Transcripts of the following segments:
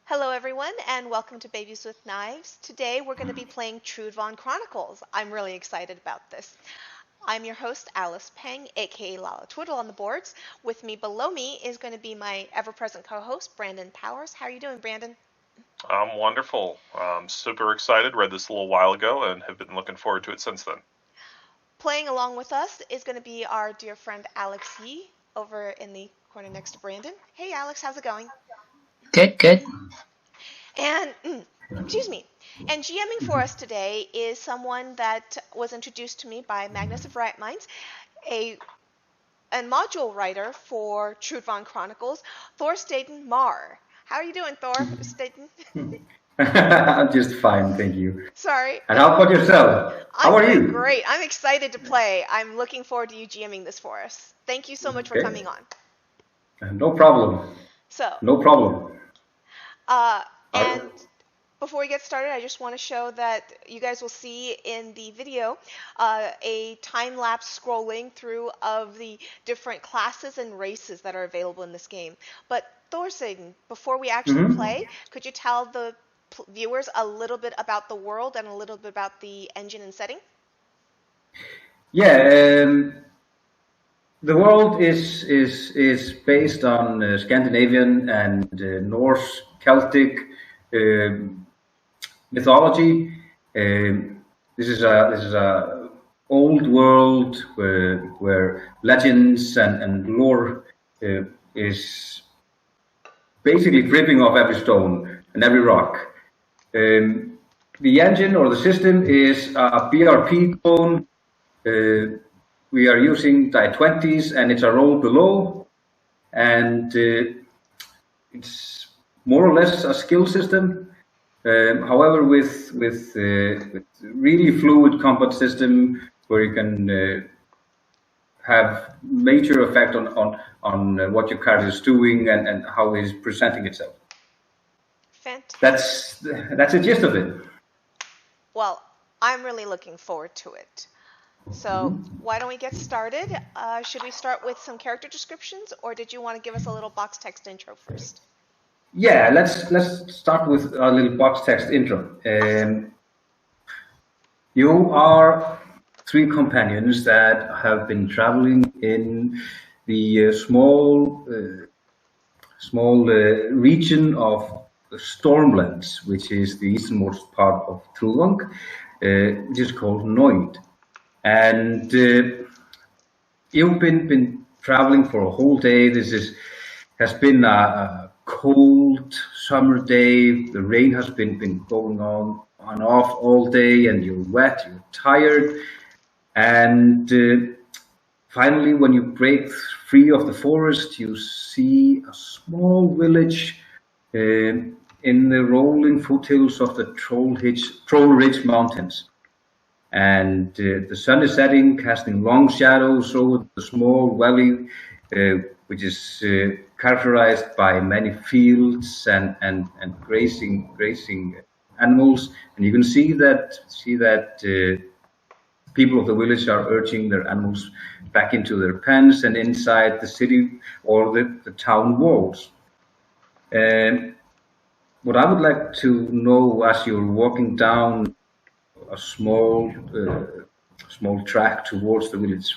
Hello everyone and welcome to Babies with Knives. Today we're going to be playing Trudvang Chronicles. I'm really excited about this. I'm your host Alice Peng, aka Lala Twiddle on the boards. With me below me is going to be my ever-present co-host Brandon Powers. How are you doing, Brandon? I'm wonderful. I'm super excited. Read this a little while ago and have been looking forward to it since then. Playing along with us is going to be our dear friend Alex Yee over in the corner next to Brandon. Hey Alex, how's it going? Good, good. And excuse me. And GMing for us today is someone that was introduced to me by Magnus of Riotminds, a module writer for Trudvang Chronicles, Thorsteinn Mar. How are you doing, Thorsteinn? I'm just fine, thank you. Sorry. And how about yourself? How are you? Great. I'm excited to play. I'm looking forward to you GMing this for us. Thank you so much for coming on. No problem. No problem. And before we get started, I just want to show that you guys will see in the video a time-lapse scrolling through of the different classes and races that are available in this game. But Thorsteinn, before we actually play, could you tell the viewers a little bit about the world and a little bit about the engine and setting? Yeah, the world is based on Scandinavian and Norse Celtic mythology. This is a old world where legends and lore is basically dripping off every stone and every rock. The engine or the system is a BRP clone. We are using die 20s and it's a roll below, and it's more or less a skill system. However, with really fluid combat system where you can have major effect on what your card is doing and how it is presenting itself. Fantastic. That's the gist of it. Well, I'm really looking forward to it. So why don't we get started? Should we start with some character descriptions, or did you want to give us a little box text intro first? Yeah, let's start with a little box text intro. You are three companions that have been traveling in the small region of Stormlands, which is the easternmost part of Trudvang, which is called Noid. And you've been traveling for a whole day. Has been a cold summer day. The rain has been going on and off all day, and you're wet, you're tired. And finally, when you break free of the forest, you see a small village in the rolling foothills of the Troll Ridge Mountains. And the sun is setting, casting long shadows over the small valley, which is characterized by many fields and grazing animals. And you can see that people of the village are urging their animals back into their pens and inside the city or the town walls. What I would like to know, as you're walking down a small track towards the village,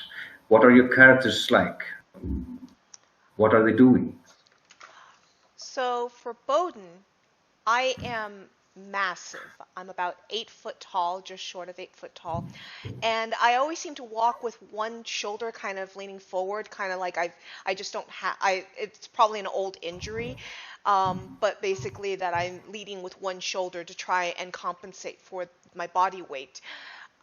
what are your characters like? What are they doing? So for Bowden, I am massive. I'm about 8 foot tall, just short of 8 foot tall. And I always seem to walk with one shoulder kind of leaning forward, kind of like I just don't have, it's probably an old injury. But basically that I'm leading with one shoulder to try and compensate for my body weight.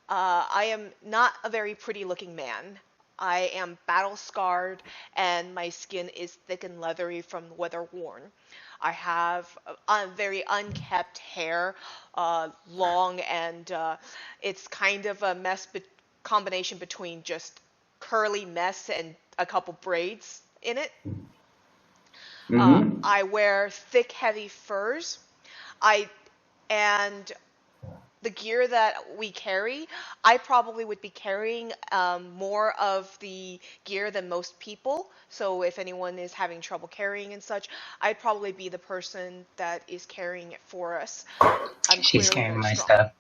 I am not a very pretty looking man. I am battle scarred and my skin is thick and leathery from weather worn. I have very unkept hair, long, and it's kind of a combination between just curly mess and a couple braids in it. I wear thick, heavy furs. And the gear that we carry, I probably would be carrying more of the gear than most people. So if anyone is having trouble carrying and such, I'd probably be the person that is carrying it for us. I'm She's clearly carrying very my strong.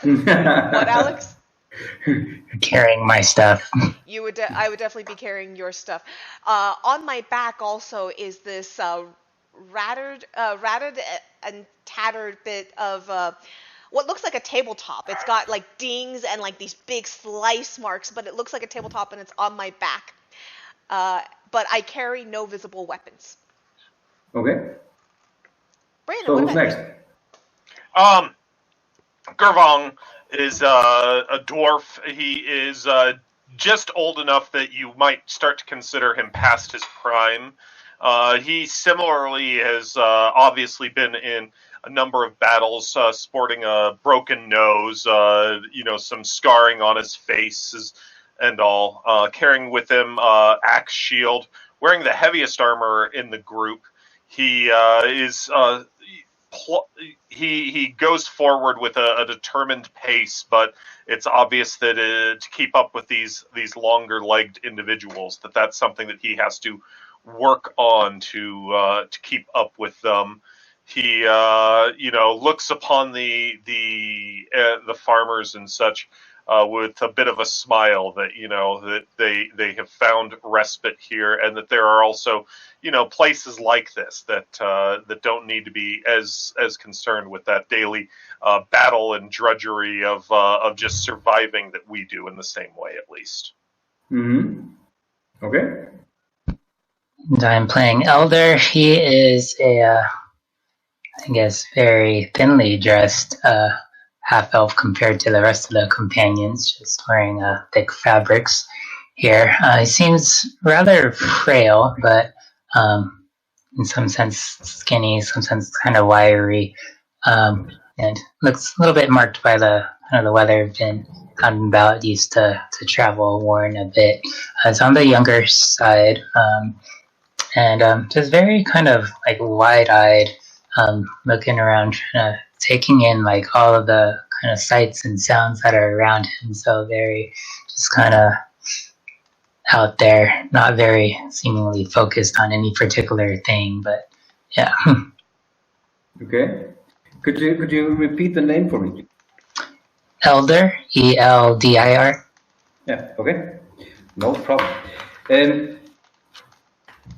stuff. What, Alex? Carrying my stuff. I would definitely be carrying your stuff. On my back also is this ratted and tattered bit of what looks like a tabletop. It's got like dings and like these big slice marks, but it looks like a tabletop and it's on my back. But I carry no visible weapons. Okay. Brandon, So what who's about next? Gervong is a dwarf. He is just old enough that you might start to consider him past his prime. He similarly has obviously been in a number of battles, sporting a broken nose, some scarring on his face and all, carrying with him axe shield, wearing the heaviest armor in the group. He he goes forward with a determined pace, but it's obvious that to keep up with these longer-legged individuals, that's something that he has to work on to keep up with them. He looks upon the farmers and such with a bit of a smile that that they have found respite here, and that there are also places like this that don't need to be as concerned with that daily battle and drudgery of just surviving that we do, in the same way at least. Mm-hmm. Okay. And I'm playing Elder. He is I guess, very thinly dressed half-elf compared to the rest of the companions, just wearing thick fabrics here. He seems rather frail, but in some sense skinny, some sense kind of wiry, and looks a little bit marked by the weather. Been out and about, used to travel, worn a bit. It's on the younger side, and just very kind of like wide-eyed, looking around, taking in like all of the kind of sights and sounds that are around him. So very just kind of out there, not very seemingly focused on any particular thing, but yeah. Okay. Could you repeat the name for me? Elder, Eldir. Yeah. Okay. No problem.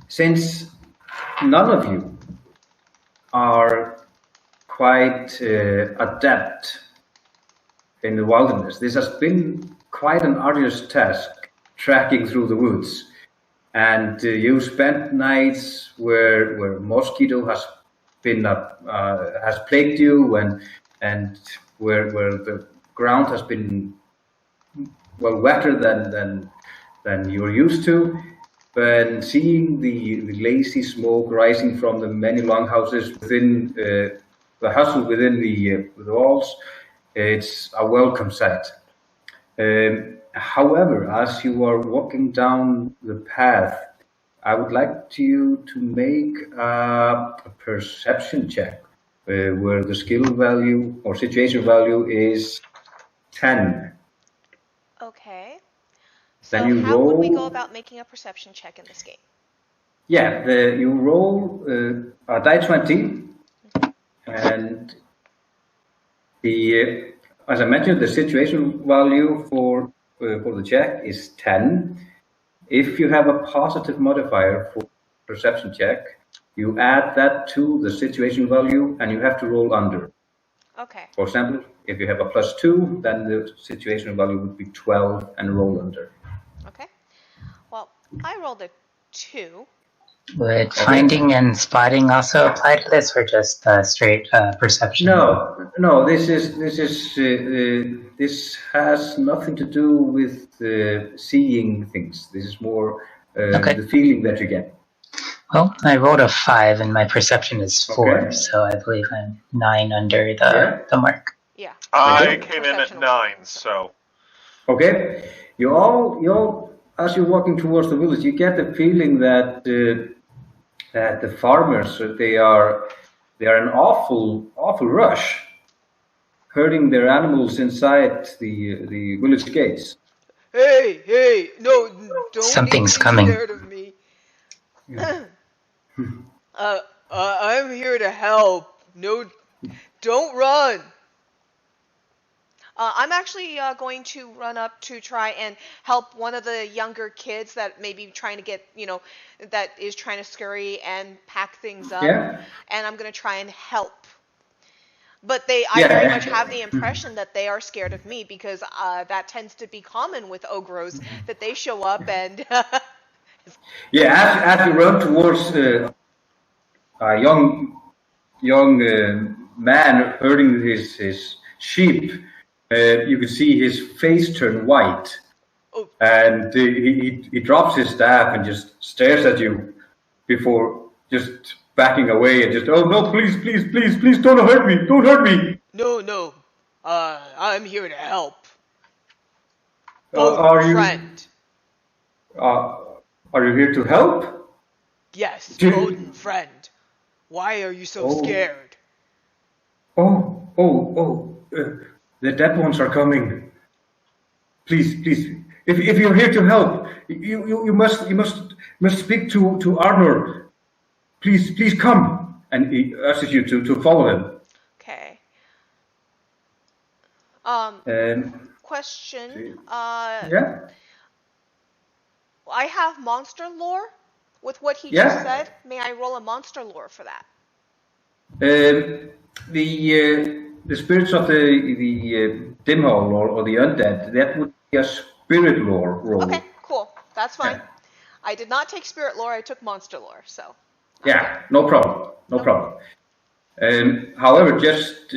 Since none of you are quite adept in the wilderness, this has been quite an arduous task, trekking through the woods, and you spent nights where mosquito has been has plagued you, and where the ground has been wetter than you're used to. But seeing the lazy smoke rising from the many longhouses within the hustle within the walls, it's a welcome sight. However, as you are walking down the path, I would like you to make a perception check where the skill value or situation value is 10. Okay. So Then you how would we roll- go about making a perception check in this game? Yeah, you roll a die 20, and as I mentioned, the situation value for the check is 10. If you have a positive modifier for perception check, you add that to the situation value, and you have to roll under. Okay. For example, if you have a +2, then the situation value would be 12 and roll under. Okay. Well, I rolled a 2. Would finding and spotting also apply to this, or just straight perception? No. This has nothing to do with seeing things. This is more the feeling that you get. Well, I rolled a 5, and my perception is 4, Okay. so I believe I'm 9 under the mark. Yeah. I Okay. came in at 9, so Okay, you all, as you're walking towards the village, you get the feeling that the farmers they are in awful rush. herding their animals inside the village gates. Hey, no, don't Something's be coming. scared of me. I'm here to help. No, don't run. I'm actually going to run up to try and help one of the younger kids that may be trying to get, that is trying to scurry and pack things up. Yeah. And I'm going to try and help. But I very much have the impression that they are scared of me because that tends to be common with ogros, that they show up and... Yeah, as you run towards a young man herding his sheep, you can see his face turn white, and he drops his staff and just stares at you before just backing away and just, oh no, please, don't hurt me. No, I'm here to help. Friend. Are you here to help? Yes, Odin, friend. Why are you so scared? The dead ones are coming. Please. If you're here to help, you must speak to Arnor. Please come. And he asks you to follow him. Okay. Question. Yeah. I have monster lore with what he just said. May I roll a monster lore for that? The spirits of the dim hole or the undead, that would be a spirit lore roll. Okay, cool. That's fine. Yeah. I did not take spirit lore. I took monster lore. So. Yeah, no problem. However, just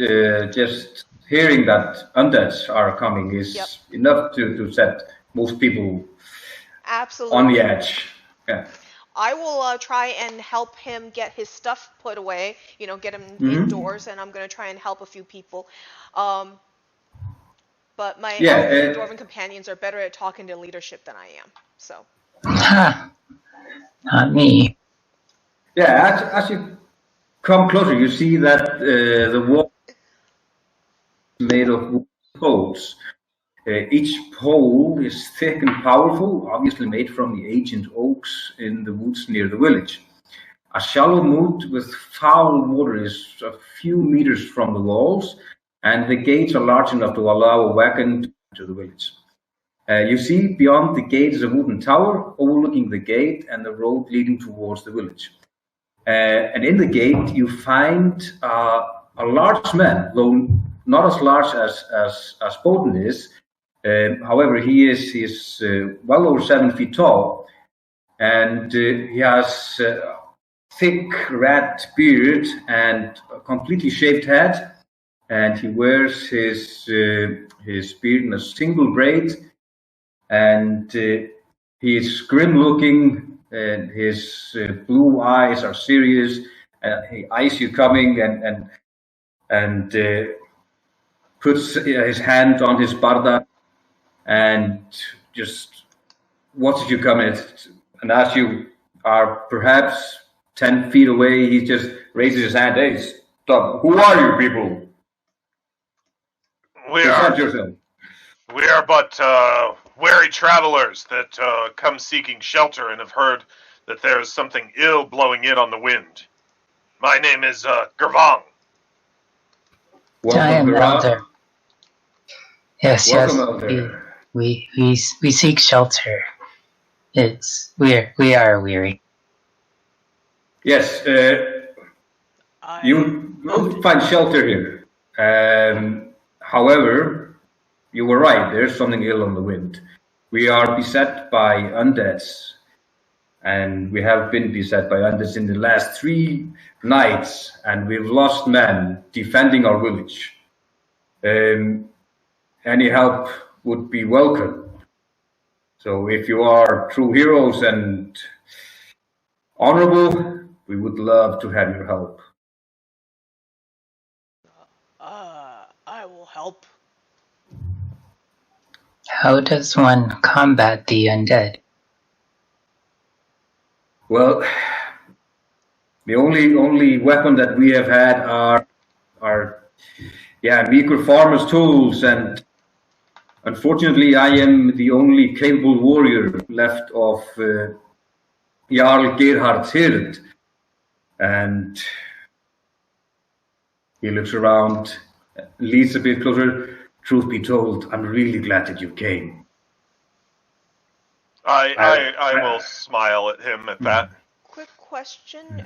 hearing that undeads are coming is enough to set most people on the edge. Yeah. I will try and help him get his stuff put away, get him indoors, and I'm going to try and help a few people. But my dwarven companions are better at talking to leadership than I am, so. Not me. Yeah, as you come closer, you see that the wall is made of poles. Each pole is thick and powerful, obviously made from the ancient oaks in the woods near the village. A shallow moat with foul water is a few meters from the walls, and the gates are large enough to allow a wagon to the village. You see beyond the gate is a wooden tower overlooking the gate and the road leading towards the village. And in the gate you find a large man, though not as large as Bodin is. However, he is well over 7 feet tall, and he has a thick red beard and a completely shaved head, and he wears his beard in a single braid, and he is grim-looking, and his blue eyes are serious, and he eyes you coming, and puts his hand on his barda, and just watches you come in. And as you are perhaps 10 feet away, he just raises his hand. Hey, stop. Who are you people? We are but weary travelers that come seeking shelter and have heard that there is something ill blowing in on the wind. My name is Gervang. I am Elder. Yes. Elder. We seek shelter. We are weary. Yes, you will find shelter here. However, you were right. There's something ill on the wind. We are beset by undeads, and we have been beset by undeads in the last 3 nights, and we've lost men defending our village. Any help would be welcome. So if you are true heroes and honorable, we would love to have your help. I will help. How does one combat the undead? Well, the only weapon that we have had are meager farmer's tools, and unfortunately I am the only capable warrior left of Jarl Gerhard's hird. And he looks around, leads a bit closer. Truth be told, I'm really glad that you came. I will smile at him at that. Quick question,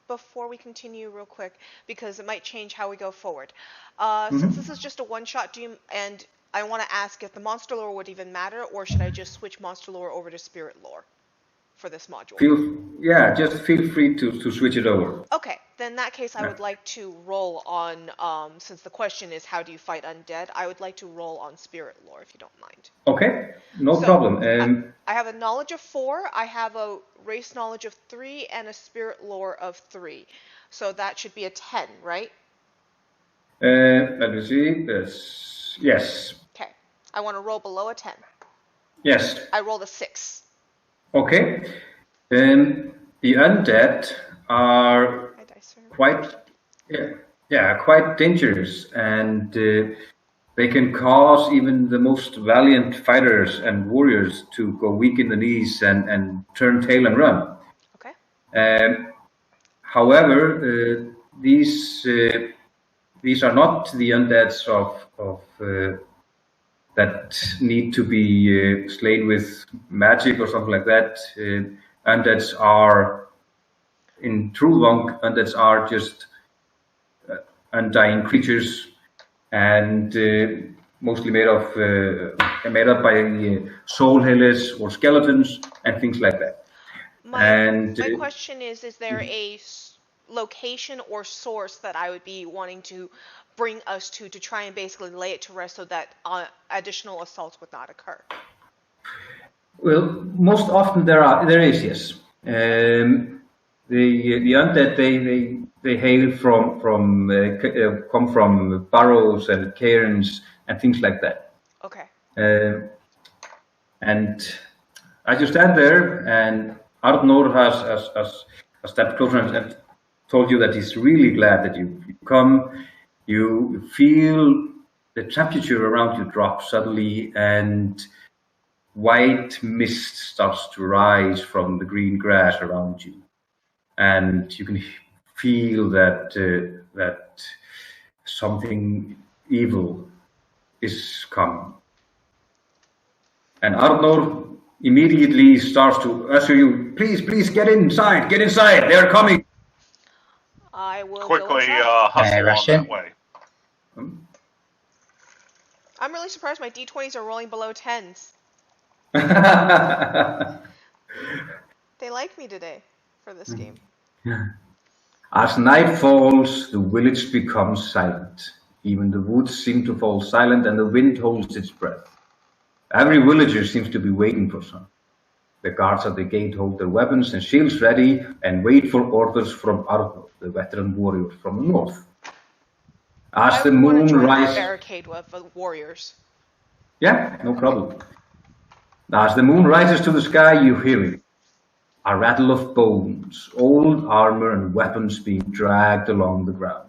before we continue real quick, because it might change how we go forward. Since this is just a one-shot, and I want to ask if the monster lore would even matter, or should I just switch monster lore over to spirit lore for this module? Just feel free to switch it over. Okay, then in that case I would like to roll on, since the question is how do you fight undead, I would like to roll on spirit lore if you don't mind. Okay, no problem. I have a knowledge of 4, I have a race knowledge of 3, and a spirit lore of 3. So that should be a 10, right? Let me see. Yes. Okay, I want to roll below a 10. Yes. I rolled a 6. Okay. The undead are quite dangerous, and they can cause even the most valiant fighters and warriors to go weak in the knees and turn tail and run. Okay. However, these are not the undeads of that need to be slain with magic or something like that. Undeads are, in Trudvang, undeads are just undying creatures, and mostly made up by soul healers or skeletons and things like that. My question is there a location or source that I would be wanting to bring us to try and basically lay it to rest so that additional assaults would not occur? Well, most often there is, yes. The undead they hail come from barrows and cairns and things like that. Okay. And as you stand there, and Arnór has stepped closer and told you that he's really glad that you come. You feel the temperature around you drop suddenly, and white mist starts to rise from the green grass around you, and you can feel that something evil is coming. And Arnór immediately starts to usher you, please get inside, they're coming. I will quickly go hustle on that way. I'm really surprised my d20s are rolling below 10s. They like me today for this game. As night falls, the village becomes silent. Even the woods seem to fall silent, and the wind holds its breath. Every villager seems to be waiting for something. The guards at the gate hold their weapons and shields ready and wait for orders from Arnór, the veteran warrior from the north. As the moon rises, barricade with the warriors. Yeah, no problem. As the moon rises to the sky, you hear it. A rattle of bones, old armor and weapons being dragged along the ground.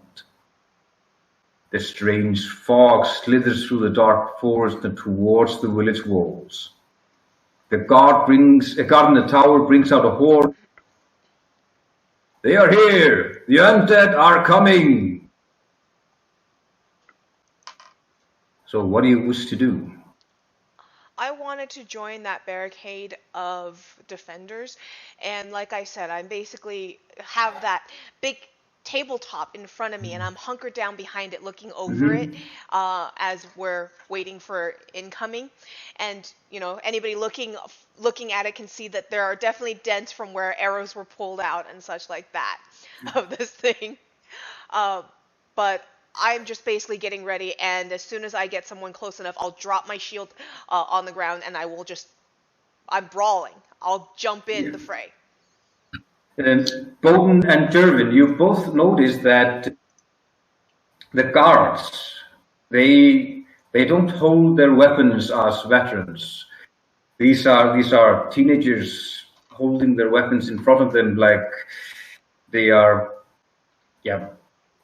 The strange fog slithers through the dark forest and towards the village walls. A guard in the tower brings out a horn. They are here! The undead are coming! So what do you wish to do? I wanted to join that barricade of defenders, and like I said, I basically have that big tabletop in front of me, and I'm hunkered down behind it looking over it as we're waiting for incoming. And you know, anybody looking at it can see that there are definitely dents from where arrows were pulled out and such like that of this thing. But I'm just basically getting ready, and as soon as I get someone close enough, I'll drop my shield on the ground, and I'm brawling. I'll jump in the fray. Bowden and Dervin, you both noticed that the guards, they don't hold their weapons as veterans. These are teenagers holding their weapons in front of them like they are,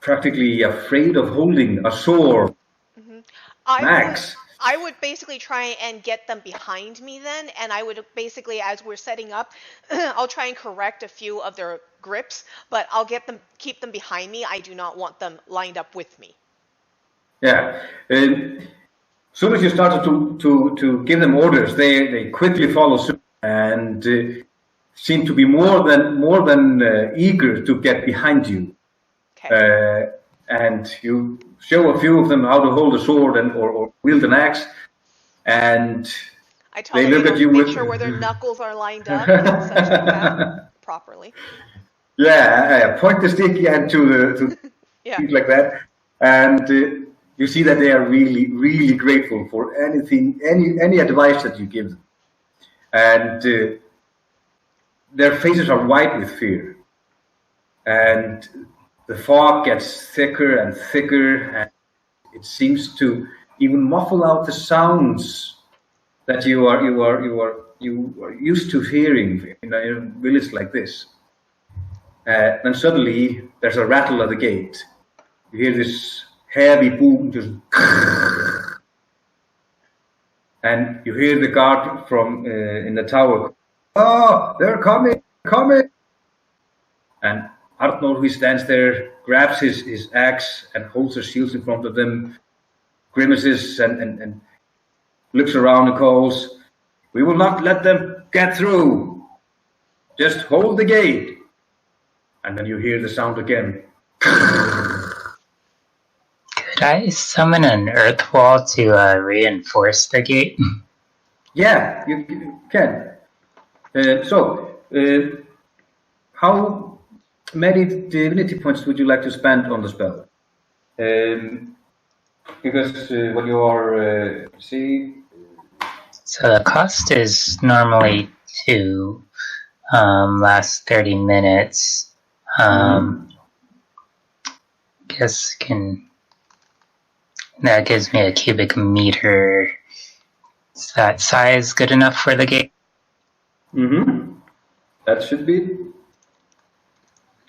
practically afraid of holding a sword, an axe. I would basically try and get them behind me then, and I would basically, as we're setting up, I'll try and correct a few of their grips, but I'll keep them behind me. I do not want them lined up with me. Yeah. Soon as you started to give them orders, they quickly follow suit and seem to be more than eager to get behind you. Okay. And you show a few of them how to hold a sword or wield an axe, and they look at you make sure where their knuckles are lined up and such like that properly. Yeah, point the stick to things like that, and you see that they are really, really grateful for any advice that you give them, and their faces are white with fear, and the fog gets thicker and thicker, and it seems to even muffle out the sounds that you are used to hearing in a village like this. Then suddenly there's a rattle at the gate. You hear this heavy boom, just, and you hear the guard from in the tower. Oh, they're coming! And Arnór, who stands there, grabs his axe and holds his shields in front of them, grimaces and looks around and calls, "We will not let them get through. Just hold the gate." And then you hear the sound again. Could I summon an earth wall to reinforce the gate? Yeah, you can. How many divinity points would you like to spend on the spell? Because when you are so the cost is normally 2, lasts 30 minutes. Guess that gives me a cubic meter. Is that size good enough for the gate? That should be.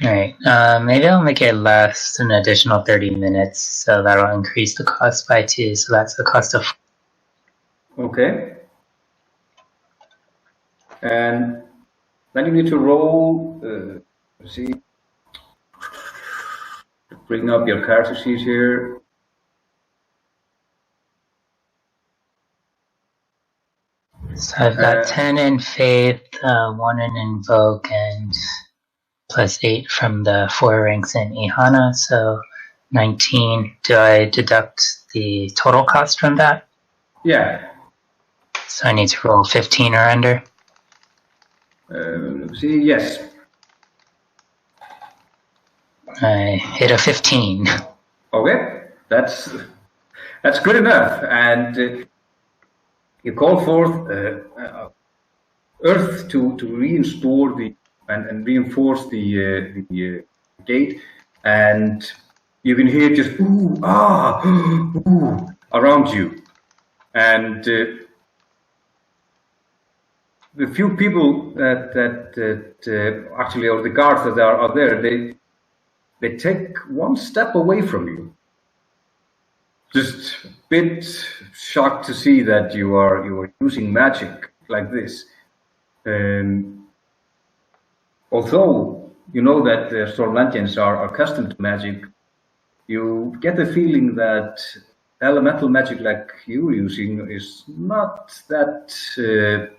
Alright, maybe I'll make it last an additional 30 minutes, so that'll increase the cost by 2, so that's the cost of. Okay. And then you need to roll, bring up your character sheet here. So I've got 10 in Faith, 1 in Invoke, and +8 from the 4 ranks in Ihana, so 19. Do I deduct the total cost from that? Yeah. So I need to roll 15 or under? Yes. I hit a 15. Okay, that's good enough, and you call forth Earth to reinstore and reinforce the gate, and you can hear just ooh ah ooh around you, and the few people that actually, or the guards that are there, they take one step away from you. Just a bit shocked to see that you are using magic like this. Although you know that the Stormlandians are accustomed to magic, you get the feeling that elemental magic like you're using is not that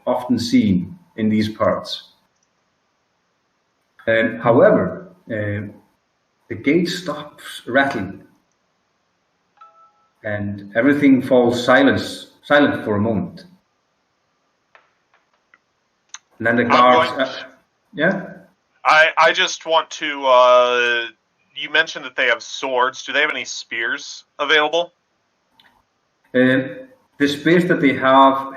often seen in these parts. However, the gate stops rattling, and everything falls silent for a moment. And then the guards, yeah? I just want to, you mentioned that they have swords. Do they have any spears available? The spears that they have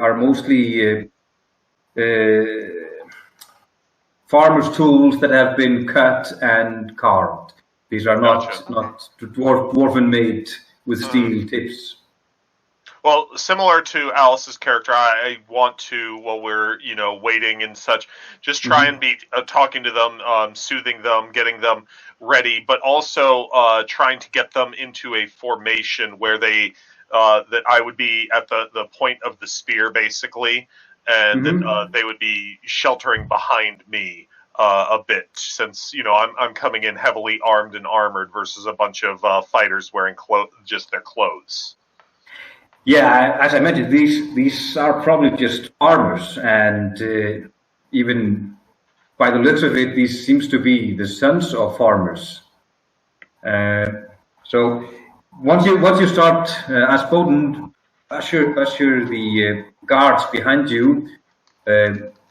are mostly farmers' tools that have been cut and carved. These are not dwarven made with steel tips. Well, similar to Alice's character, I want to, while we're, waiting and such, just try and be talking to them, soothing them, getting them ready, but also trying to get them into a formation where they, that I would be at the point of the spear, basically, and that they would be sheltering behind me a bit, since, I'm coming in heavily armed and armored versus a bunch of fighters wearing just their clothes. Yeah, as I mentioned, these are probably just armors, and even by the looks of it, these seems to be the sons of farmers. So once you start, as Bowden usher the guards behind you,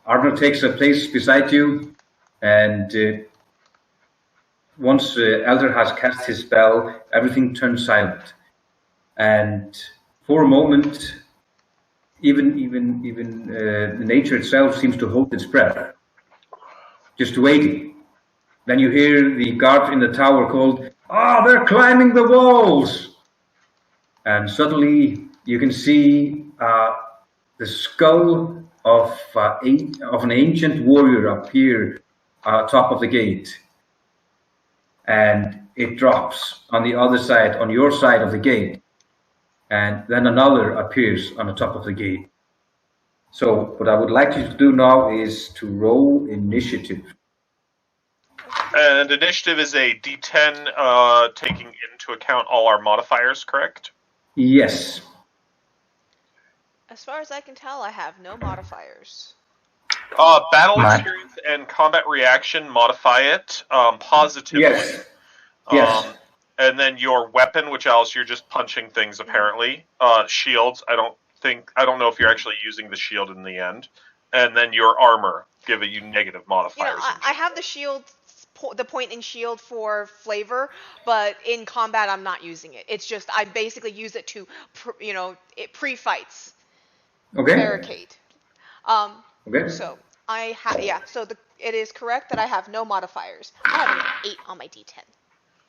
Arnold takes a place beside you, and once Elder has cast his spell, everything turns silent, and for a moment, even nature itself seems to hold its breath, just waiting. Then you hear the guard in the tower called, they're climbing the walls! And suddenly you can see the skull of an ancient warrior appear top of the gate. And it drops on the other side, on your side of the gate. And then another appears on the top of the gate. So what I would like you to do now is to roll initiative. And initiative is a D10, taking into account all our modifiers, correct? Yes. As far as I can tell, I have no modifiers. Battle experience and combat reaction modify it positively. Yes. Yes. And then your weapon, which Alice, you're just punching things apparently. Shields, I don't know if you're actually using the shield in the end. And then your armor, give you negative modifiers. I have the shield, the point in shield for flavor, but in combat I'm not using it. It's just I basically use it to, pre-fights. Okay. Barricade. Okay. So I have So it is correct that I have no modifiers. I have an 8 on my D10.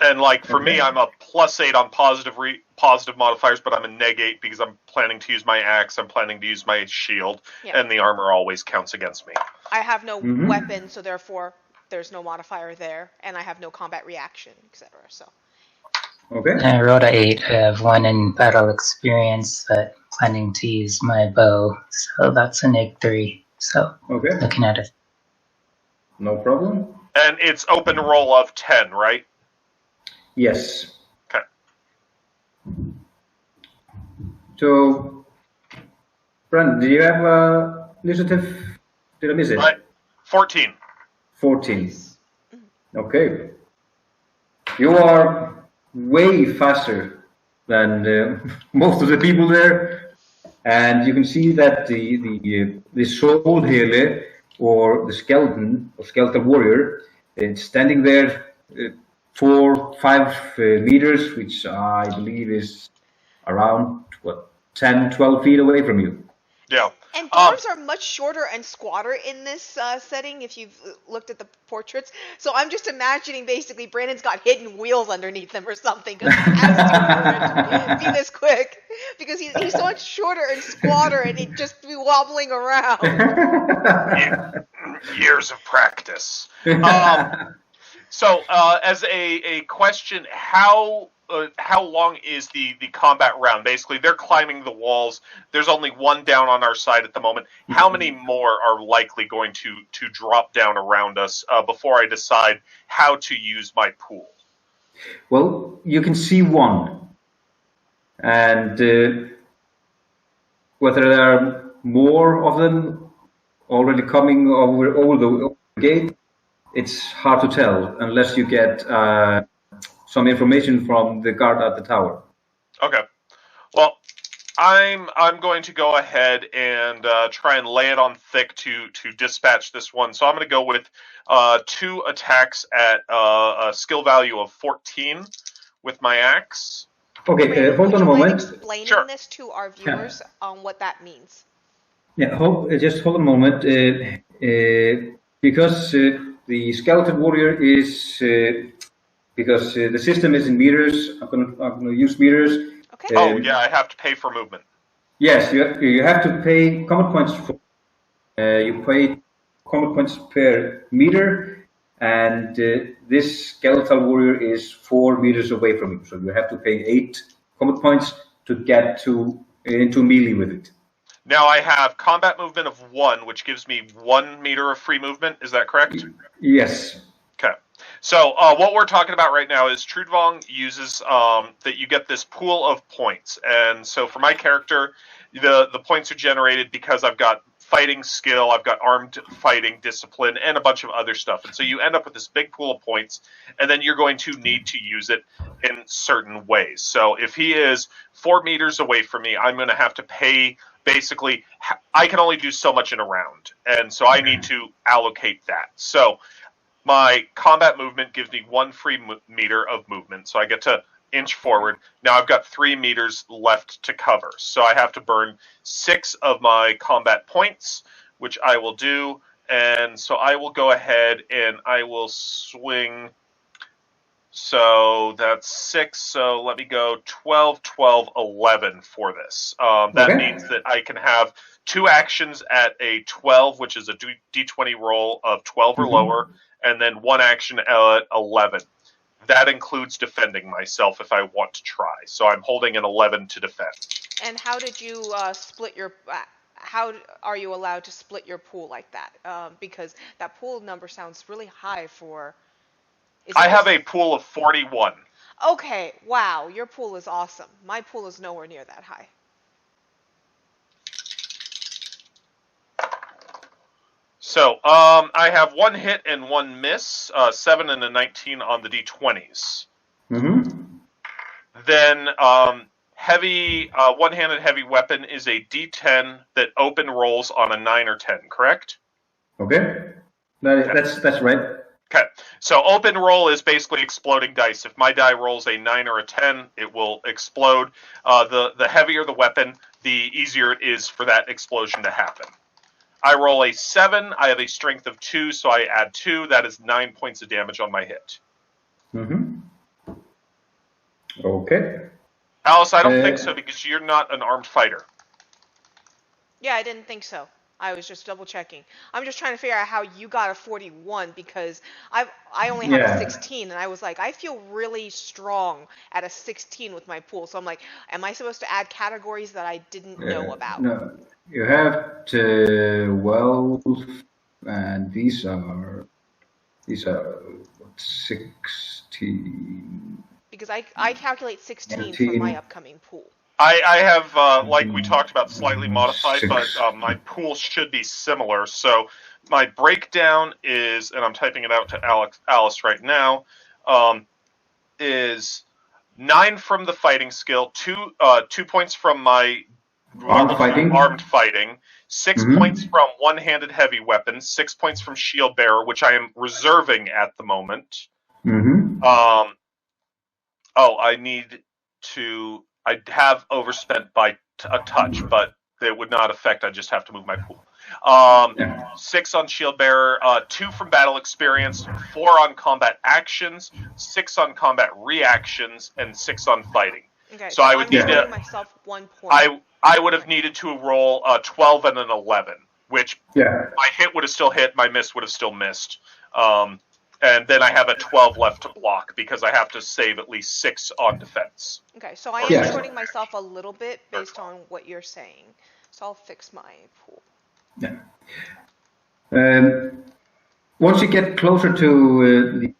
And for me, I'm a +8 on positive modifiers, but I'm a -8 because I'm planning to use my axe, I'm planning to use my shield, and the armor always counts against me. I have no weapon, so therefore there's no modifier there, and I have no combat reaction, etc. So. Okay. I rolled a 8. I have 1 in battle experience, but planning to use my bow, so that's a -3. So okay. Looking at it. No problem. And it's open roll of 10, right? Yes. Okay. So, Brandon, do you have initiative? Did I miss it? 14. 14. Okay. You are way faster than most of the people there, and you can see that the sword hele, or the skeleton or skeletal warrior, it's standing there 4-5 meters, which I believe is around 10-12 feet away from you. Yeah. And dwarves are much shorter and squatter in this setting, if you've looked at the portraits. So I'm just imagining basically Brandon's got hidden wheels underneath him or something, because he has to be this quick. Because he's so much shorter and squatter, and he'd just be wobbling around. Years of practice. So, as a question, how long is the combat round? Basically, they're climbing the walls. There's only one down on our side at the moment. How many more are likely going to drop down around us before I decide how to use my pool? Well, you can see one. And whether there are more of them already coming over the gate, it's hard to tell unless you get some information from the guard at the tower. Okay. Well, I'm going to go ahead and try and lay it on thick to dispatch this one. So I'm going to go with 2 attacks at a skill value of 14 with my axe. Okay, hold on a moment. Explaining this to our viewers on what that means. Yeah, just hold a moment. Because the skeleton warrior is because the system is in meters. I'm gonna use meters. Okay. Oh yeah, I have to pay for movement. Yes, you have to pay combat points for. You pay combat points per meter, and this skeletal warrior is 4 meters away from you. So you have to pay 8 combat points to get into melee with it. Now I have combat movement of 1, which gives me 1 meter of free movement. Is that correct? Yes. Okay. So what we're talking about right now is Trudvang uses that you get this pool of points, and so for my character, the points are generated because I've got fighting skill, I've got armed fighting discipline, and a bunch of other stuff, and so you end up with this big pool of points, and then you're going to need to use it in certain ways. So if he is 4 meters away from me, I'm going to have to pay. Basically, I can only do so much in a round, and so I need to allocate that. So my combat movement gives me 1 free meter of movement, so I get to inch forward. Now I've got 3 meters left to cover, so I have to burn 6 of my combat points, which I will do, and so I will go ahead and I will swing. So that's 6, so let me go 12, 12, 11 for this. That means that I can have 2 actions at a 12, which is a d20 roll of 12 or lower, and then 1 action at 11. That includes defending myself if I want to try. So I'm holding an 11 to defend. And how did you split your... how are you allowed to split your pool like that? Because that pool number sounds really high for... I have a pool of 41. Okay, wow, your pool is awesome. My pool is nowhere near that high. So, I have 1 hit and 1 miss, 7 and a 19 on the d20s. Then, heavy, one-handed heavy weapon is a d10 that open rolls on a 9 or 10, correct? Okay. That's right. Okay, so open roll is basically exploding dice. If my die rolls a 9 or a 10, it will explode. The heavier the weapon, the easier it is for that explosion to happen. I roll a 7, I have a strength of 2, so I add 2. That is 9 points of damage on my hit. Okay. Alice, I don't think so, because you're not an armed fighter. Yeah, I didn't think so. I was just double checking. I'm just trying to figure out how you got a 41, because I only have a 16, and I was like, I feel really strong at a 16 with my pool. So I'm like, am I supposed to add categories that I didn't know about? No, you have 12, and these are 16. Because I calculate 16 for my upcoming pool. I have, like we talked about, slightly modified, but my pool should be similar. So my breakdown is, and I'm typing it out to Alice right now, is 9 from the fighting skill, 2 points from my armed fighting, 6 points from one-handed heavy weapons, 6 points from shield bearer, which I am reserving at the moment. I have overspent by a touch, but it would not affect. I just have to move my pool. 6 on shield bearer, 2 from battle experience, 4 on combat actions, 6 on combat reactions, and 6 on fighting. Okay, so I would need to myself 1 point. I would have needed to roll a 12 and an 11, which my hit would have still hit, my miss would have still missed. And then I have a 12 left to block because I have to save at least 6 on defense. Okay, so I am shorting myself a little bit based on what you're saying. So I'll fix my pool. Once you get closer to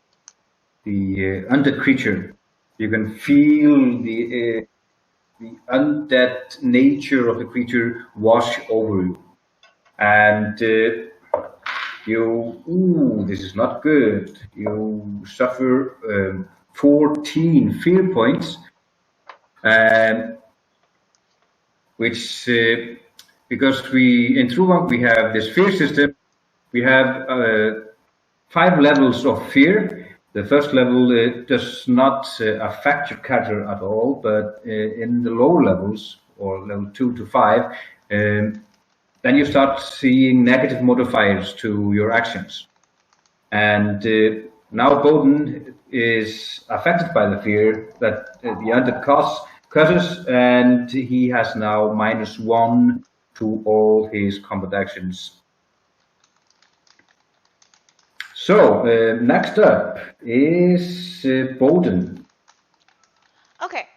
the undead creature, you can feel the undead nature of the creature wash over you. And this is not good. You suffer 14 fear points, which, because in Trudvang we have this fear system, we have 5 levels of fear. The first level does not affect your character at all, but in the lower levels, or level 2 to 5, then you start seeing negative modifiers to your actions. And now Bowden is affected by the fear that the undead cause, curses, and he has now -1 to all his combat actions. So, next up is Bowden. Okay.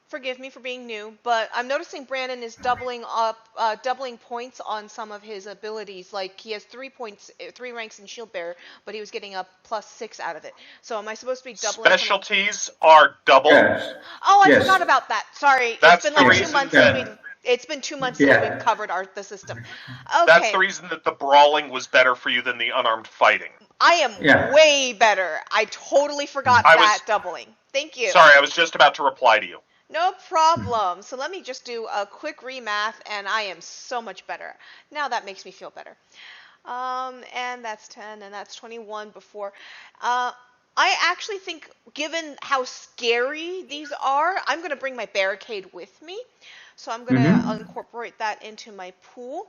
Forgive me for being new, but I'm noticing Brandon is doubling points on some of his abilities. Like he has 3 points, 3 ranks in shield bearer, but he was getting a +6 out of it. So am I supposed to be doubling? Specialties are double. Yes. Oh, I Yes. forgot about that. Sorry, That's it's been the like 2 reason months that- since it's been 2 months since we've covered the system. Okay. That's the reason that the brawling was better for you than the unarmed fighting. I am way better. I totally forgot that doubling. Thank you. Sorry, I was just about to reply to you. No problem. So let me just do a quick remath, and I am so much better. Now that makes me feel better. And that's 10, and that's 21 before. I actually think, given how scary these are, I'm going to bring my barricade with me. So I'm going to incorporate that into my pool.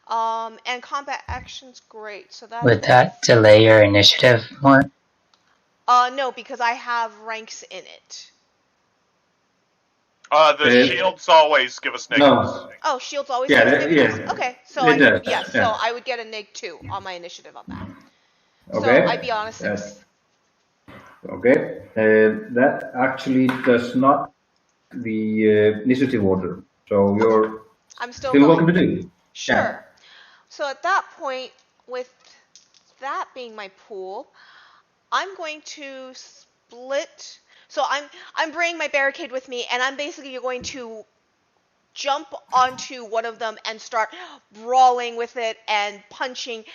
And combat action's great. So that Would that delay your initiative more? No, because I have ranks in it. The shields always give us negatives. No. Oh, shields always give us negatives? Okay, so so I would get a -2 on my initiative on that. Okay. So I'd be on a 6. Okay. That actually does not the initiative order. So you're I'm still welcome to do. Sure. Yeah. So at that point, with that being my pool, I'm going to split. So I'm bringing my barricade with me, and I'm basically going to jump onto one of them and start brawling with it and punching,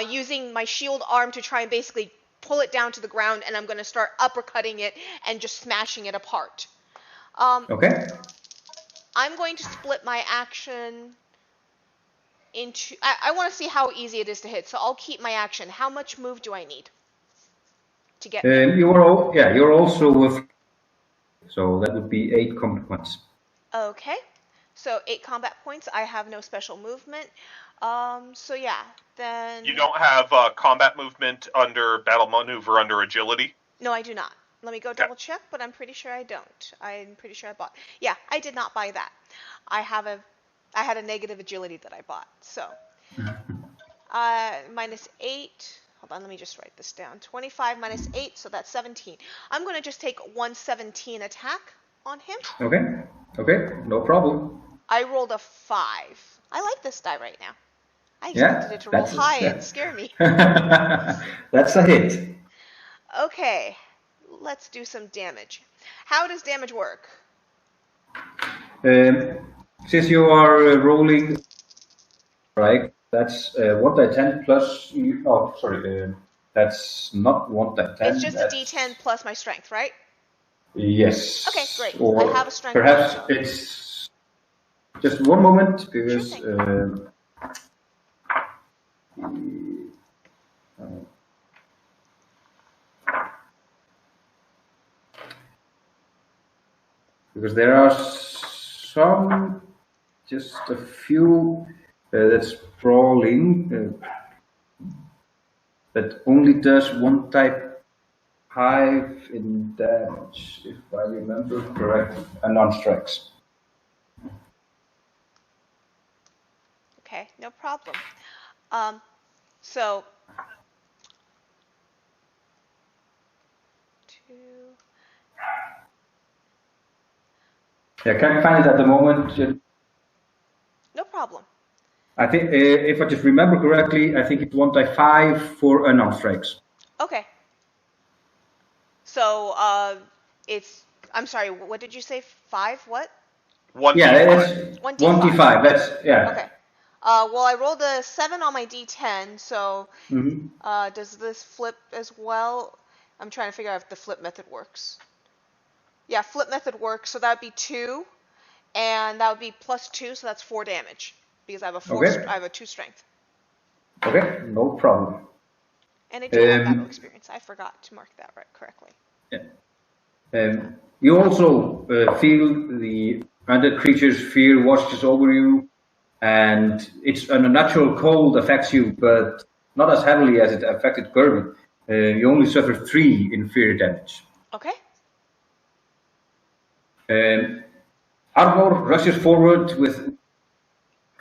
using my shield arm to try and basically pull it down to the ground, and I'm going to start uppercutting it and just smashing it apart. Okay. I'm going to split my action into... I want to see how easy it is to hit, so I'll keep my action. How much move do I need to get there? You're also with... So that would be 8 combat points. Okay. So 8 combat points. I have no special movement. So yeah, then... You don't have combat movement under battle maneuver under agility? No, I do not. Let me go double check, but I'm pretty sure I don't. I'm pretty sure I bought... Yeah, I did not buy that. I had a negative agility that I bought. So, -8. Hold on, let me just write this down. 25 minus 8, so that's 17. I'm going to just take 117 attack on him. Okay, no problem. I rolled a 5. I like this die right now. I expected it to roll high and scare me. That's a hit. Okay, let's do some damage. How does damage work? Since you are rolling, right? That's 1d10 plus. Oh, sorry. That's not 1d10. It's just a d10 plus my strength, right? Yes. Okay, great. Or I have a strength. Perhaps it's just one moment because. Sure because there are just a few that's brawling that only does one type 5 in damage, if I remember correctly, and non-strikes. Okay, no problem. So 2. Yeah, I can't find it at the moment. No problem. I think, if I just remember correctly, I think it's 1d5 for unarmed strikes. Okay. So, it's... I'm sorry, what did you say? 5? What? 1d5. Yeah, it's 1d5. That's, yeah. Okay. Well, I rolled a 7 on my d10, so does this flip as well? I'm trying to figure out if the flip method works. Yeah, flip method works, so that would be 2, and that would be +2, so that's 4 damage, because I have a 2 strength. Okay, no problem. And I do have battle experience. I forgot to mark that correctly. Yeah. You also feel the undead creature's fear washes over you, and its unnatural cold affects you, but not as heavily as it affected Kirby. You only suffer 3 in fear damage. Okay. Arnor rushes forward with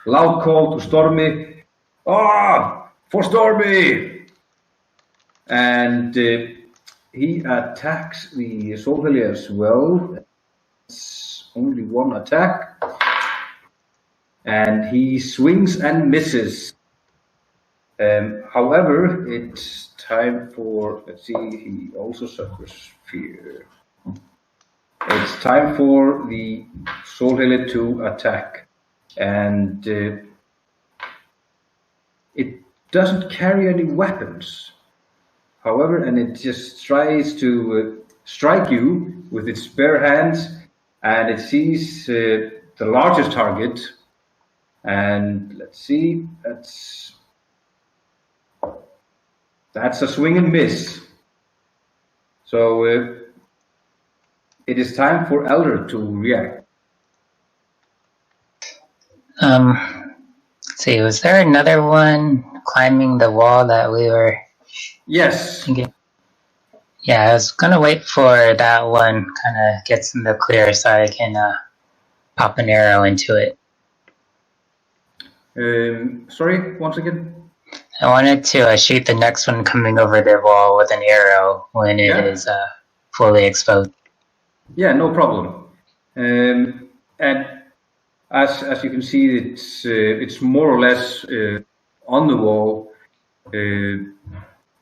loud call to Stormy. For Stormy! And he attacks the Solheli as well. It's only one attack. And he swings and misses. However, it's time for, let's see, he also suffers fear. It's time for the Solheli to attack. And it doesn't carry any weapons. However, and it just tries to strike you with its bare hands, and it sees the largest target. And let's see, that's a swing and miss. So it is time for Elder to react. Let's see, was there another one climbing the wall that we were Yes. thinking? Yeah, I was gonna wait for that one kind of gets in the clear so I can pop an arrow into it. Sorry, once again? I wanted to shoot the next one coming over the wall with an arrow when it is fully exposed. Yeah, no problem. And as you can see, it's more or less on the wall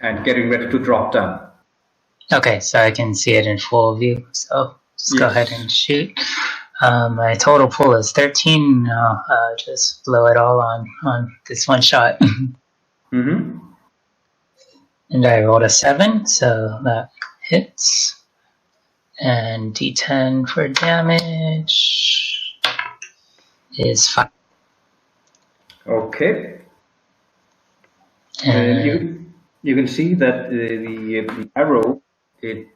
and getting ready to drop down. Okay, so I can see it in full view. So let's go ahead and shoot. My total pull is 13. I'll just blow it all on this one shot. Mm-hmm. And I rolled a 7, so that hits. And D10 for damage is 5. Okay. And you can see that the arrow, it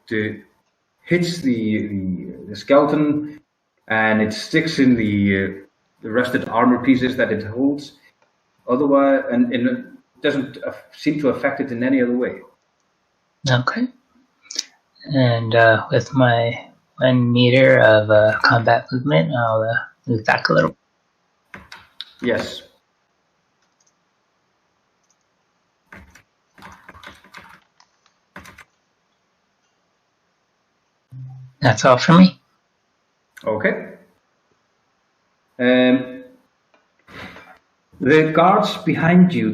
hits the skeleton, and it sticks in the rusted armor pieces that it holds. Otherwise, and it doesn't seem to affect it in any other way. Okay. And with my 1 meter of combat movement, I'll move back a little. Yes. That's all for me. Okay. The guards behind you,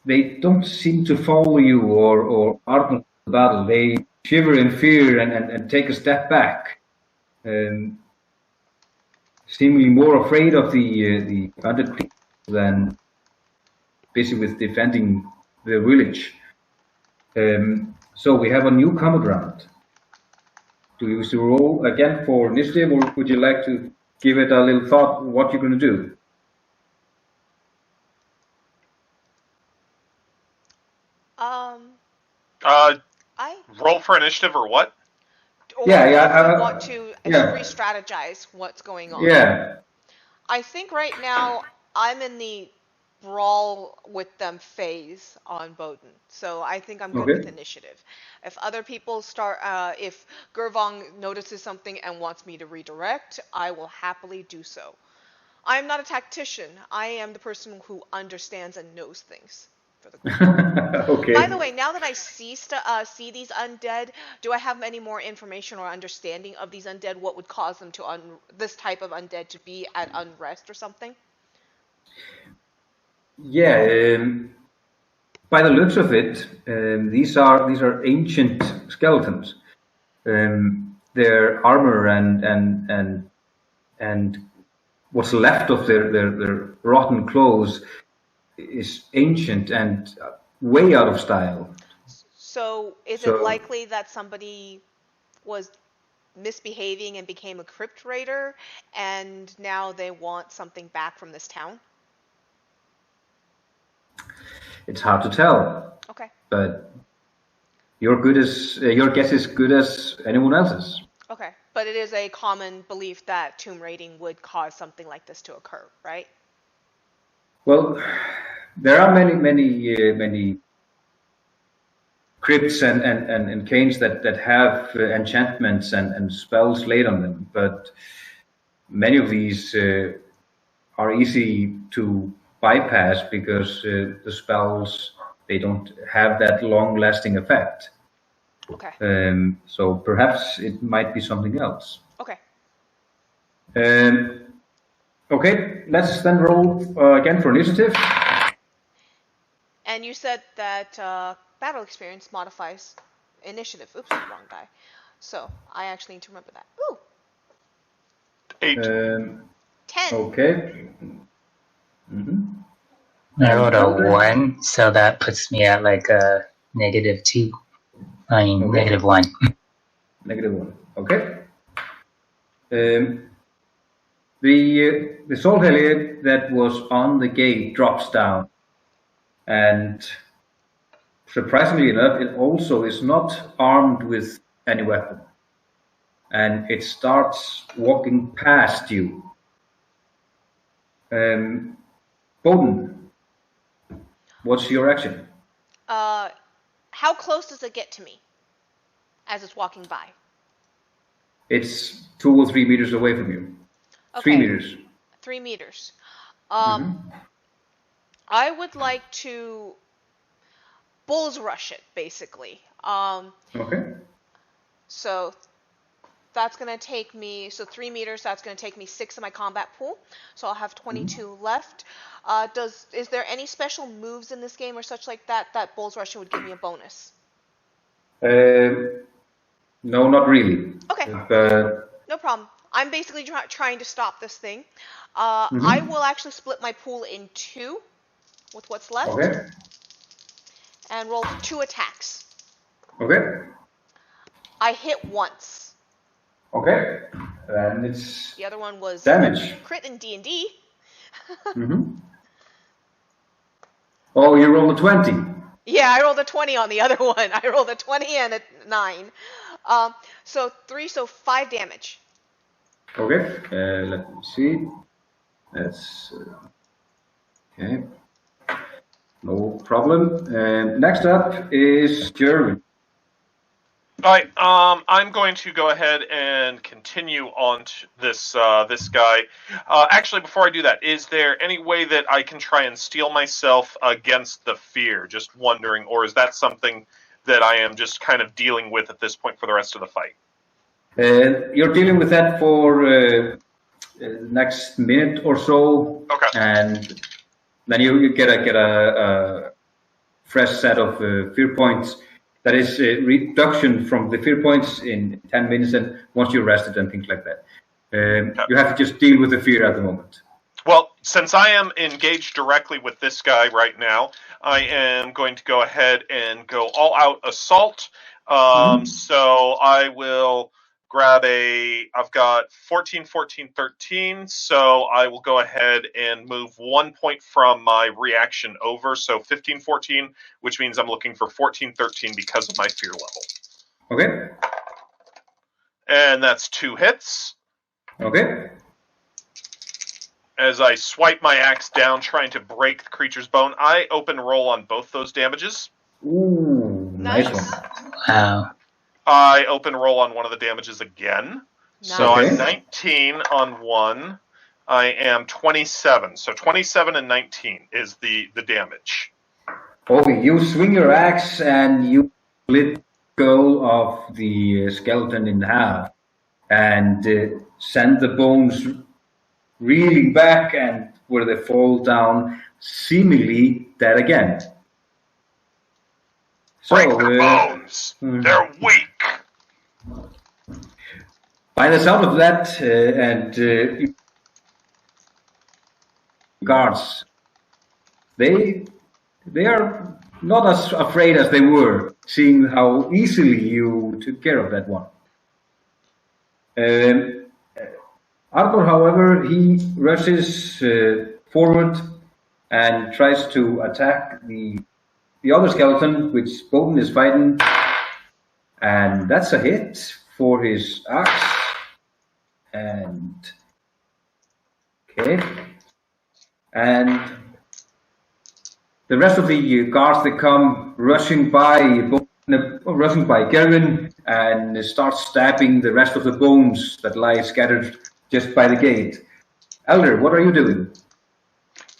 they don't seem to follow you or argue the battle. They shiver in fear and take a step back, seemingly more afraid of the undead people than busy with defending the village. So we have a new common ground. Do you wish to roll again for initiative, or would you like to give it a little thought what you're going to do? I Roll for initiative or what? or Yeah, if you want to re-strategize what's going on. Yeah. I think right now I'm in the brawl with them phase on Bowden, so I think I'm good with initiative. If other people start, if Gervong notices something and wants me to redirect, I will happily do so. I am not a tactician. I am the person who understands and knows things for the group. Okay. By the way, now that I see these undead, do I have any more information or understanding of these undead? What would cause them to this type of undead to be at unrest or something? Yeah. By the looks of it, these are ancient skeletons. Their armor and what's left of their rotten clothes is ancient and way out of style. So is it likely that somebody was misbehaving and became a crypt raider, and now they want something back from this town? It's hard to tell. Okay. But your guess is good as anyone else's. Okay, but it is a common belief that tomb raiding would cause something like this to occur, right? Well, there are many crypts and canes that have enchantments and spells laid on them, but many of these are easy to bypass because the spells, they don't have that long-lasting effect. Okay. So perhaps it might be something else. Okay. Okay, let's then roll again for initiative. And you said that battle experience modifies initiative. Oops, wrong die. So I actually need to remember that. Ooh. 8. 10. Okay. I rolled a 1, so that puts me at like a -2. I mean, Okay. -1. -1. Okay. The Soul Hellier that was on the gate drops down, and surprisingly enough, it also is not armed with any weapon, and it starts walking past you. Bowden, what's your action? How close does it get to me as it's walking by? It's 2 or 3 meters away from you. Okay. 3 meters. 3 meters. I would like to bulls rush it, basically. Okay. So that's going to take me, 3 meters, that's going to take me 6 of my combat pool. So I'll have 22 left. Is there any special moves in this game or such like that bulls rushing would give me a bonus? No, not really. Okay. No problem. I'm basically trying to stop this thing. I will actually split my pool in 2 with what's left. Okay. And roll 2 attacks. Okay. I hit once. Okay. And it's The other one was damage. Crit in D&D. Oh, you rolled a 20. Yeah, I rolled a 20 on the other one. I rolled a 20 and a 9. So 5 damage. Okay. Let me see. That's okay. No problem. Next up is Jeremy. All right, I'm going to go ahead and continue on to this guy. Actually, before I do that, is there any way that I can try and steel myself against the fear? Just wondering, or is that something that I am just kind of dealing with at this point for the rest of the fight? You're dealing with that for next minute or so. Okay. And then you get a fresh set of fear points. That is a reduction from the fear points in 10 minutes, and once you're rested and things like that. You have to just deal with the fear at the moment. Well, since I am engaged directly with this guy right now, I am going to go ahead and go all-out assault. So I will grab I've got 14, 14, 13, so I will go ahead and move 1 point from my reaction over, so 15, 14, which means I'm looking for 14, 13 because of my fear level. Okay. And that's 2 hits. Okay. As I swipe my axe down, trying to break the creature's bone, I open roll on both those damages. Ooh, nice one. Wow. I open roll on one of the damages again. Nice. So I'm 19 on one. I am 27. So 27 and 19 is the damage. Okay, you swing your axe and you split go of the skeleton in half and send the bones reeling back, and where they fall down, seemingly dead again. Break their bones. They're weak. By the sound of that, guards, they are not as afraid as they were, seeing how easily you took care of that one. Arthur, however, he rushes forward and tries to attack the other skeleton, which Bowden is fighting, and that's a hit for his axe. And okay, and the rest of the guards that come rushing by, rushing by Gerwin and starts stabbing the rest of the bones that lie scattered just by the gate. Elder, what are you doing?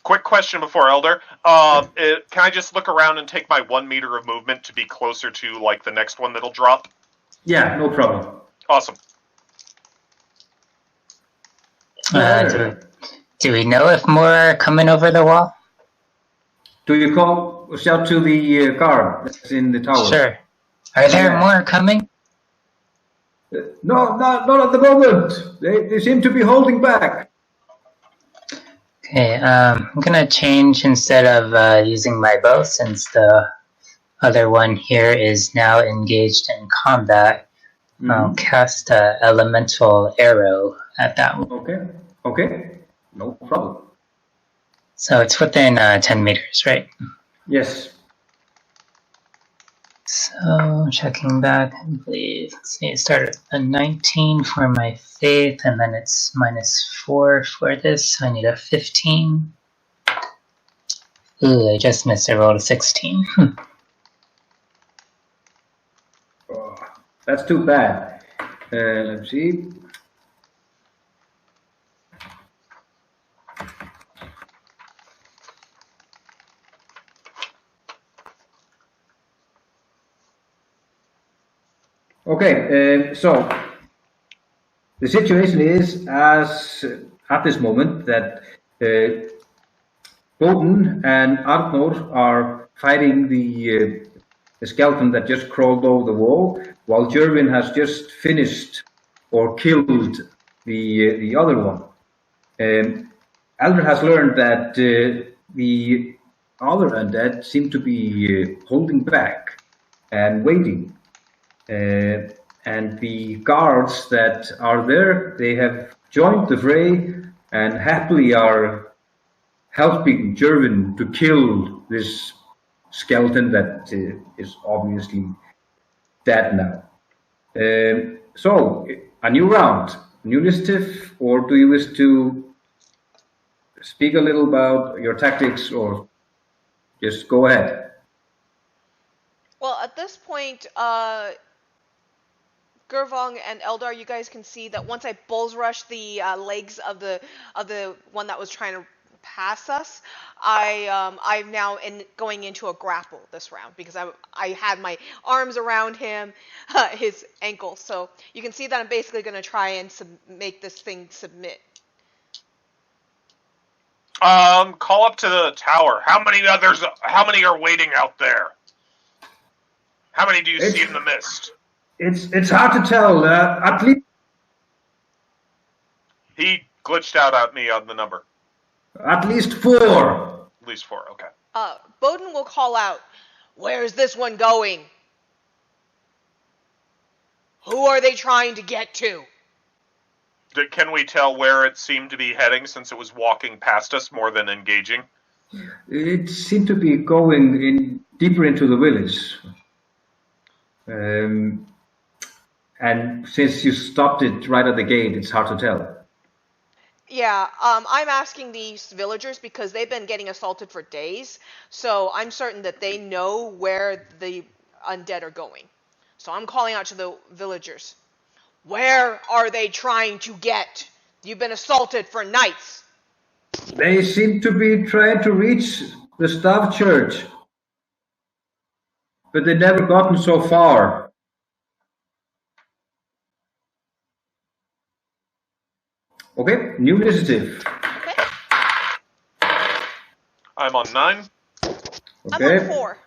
Quick question before Elder. Can I just look around and take my 1 meter of movement to be closer to like the next one that'll drop? Yeah, no problem. Awesome. Do we know if more are coming over the wall? Do you shout to the guard that's in the tower? Sure. Are there more coming? No, not at the moment. They seem to be holding back. Okay, I'm gonna change instead of using my bow, since the other one here is now engaged in combat. I'll cast an elemental arrow at that one. Okay, no problem. So it's within 10 meters, right? Yes. So checking back, I believe, let's see, it started at a 19 for my faith, and then it's -4 for this. I need a 15. Ooh, I just missed. I rolled a 16. Oh, that's too bad. Let's see. Okay, so the situation is as at this moment that Bodin and Arnor are fighting the skeleton that just crawled over the wall, while Jervin has just finished or killed the other one. Elder has learned that the other undead seem to be holding back and waiting. And the guards that are there, they have joined the fray and happily are helping Jervin to kill this skeleton that is obviously dead now. So, a new round, new initiative, or do you wish to speak a little about your tactics, or just go ahead? Well, at this point, Gervong and Eldar, you guys can see that once I bulls rush the legs of the one that was trying to pass us, I'm now going into a grapple this round because I had my arms around him, his ankle. So you can see that I'm basically going to try and make this thing submit. Call up to the tower. How many are waiting out there? How many do you see in the mist? It's hard to tell. At least he glitched out at me on the number. At least 4. At least 4. Okay. Bodin will call out, "Where's this one going? Who are they trying to get to?" Can we tell where it seemed to be heading since it was walking past us more than engaging? It seemed to be going deeper into the village. And since you stopped it right at the gate, it's hard to tell. Yeah, I'm asking these villagers because they've been getting assaulted for days, so I'm certain that they know where the undead are going. So I'm calling out to the villagers. Where are they trying to get? You've been assaulted for nights. They seem to be trying to reach the staff church, but they've never gotten so far. Okay, new initiative. Okay. I'm on 9. Okay. I'm on 4.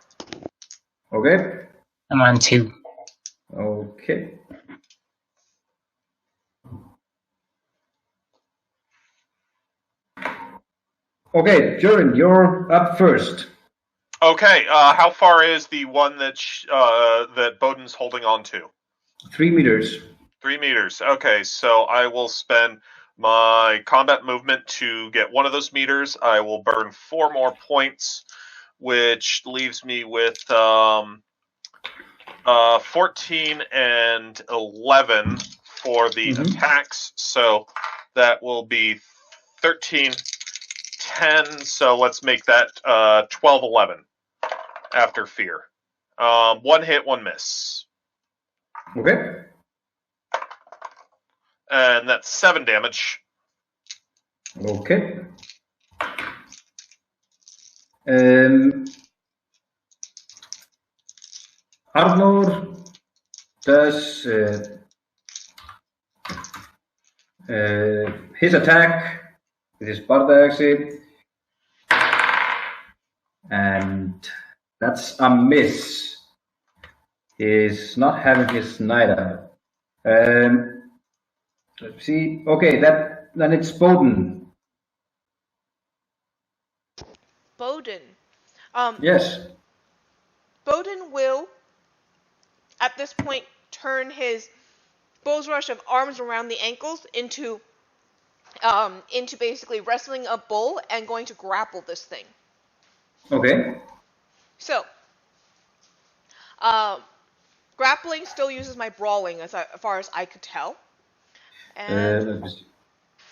Okay. I'm on 2. Okay. Okay, Jurgen, you're up first. Okay, how far is the one that that Bodin's holding on to? 3 meters. 3 meters. Okay, so I will spend my combat movement to get one of those meters. I will burn 4 more points, which leaves me with 14 and 11 for the attacks. So that will be 13, 10. So let's make that 12, 11 after fear. One hit, one miss. Okay. And that's 7 damage. Okay. Arnor does his attack with his bardaxe, and that's a miss. He's not having his neither. Let's see. Okay, then it's Bowden. Bowden. Yes. Bowden will, at this point, turn his bull's rush of arms around the ankles into basically wrestling a bull and going to grapple this thing. Okay. So, grappling still uses my brawling as far as I could tell. And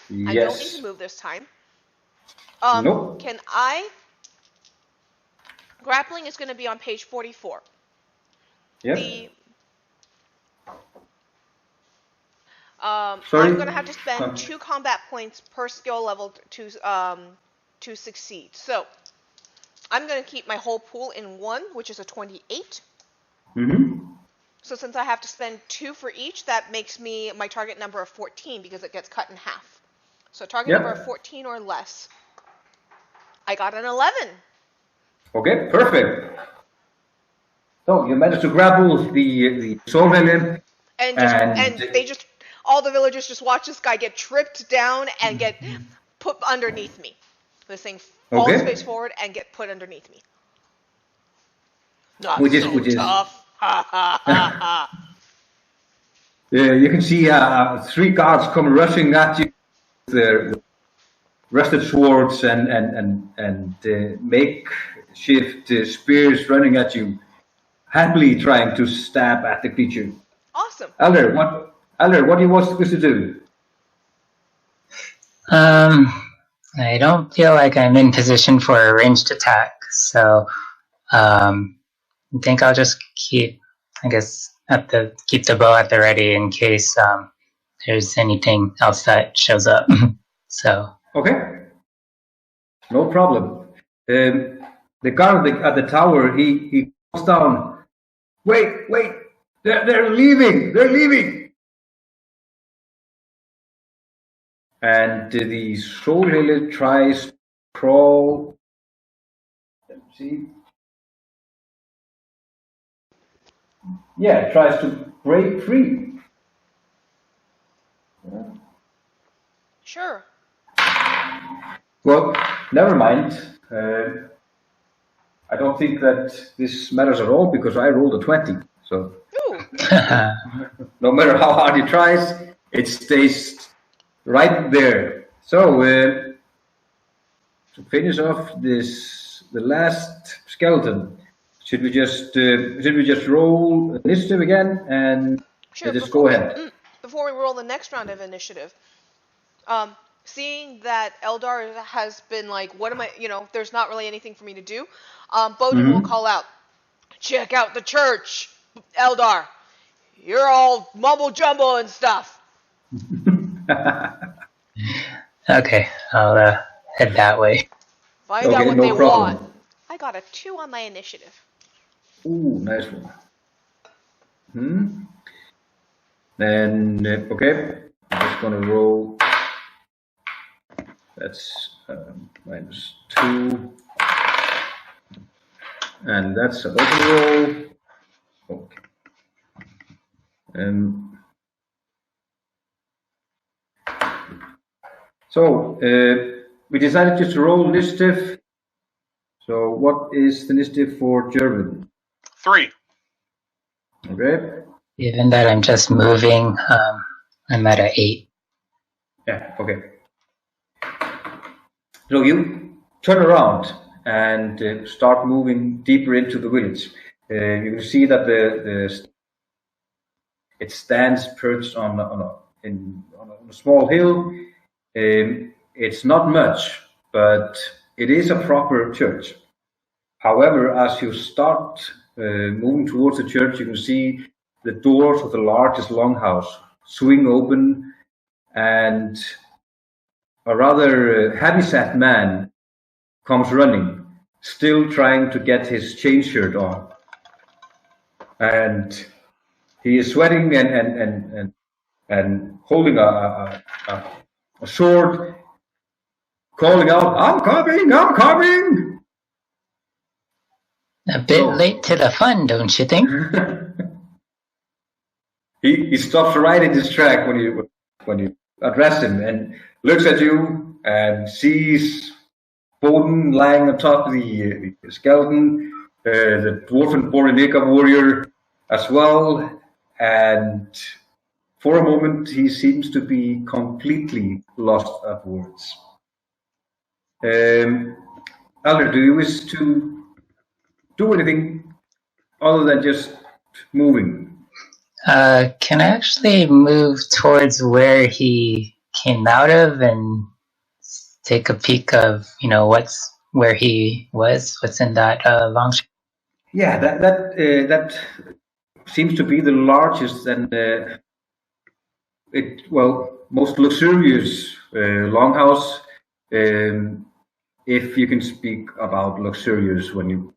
Yes. I don't need to move this time. Nope. Can I? Grappling is going to be on page 44. Yep. I'm Sorry? going to have to spend 2 combat points per skill level to succeed. So, I'm going to keep my whole pool in 1, which is a 28. Mm-hmm. So since I have to spend 2 for each, that makes me my target number of 14 because it gets cut in half. So target number of 14 or less. I got an 11. Okay, perfect. So you managed to grapple the soul villain, and they just all the villagers just watch this guy get tripped down and get put underneath me. This thing falls face forward and get put underneath me. Not which is tough. Ha ha ha ha. You can see 3 guards come rushing at you with their rusted swords and makeshift spears running at you, happily trying to stab at the creature. Awesome. Elder, what do you want us to do? I don't feel like I'm in position for a ranged attack, so I think I'll just keep the bow at the ready in case there's anything else that shows up. So Okay, no problem. The guard at the tower, he goes down. Wait, they're leaving. And the soul healer tries to crawl. Let's see. Yeah, tries to break free. Sure. Well, never mind. I don't think that this matters at all because I rolled a 20. So no matter how hard he tries, it stays right there. So to finish off the last skeleton, should we just roll initiative again and just go ahead? Before we roll the next round of initiative, seeing that Eldar has been like, what am I? There's not really anything for me to do. Bowden will call out, "Check out the church, Eldar. You're all mumble jumble and stuff." Okay, I'll head that way. Find out what they want. I got a 2 on my initiative. Ooh, nice one. Then okay, I'm just gonna roll. That's -2, and that's a double roll. Okay. So we decided just to roll initiative. So what is the initiative for German? 3. Okay. Given that I'm just moving, I'm at an 8. Yeah, okay. So you turn around and start moving deeper into the village. You can see that it stands perched on a small hill. It's not much, but it is a proper church. However, as you start moving towards the church, you can see the doors of the largest longhouse swing open, and a rather heavy-set man comes running, still trying to get his chain shirt on. And he is sweating and holding a sword, calling out, "I'm coming, I'm coming!" A bit late to the fun, don't you think? He stops right in his track when you address him and looks at you and sees Bodin lying on top of the skeleton, the dwarven Borinika warrior as well, and for a moment he seems to be completely lost at words. Elder, do you wish to do anything other than just moving? Can I actually move towards where he came out of and take a peek of, where he was, what's in that long ship? Yeah, that seems to be the largest and most luxurious longhouse. If you can speak about luxurious when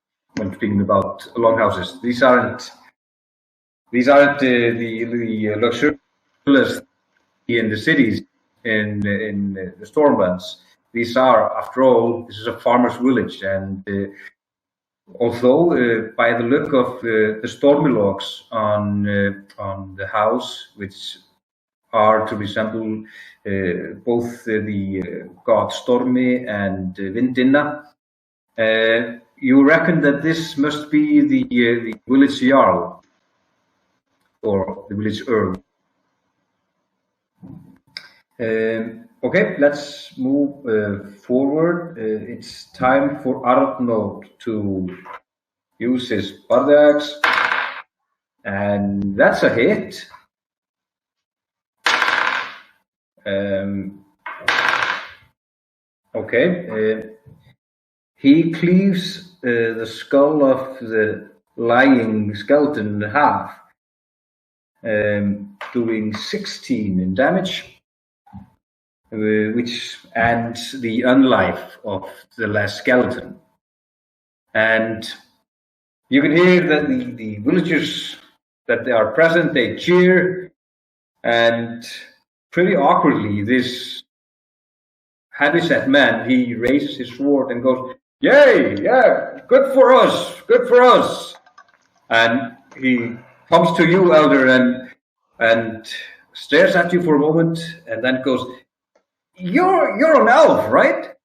speaking about longhouses, these aren't the luxurious in the cities in the Stormlands. These are, after all, this is a farmer's village, and although by the look of the stormy logs on the house, which are to resemble both the god Stormi and Vindinna, you reckon that this must be the village Jarl, or the village Earl. Okay, let's move forward. It's time for Arnór to use his bardax, and that's a hit. Okay, he cleaves the skull of the lying skeleton in half, doing 16 in damage, which ends the unlife of the last skeleton. And you can hear that the villagers that they are present, they cheer, and pretty awkwardly, this heavy-set man, he raises his sword and goes, "Yay, yeah, good for us, good for us." And he comes to you, Elder, and stares at you for a moment, and then goes, You're an elf, right?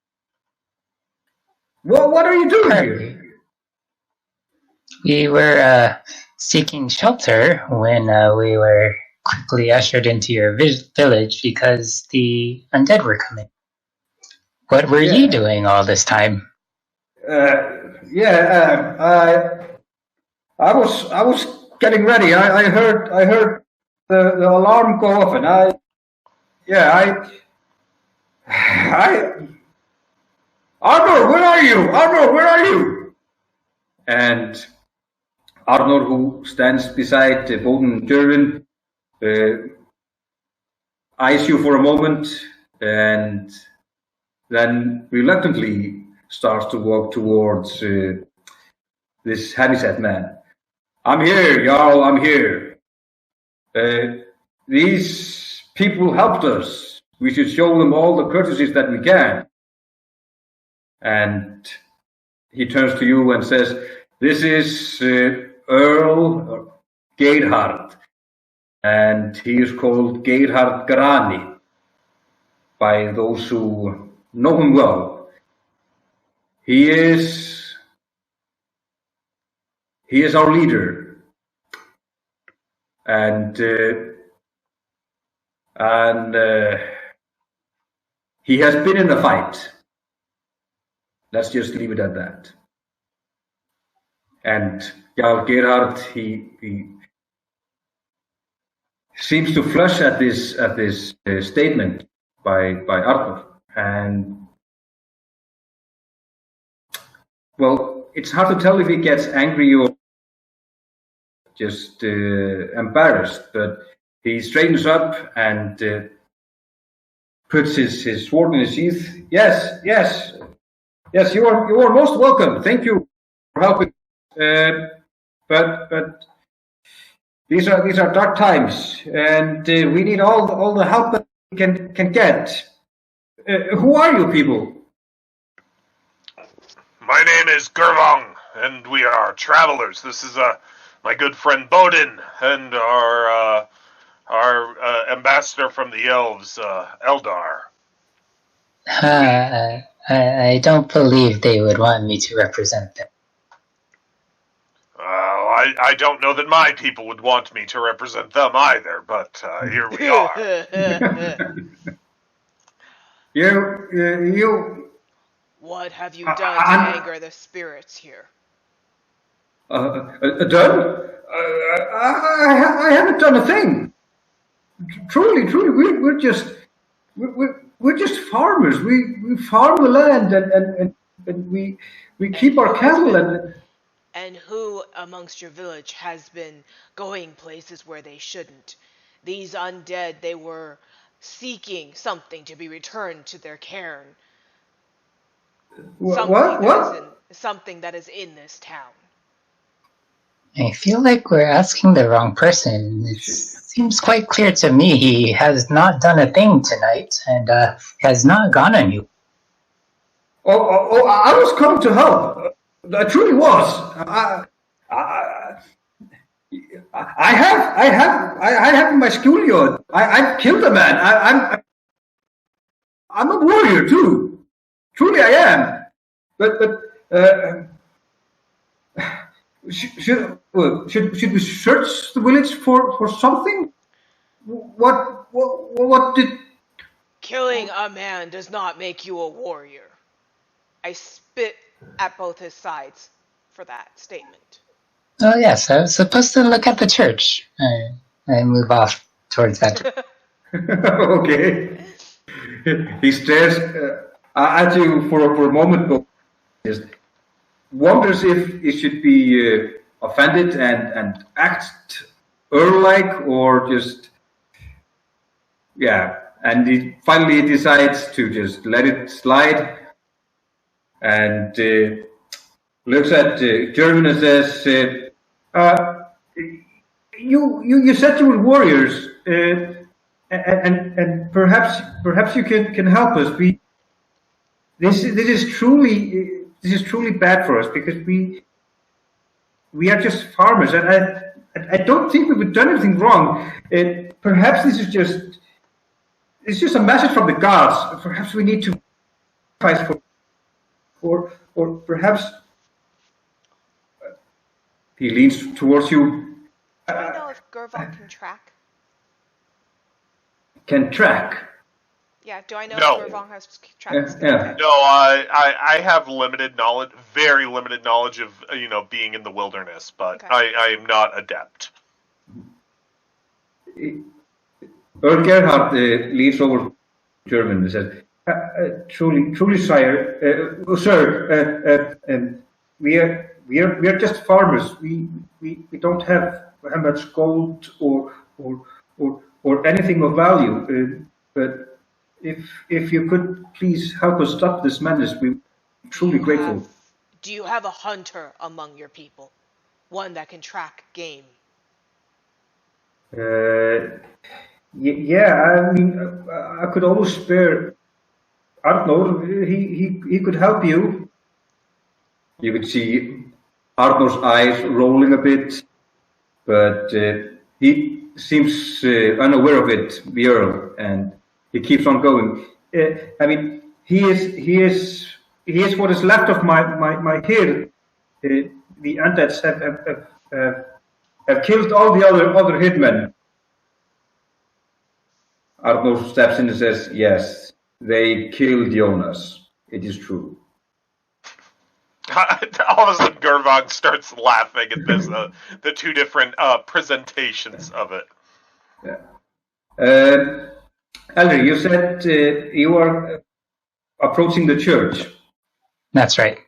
Well, what are you doing here? We were seeking shelter when we were quickly ushered into your village because the undead were coming. What were you doing all this time? I was getting ready. I heard the alarm go off, and Arnór, where are you? Arnór, where are you? And Arnór, who stands beside Bodin Durin, eyes you for a moment, and then reluctantly starts to walk towards this heavy-set man. "I'm here, Jarl, I'm here. These people helped us. We should show them all the courtesies that we can." And he turns to you and says, "This is Earl Geirhard, and he is called Geirhard Grani by those who know him well. He is our leader, and he has been in a fight. Let's just leave it at that." And Jarl Gerhard, he seems to flush at this statement by Arnór, and well, it's hard to tell if he gets angry just embarrassed, but he straightens up and puts his sword in his sheath. Yes, you are most welcome. Thank you for helping. But these are dark times, and we need all the help that we can get. Who are you people? My name is Gervang, and we are travelers. This is my good friend Bodin, and our ambassador from the elves, Eldar. I don't believe they would want me to represent them. I don't know that my people would want me to represent them either, but here we are. You. What have you done to anger the spirits here? Done? I haven't done a thing. Truly, we're just farmers. We farm the land and we keep our cattle and. And who amongst your village has been going places where they shouldn't? These undead, they were seeking something to be returned to their cairn. Something that is in this town. I feel like we're asking the wrong person. It seems quite clear to me he has not done a thing tonight and has not gone on you. Oh! I was coming to help. I truly was. I have my schoolyard. I've killed a man. I'm a warrior too. Truly, I am. But should we search the village for something? What did? Killing a man does not make you a warrior. I spit at both his sides for that statement. Oh yes, I was supposed to look at the church. I move off towards that. Okay. He stares at you for a moment, but just wonders if he should be offended and act Earl-like or just And he finally decides to just let it slide. And looks at German and says, "You said you were warriors, and perhaps you can help us. This is truly bad for us because we are just farmers, and I don't think we've done anything wrong. Perhaps this is just a message from the gods. Perhaps we need to fight for." Or perhaps he leans towards you. Do I know if Gervang can track? Can track? Yeah, do I know No. if Gervang has track? Yeah. No, I have limited knowledge, very limited knowledge of being in the wilderness, but Okay. I am not adept. Earl Gerhard leans over German and says, truly, sire, sir, we are just farmers. We don't have much gold or anything of value. But if you could please help us stop this madness, we're truly grateful. Do you have a hunter among your people? One that can track game? Yeah, I mean, I could always spare Arnor. He could help you. You could see Arnor's eyes rolling a bit, but he seems unaware of it, the Earl, and he keeps on going. I mean, he is what is left of my herd. The undeads have killed all the other hitmen. Arnor steps in and says, "Yes, they killed Jonas. It is true." All of a sudden, Gervang starts laughing at this, the two different presentations of it. Yeah. Elder, you said you are approaching the church. That's right.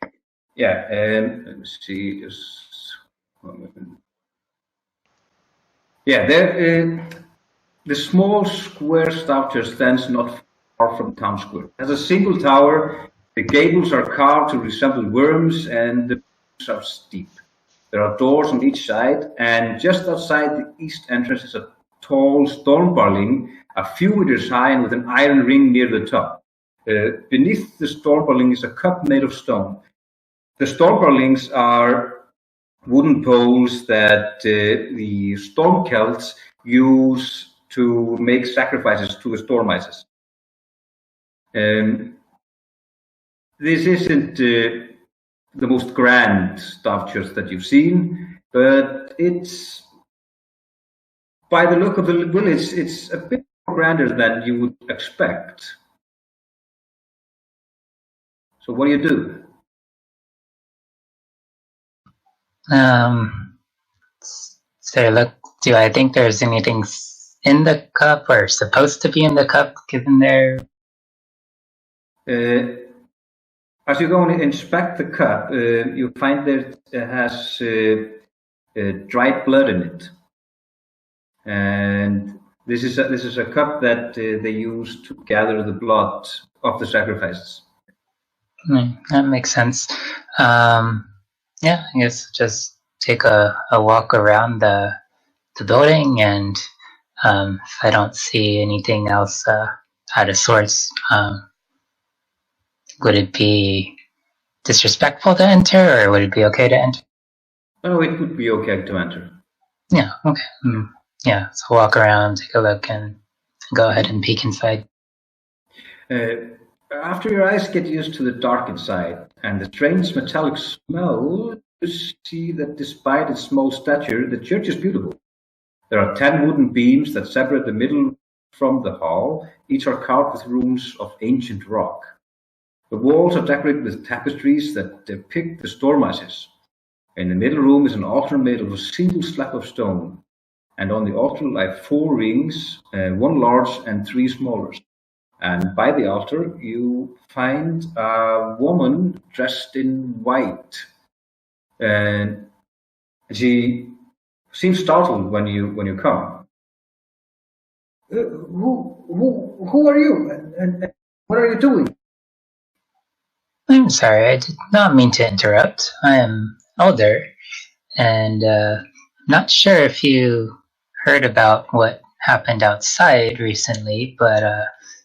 Yeah, and let's see, just one moment. Yeah, the small square structure stands not far from town square. It has a single tower. The gables are carved to resemble worms, and the roofs are steep. There are doors on each side, and just outside the east entrance is a tall stormbarling, a few meters high and with an iron ring near the top. Beneath the stormbarling is a cup made of stone. The stormbarlings are wooden poles that the storm Celts use to make sacrifices to the storm ices. This isn't the most grand staff church that you've seen, but it's, by the look of the village, it's a bit more grander than you would expect. So what do you do? Do I think there's anything in the cup or supposed to be in the cup given their... As you go and inspect the cup, you find that it has dried blood in it. And this is a cup that they use to gather the blood of the sacrifices. That makes sense. Yeah, I guess just take a walk around the building, and if I don't see anything else out of sorts, would it be disrespectful to enter, or would it be okay to enter? Oh, it would be okay to enter. Yeah, okay. Yeah, so walk around, take a look, and go ahead and peek inside. After your eyes get used to the dark inside and the strange metallic smell, you see that despite its small stature, the church is beautiful. There are 10 wooden beams that separate the middle from the hall. Each are carved with runes of ancient rock. The walls are decorated with tapestries that depict the storm ices. In the middle room is an altar made of a single slab of stone, and on the altar lie 4 rings, 1 large and 3 smaller. And by the altar, you find a woman dressed in white. And she seems startled when you come. Who are you? And what are you doing? I'm sorry, I did not mean to interrupt. I am Elder, and not sure if you heard about what happened outside recently, but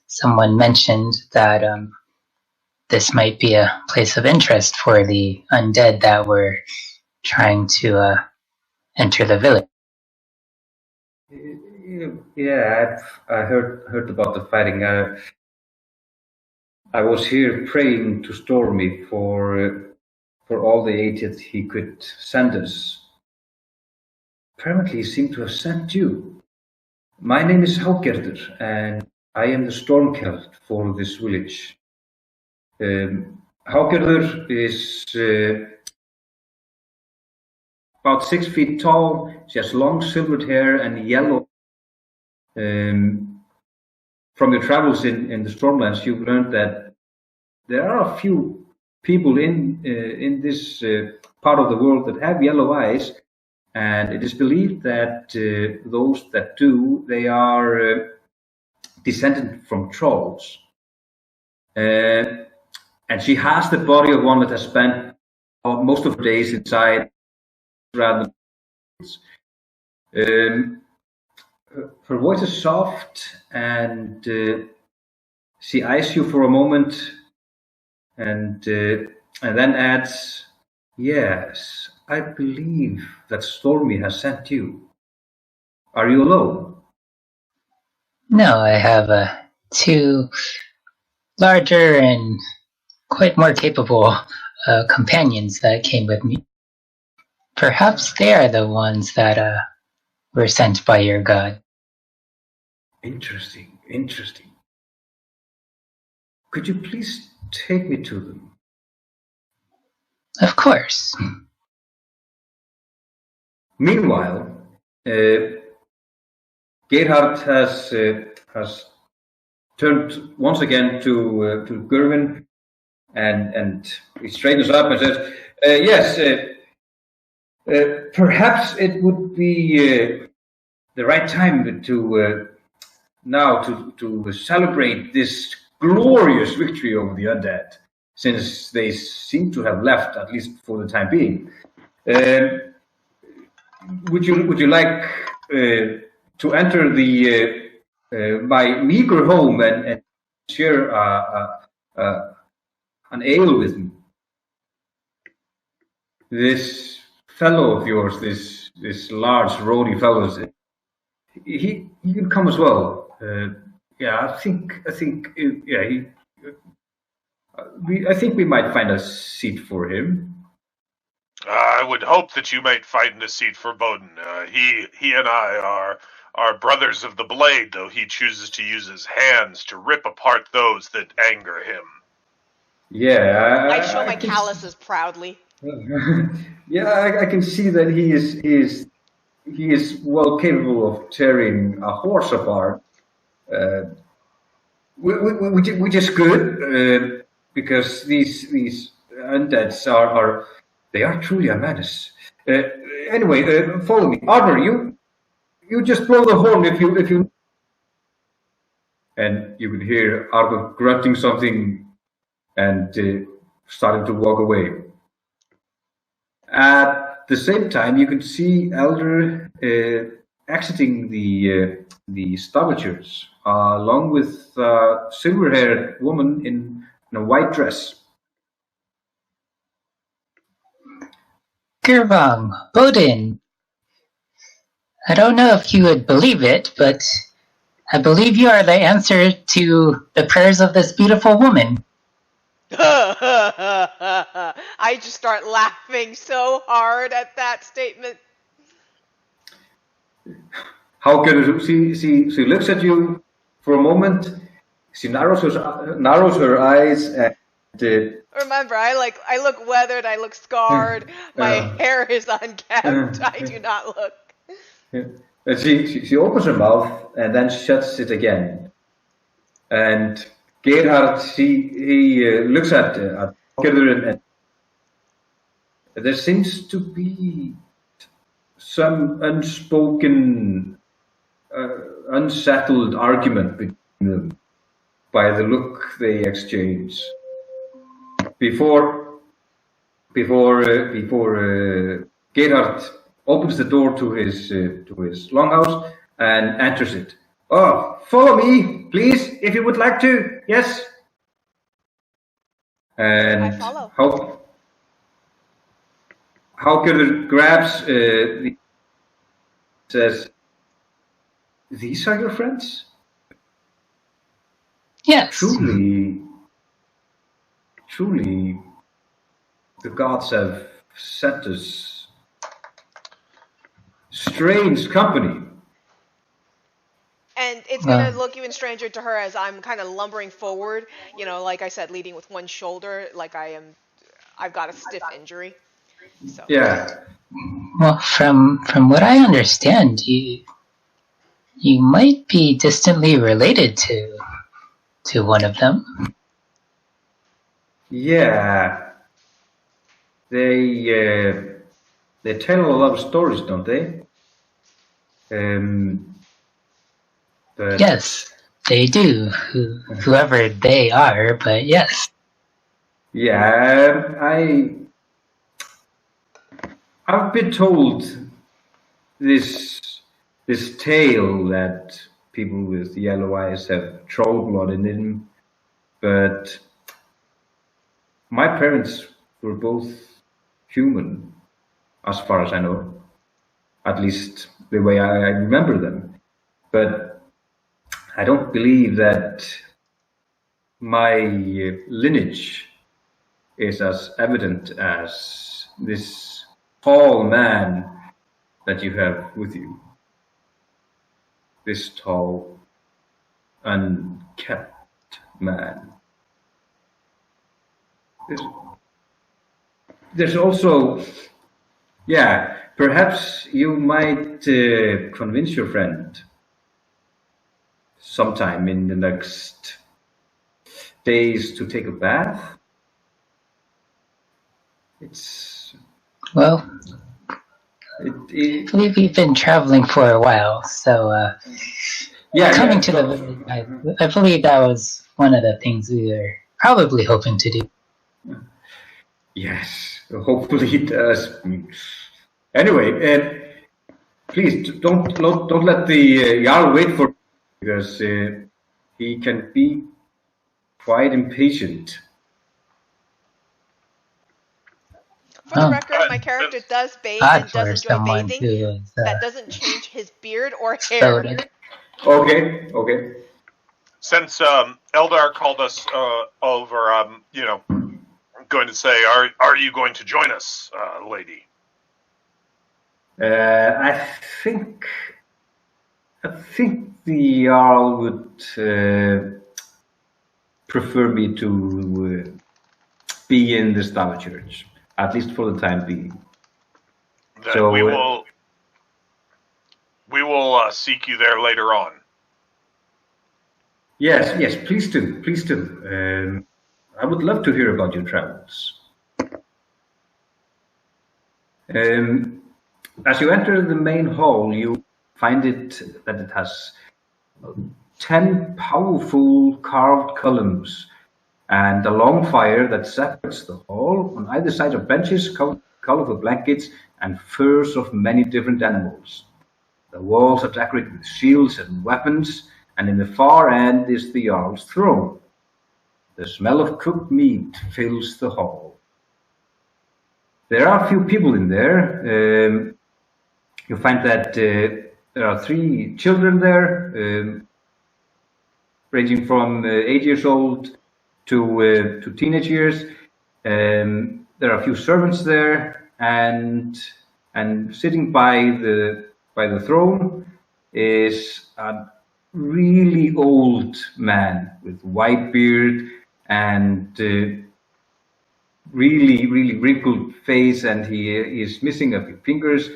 someone mentioned that this might be a place of interest for the undead that were trying to enter the village. Yeah, I heard about the fighting. I was here praying to Stormy for all the aid that he could send us. Apparently, he seemed to have sent you. My name is Haugerður, and I am the Storm Celt for this village. Haugerður is about 6 feet tall. She has long silvered hair and yellow. From your travels in the Stormlands, you've learned that there are a few people in this part of the world that have yellow eyes, and it is believed that those that do, they are descended from trolls. And she has the body of one that has spent most of her days inside random. Her voice is soft, and she eyes you for a moment, and then adds, "Yes, I believe that Stormy has sent you. Are you alone?" No, I have 2 larger and quite more capable companions that came with me. Perhaps they are the ones that were sent by your god. Interesting. Could you please take me to them? Of course. Meanwhile, Gerhard has turned once again to Gerwin, and he straightens up and says, "Yes, perhaps it would be the right time to now to celebrate this glorious victory over the undead, since they seem to have left, at least for the time being. Would you like to enter the my meager home and share an ale with me? This fellow of yours, this large, rowdy fellow, he can come as well. I think we might find a seat for him. I would hope that you might find a seat for Bowden. He and I are brothers of the blade, though he chooses to use his hands to rip apart those that anger him. Yeah, I show my calluses proudly. Yeah, I can see that he is well capable of tearing a horse apart. Which is good, because these undeads are truly a menace. Anyway, follow me, Arthur. You just blow the horn if you. And you can hear Arthur grunting something and starting to walk away. At the same time, you can see Elder exiting the stowagers, along with a silver-haired woman in a white dress. Thorsteinn, Bowden. I don't know if you would believe it, but I believe you are the answer to the prayers of this beautiful woman. I just start laughing so hard at that statement. How can she looks at you for a moment. She narrows her eyes and. Remember, I look weathered. I look scarred. My hair is unkempt. I do not look. And she opens her mouth and then shuts it again. And Gerhard, he looks at Gerður, and there seems to be some unspoken, unsettled argument between them by the look they exchange. Before Gerhard opens the door to his longhouse and enters it. Oh, follow me, please, if you would like to. Yes. And I follow. Hauker grabs says, "These are your friends?" Yes. Truly, the gods have sent us strange company. And it's going to look even stranger to her as I'm kind of lumbering forward, like I said, leading with one shoulder, like I've got a stiff injury. So. Yeah. Well, from what I understand, you might be distantly related to one of them. Yeah. They tell a lot of stories, don't they? But yes, they do. Whoever they are, but yes. Yeah, I've been told this tale that people with yellow eyes have troll blood in them, but my parents were both human, as far as I know, at least the way I remember them. But I don't believe that my lineage is as evident as this tall man that you have with you. This tall, unkempt man. There's also, perhaps you might convince your friend sometime in the next days to take a bath. Well, We've been traveling for a while, so coming to the village, I believe that was one of the things we were probably hoping to do. Yes, hopefully it does. Anyway, please don't let the Jarl wait for, because he can be quite impatient. For the record, my character does bathe and does enjoy bathing. That doesn't change his beard or hair. Okay. Since Eldar called us over, I'm going to say, are you going to join us, lady? I think the Jarl would prefer me to be in the Stala Church, at least for the time being. Then so we will seek you there later on. Yes, please do. I would love to hear about your travels. As you enter the main hall, you find that it has 10 powerful carved columns and a long fire that separates the hall. On either side are benches covered with colorful blankets and furs of many different animals. The walls are decorated with shields and weapons, and in the far end is the Jarl's throne. The smell of cooked meat fills the hall. There are a few people in there. You find that there are 3 children there, ranging from 8 years old to teenage years. There are a few servants there, and sitting by the throne is a really old man with white beard and really wrinkled face, and he is missing a few fingers,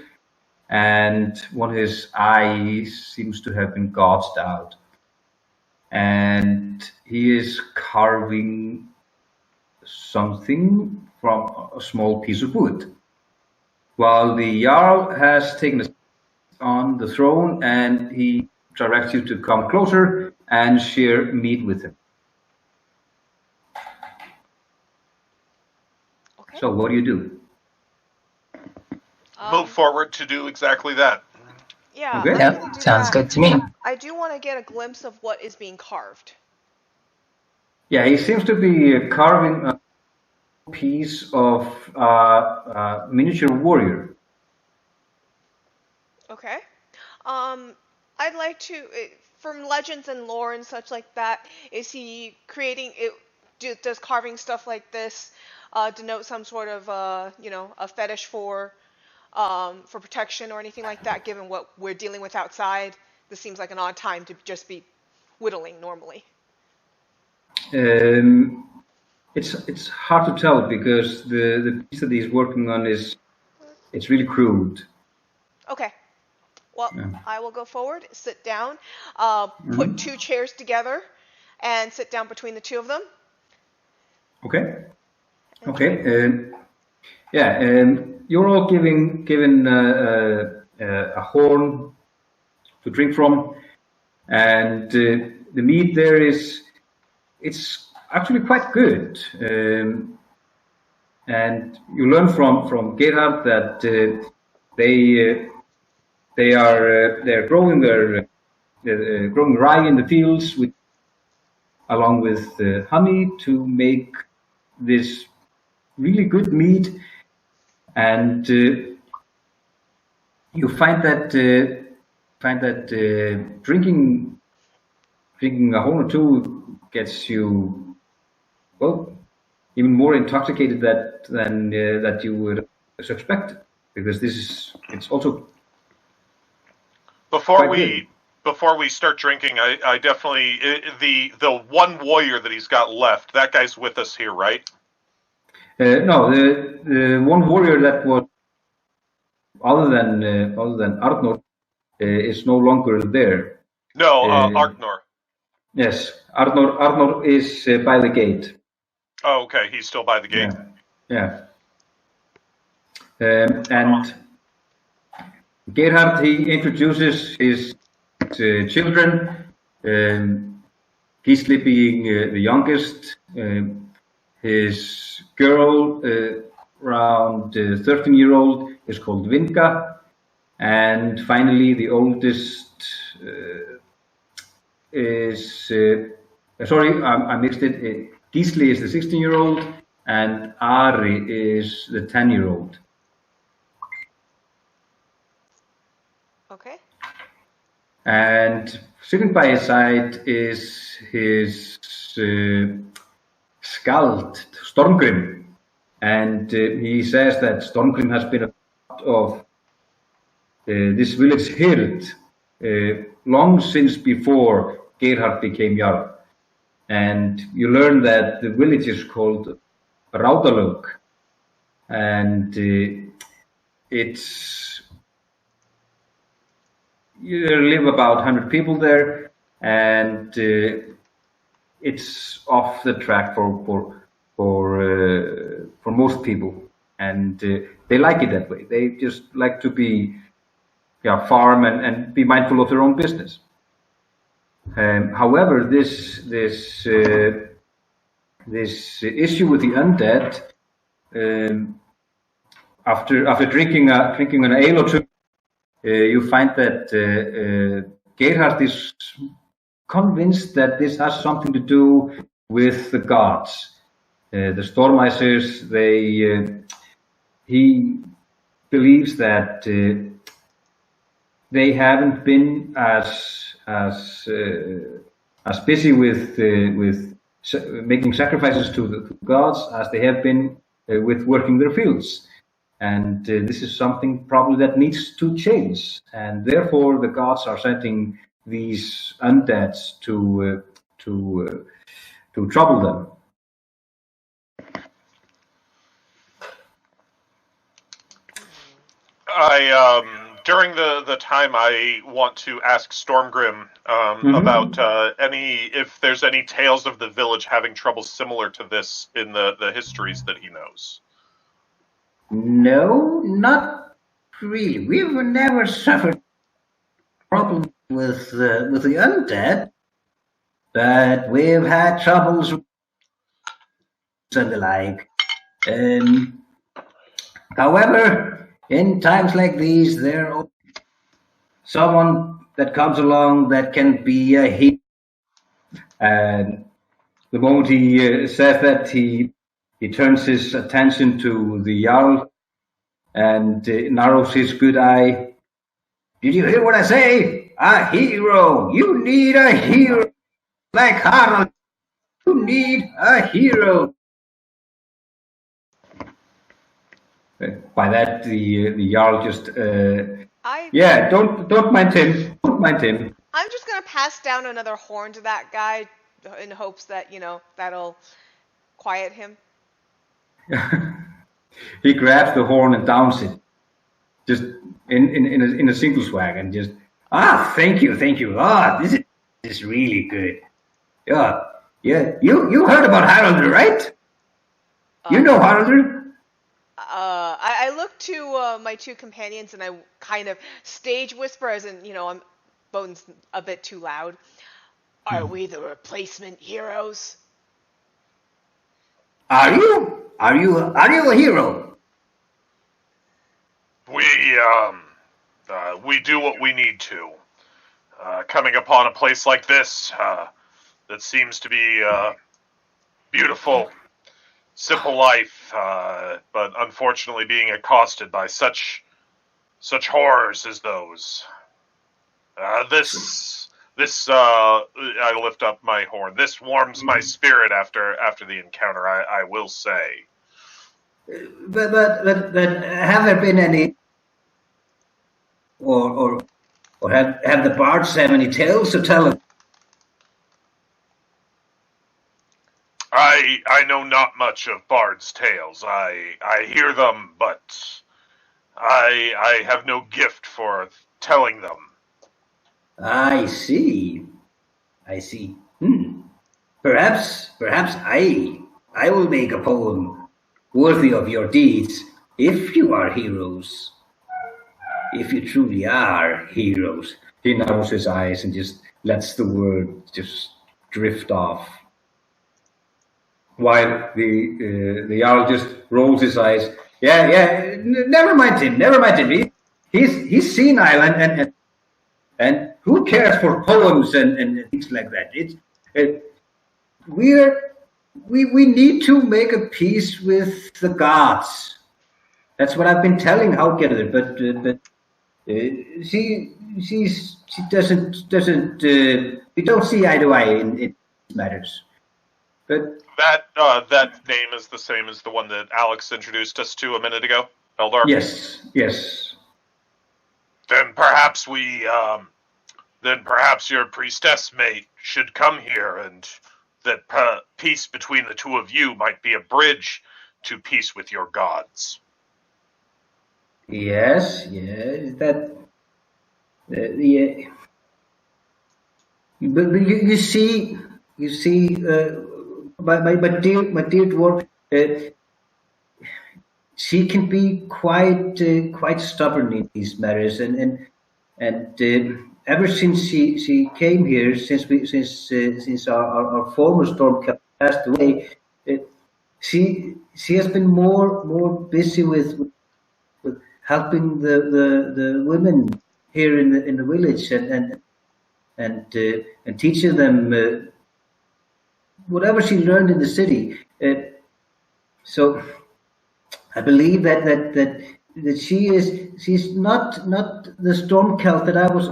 and one of his eyes seems to have been gouged out. And he is carving something from a small piece of wood, while the Jarl has taken a seat on the throne, and he directs you to come closer and share meat with him. Okay. So what do you do? Move forward to do exactly that. Yeah, okay. Yep, sounds good to me. I do want to get a glimpse of what is being carved. Yeah, he seems to be carving a piece of miniature warrior. Okay. I'd like to, from legends and lore and such like that, is he creating it? Does carving stuff like this denote some sort of, a fetish for protection or anything like that? Given what we're dealing with outside, this seems like an odd time to just be whittling normally. It's hard to tell because the piece that he's working on it's really crude. Okay. Well, yeah. I will go forward, sit down, put 2 chairs together, and sit down between the 2 of them. Okay. You're all given a horn to drink from, and the meat there it's actually quite good. And you learn from Gerhard that they're growing growing rye in the fields along with honey to make this really good meat, and you find that drinking a horn or 2 gets you even more intoxicated than that you would expect, because it's also. Before we start drinking, I definitely the one warrior that he's got left. That guy's with us here, right? No, the one warrior that was other than Arnor is no longer there. No, Arnor. Yes, Arnor is by the gate. Oh, okay, he's still by the gate. Yeah. And Gerhard, he introduces his children, Gisli being the youngest, his girl, around 13-year-old, is called Vinka, and finally the oldest is, sorry, I mixed it, Gisli is the 16-year-old, and Ari is the 10-year-old. Okay. And sitting by his side is his skald, Stormgrim. And he says that Stormgrim has been a part of this village Hird long since before Gerhard became Jarl. And you learn that the village is called Raudalung. And there live about 100 people there, and it's off the track for most people, and they like it that way. They just like to be, farm and be mindful of their own business. However, this issue with the undead, after drinking an ale or two, you find that Gerhard is convinced that this has something to do with the gods. The Stormicers, he believes that they haven't been as busy with making sacrifices to the gods as they have been with working their fields. And this is something probably that needs to change, and therefore the gods are sending these undeads to trouble them. During the time, I want to ask Stormgrim about if there's any tales of the village having trouble similar to this in the histories that he knows. No, not really. We've never suffered problems with the undead, but we've had troubles and the like. However, in times like these, there's someone that comes along that can be a hero. And the moment he says that, he turns his attention to the Jarl and narrows his good eye. Did you hear what I say? A hero! You need a hero! Like Harald, you need a hero! By that, the Jarl just... don't mind him. Don't mind him. I'm just going to pass down another horn to that guy in hopes that, that'll quiet him. He grabs the horn and downs it, just in a single swag, and just thank you. This is really good. Yeah. You heard about Harald, right? You know Harald. I look to my two companions and I kind of stage whisper, as in, Boden's a bit too loud. Are we the replacement heroes? Are you a hero? We do what we need to. Coming upon a place like this, that seems to be beautiful, simple life, but unfortunately being accosted by such horrors as those. This I lift up my horn. This warms my spirit after the encounter, I will say. But have there been any, or have the bards have any tales to tell? I know not much of bards' tales. I hear them, but I have no gift for telling them. I see. Perhaps I will make a poem worthy of your deeds if you are heroes. if you truly are heroes. He narrows his eyes and just lets the word just drift off. While the Jarl just rolls his eyes. Yeah, never mind him. He's senile and who cares for poems and things like that? We need to make a peace with the gods. That's what I've been telling Haugerður, but she doesn't we don't see eye to eye in these matters. But that name is the same as the one that Alex introduced us to a minute ago, Eldar. Yes. Then perhaps your priestess mate should come here, and that peace between the two of you might be a bridge to peace with your gods. Yes, that. Yeah. But you see, my dear dwarf, she can be quite stubborn in these matters, and ever since she came here, since our former Stormcap passed away, she has been more busy with helping the women here in the village and teaching them whatever she learned in the city. So I believe that she's not the Stormcelt that I was,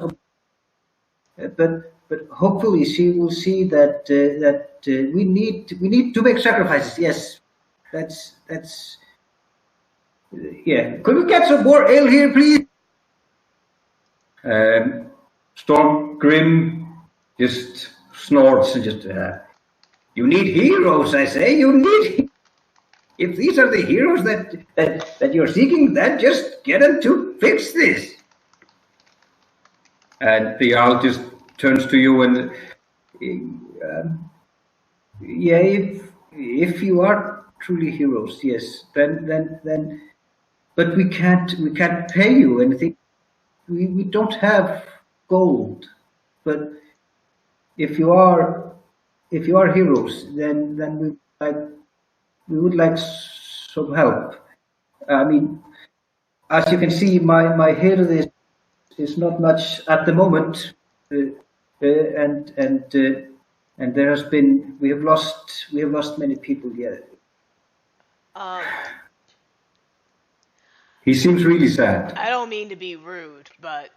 but hopefully she will see that we need to make sacrifices. Yes, that's. Yeah, could we get some more ale here, please? Storm Grim just snorts and just. You need heroes, I say. You need. If these are the heroes that you're seeking, then just get them to fix this. And the Jarl just turns to you and. Yeah, if you are truly heroes, yes, then. But we can't pay you anything. We don't have gold. But if you are heroes, then we would like some help. I mean, as you can see, my hair is not much at the moment, and there has been we have lost many people here. He seems really sad. I don't mean to be rude, but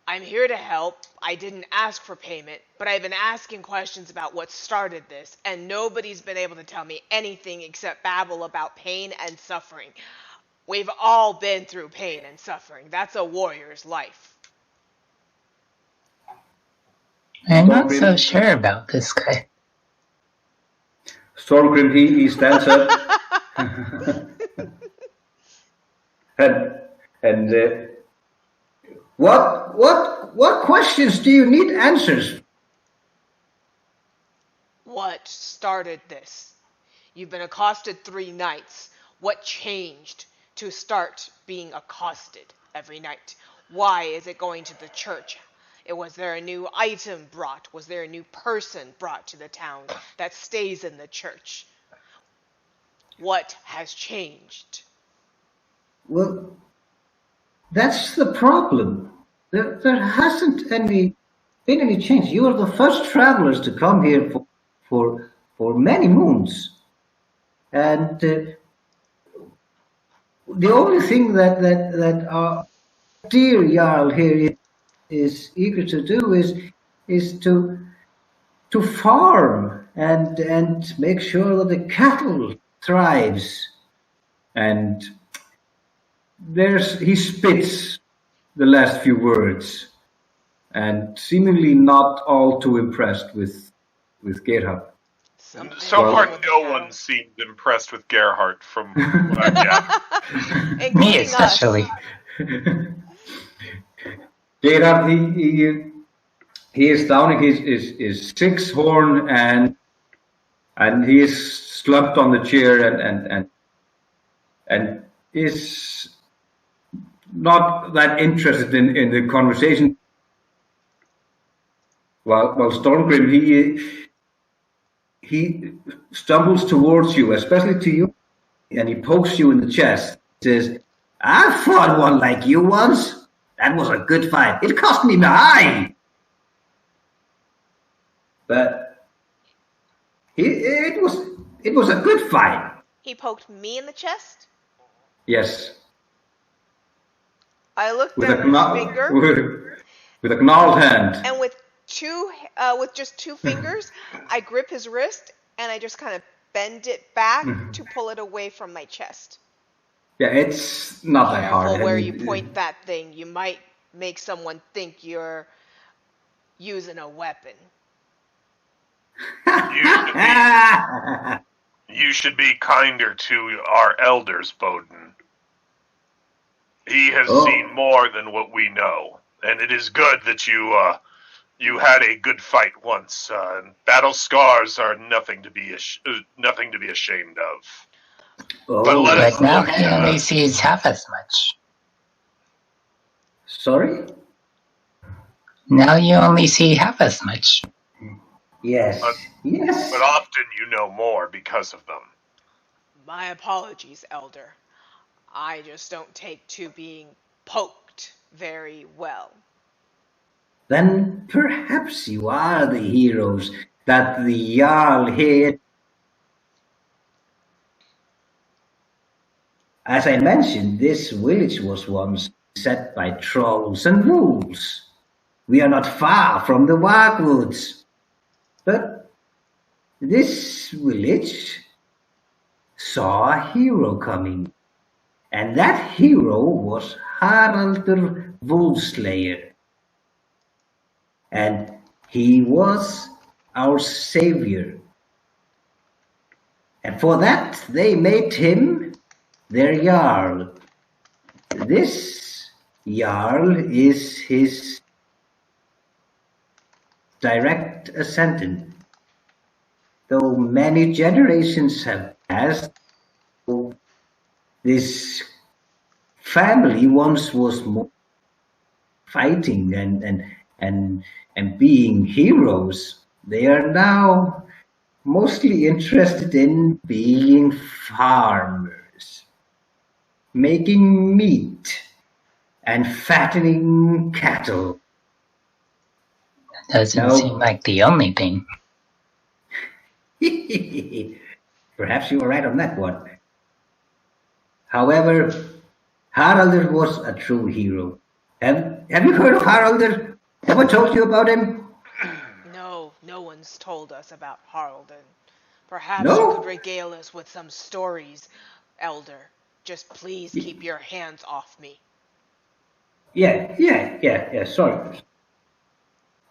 I'm here to help. I didn't ask for payment, but I've been asking questions about what started this, and nobody's been able to tell me anything except babble about pain and suffering. We've all been through pain and suffering. That's a warrior's life. I'm not so sure about this guy. Stormgrim, he stands up. And what questions do you need answers? What started this? You've been accosted 3 nights. What changed to start being accosted every night? Why is it going to the church? Was there a new item brought? Was there a new person brought to the town that stays in the church? What has changed? Well, that's the problem. There hasn't been any change. You are the first travelers to come here for many moons, and the only thing that our dear Jarl here is eager to do is to farm and make sure that the cattle thrives. And he spits the last few words, and seemingly not all too impressed with Gerhard. So far, no one seemed impressed with Gerhard from what I've gathered. Me especially. Gerhard, he is downing his 6 horn and he is slumped on the chair and is not that interested in the conversation. While Stormgrim, he stumbles towards you, especially to you, and he pokes you in the chest. He says, "I fought one like you once. That was a good fight. It cost me my eye. But it was a good fight." He poked me in the chest. Yes. I looked With at his finger. With a gnarled hand. And with just two fingers, I grip his wrist and I just kind of bend it back to pull it away from my chest. Yeah, it's not that hard. Careful where you point that thing. You might make someone think you're using a weapon. You should be kinder to our elders, Bowden. He has seen more than what we know, and it is good that you had a good fight once. Battle scars are nothing to be ashamed of. But now he only sees half as much. Sorry? Now you only see half as much. Yes. Yes. But often you know more because of them. My apologies, Elder. I just don't take to being poked very well. Then perhaps you are the heroes that the Jarl had. As I mentioned, this village was once set by trolls and wolves. We are not far from the Wildwoods. But this village saw a hero coming. And that hero was Haraldur Wolfslayer. And he was our savior. And for that they made him their Jarl. This Jarl is his direct ascendant. Though many generations have passed, this family once was more fighting and being heroes. They are now mostly interested in being farmers, making meat and fattening cattle. Doesn't seem like the only thing. Perhaps you were right on that one. However, Haraldur was a true hero. Have you heard of Haraldur? Have I told you about him? No one's told us about Haraldur. Perhaps No? you could regale us with some stories, Elder. Just please keep your hands off me. Yeah, sorry.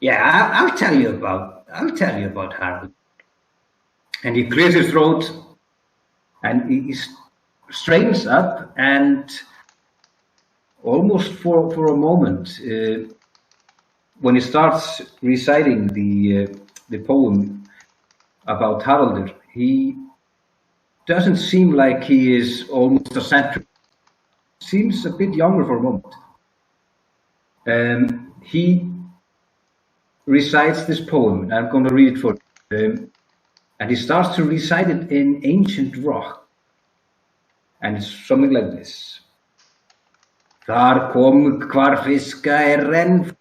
Yeah, I'll tell you about Haraldur. And he clears his throat and he straightens up, and almost for a moment, when he starts reciting the poem about Haraldur, he doesn't seem like he is almost a century. Seems a bit younger for a moment. He recites this poem, and I'm going to read it for you. And he starts to recite it in ancient rock. And it's something like this. Þar kom hvar fiska renn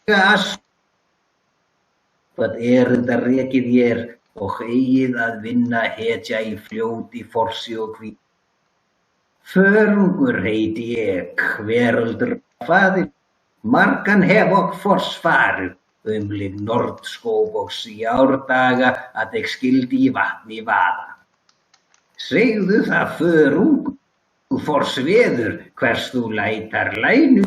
gas. Hvað erinda rekið og eigið að vinna hetja í fljóti forsi og hví. Förungur heiti veraldur faðir, margan hef og forsfaru. Umlið Nordskóg og Sjárdaga að ég skildi í vatni vaða. Segðu það förung, þú forsveður hvers þú lætar lænu,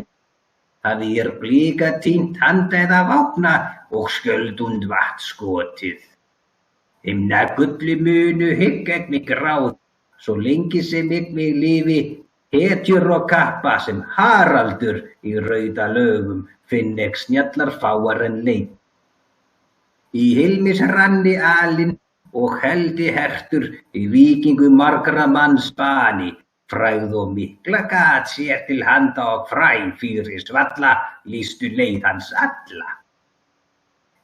að blika tínt handa eða vápna og skjöldund vatn skotið. Himna gulli munu hygg mig gráð, svo lengi sem mig lifi, hetjur og kappa sem Haraldur í rauða lögum finn ek snjallar fáar en leið. Í Hilmis ranni alinn og heldi hertur í víkingu margra manns bani, Frægð og mikla gat sér til handa og fræ fyrir svalla, lýstu leið hans alla.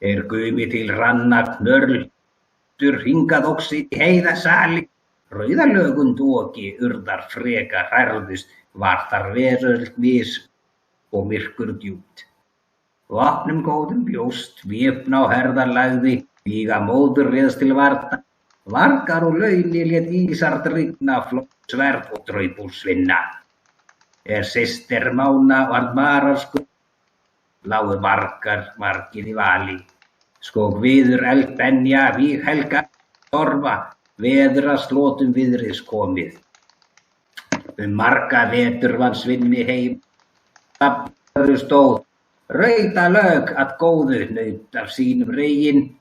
Gumi til ranna knörltur hingað og sitt í heiðasali, rauðalögun doki urðar freka hærðust, var þar veröld mis og myrkur djúpt. Vopnum góðum bjóst, vipna á herðar lagði, víga móður réðst til varna, vargar og launi lét ísar drigna, flóksverð og draupúlsvinna. Systir Mána varð marafskur, lágu margir í vali, skók viður eldbenja, víg helga, torfa, veðra slótum viðris komið. Marga vetur vann Svinni heim, það stóð, rauðalög að góðu naut af sínum regin,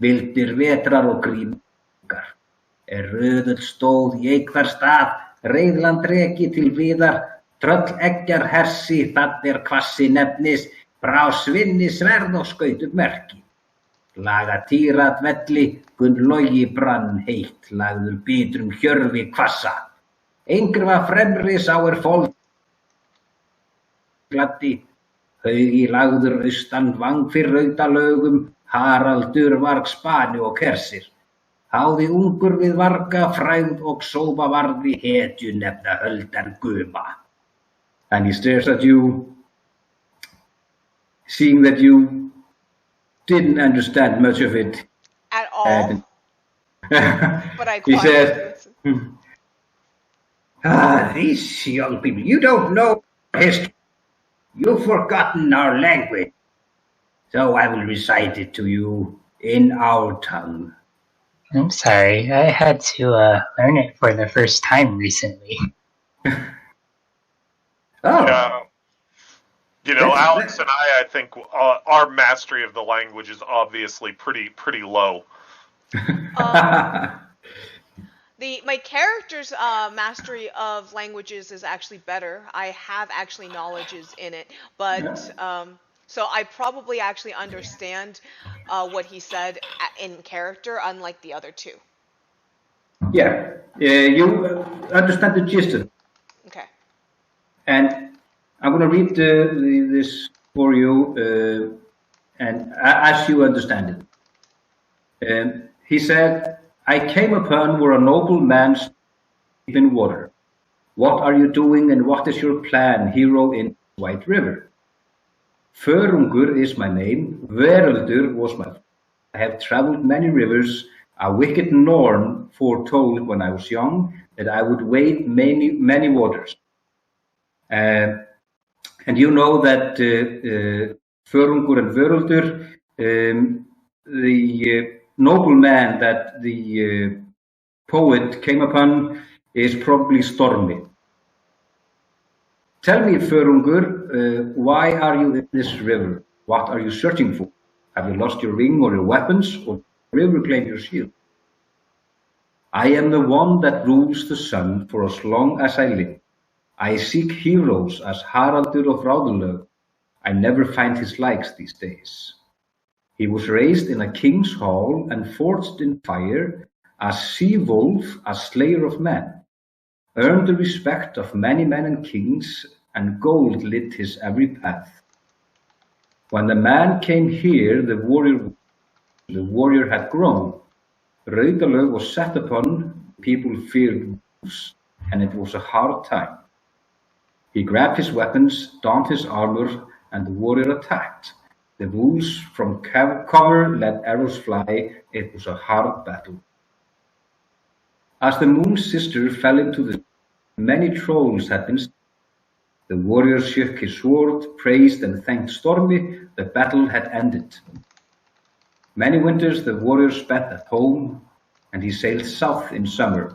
vildir vetrar og grímgar. Röðull stóð í einhver stað, reiðland reki til viðar, tröll eggjar hersi, það kvassi nefnis, brá Svinni sverð og skautur merki. Laga týrat velli, gunn logi brann heitt, lagður bitrum hjörfi kvassa. Eingrfa fremri sá fold gladdi, haugi lagður austan vang fyrir rauðalögum, Haraldur varg spani og kersir. Háði ungur við varga, frægð og sópa varði, hetju nefna höldar guma. And he stares at you, seeing that you didn't understand much of it. At all? But I he quite says, these young people, you don't know history. You've forgotten our language. So I will recite it to you in our tongue. I'm sorry, I had to learn it for the first time recently. Oh. You know, Alex and I think our mastery of the language is obviously pretty low. My character's mastery of languages is actually better. I have actually knowledges in it, but so I probably actually understand what he said in character, unlike the other two. Yeah, you understand the gist of it. Okay. And I'm going to read this for you, and as you understand it. He said, I came upon where a noble man sleep in water. What are you doing and what is your plan, hero in White River? Förungur is my name, Veraldur was my name. I have traveled many rivers. A wicked Norn foretold when I was young that I would wade many waters. And you know that Förungur and Veraldur, the nobleman that the poet came upon is probably Stormy. Tell me, Förungur, why are you in this river? What are you searching for? Have you lost your ring or your weapons, or the river claimed your shield? I am the one that rules the sun for as long as I live. I seek heroes as Haraldur of Riotminds. I never find his likes these days. He was raised in a king's hall and forged in fire, as sea-wolf, a slayer of men. Earned the respect of many men and kings, and gold lit his every path. When the man came here, the warrior had grown. Rauðalög was set upon, people feared wolves, and it was a hard time. He grabbed his weapons, donned his armor, and the warrior attacked. The wolves from cover let arrows fly. It was a hard battle. As the moon's sister fell into the sea, many trolls had been slain. The warrior shook his sword, praised and thanked Stormy. The battle had ended. Many winters the warrior spent at home, and he sailed south in summer.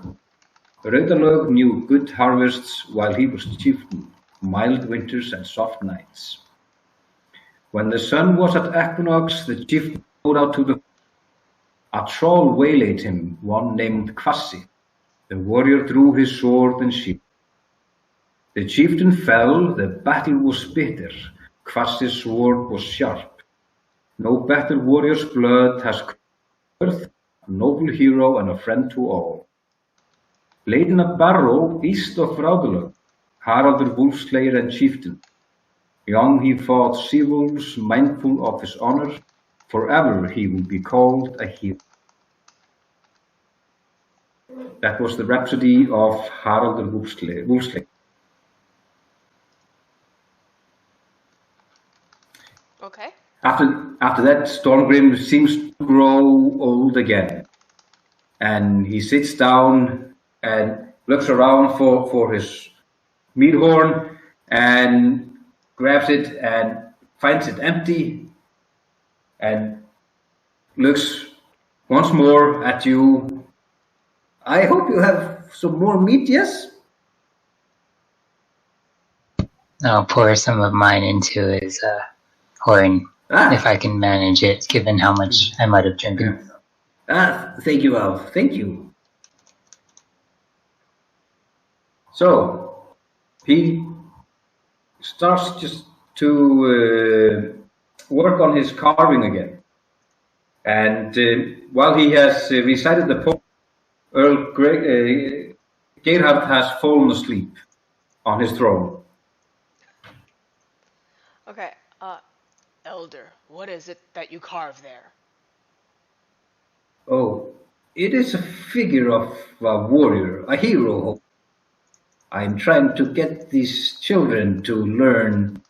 Rauðalög knew good harvests while he was chieftain, mild winters and soft nights. When the sun was at equinox, the chieftain rode out to the A troll waylaid him, one named Kvassi. The warrior drew his sword and shield. The chieftain fell, the battle was bitter. Kvassi's sword was sharp. No better warrior's blood has earth, a noble hero and a friend to all. laden a barrow east of Raudelug, Haraldur Wolfslayer and chieftain. Young he fought sea-wolves, mindful of his honor. Forever he will be called a hero. That was the Rhapsody of Haraldur Wolfslayer. Okay. After that, Stormgrim seems to grow old again. And he sits down and looks around for his meat horn and grabs it and finds it empty and looks once more at you. I hope you have some more meat, yes? I'll pour some of mine into his horn, if I can manage it, given how much I might have drinking. Thank you, Alf. Thank you. So he starts just to work on his carving again. And while he has recited the poem, Earl Gerhard has fallen asleep on his throne. Okay. Elder, what is it that you carve there? Oh, it is a figure of a warrior, a hero. I'm trying to get these children to learn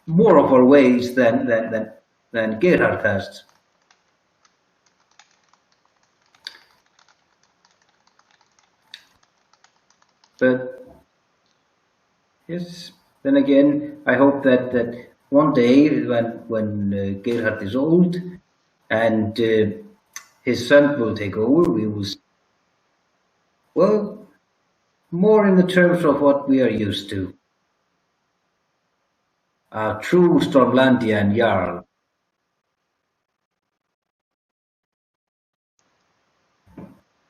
more of our ways than Gerhard has. But yes, then again, I hope that one day when Gerhard is old and his son will take over, we will see, well, more in the terms of what we are used to. A true Stormlandian Jarl.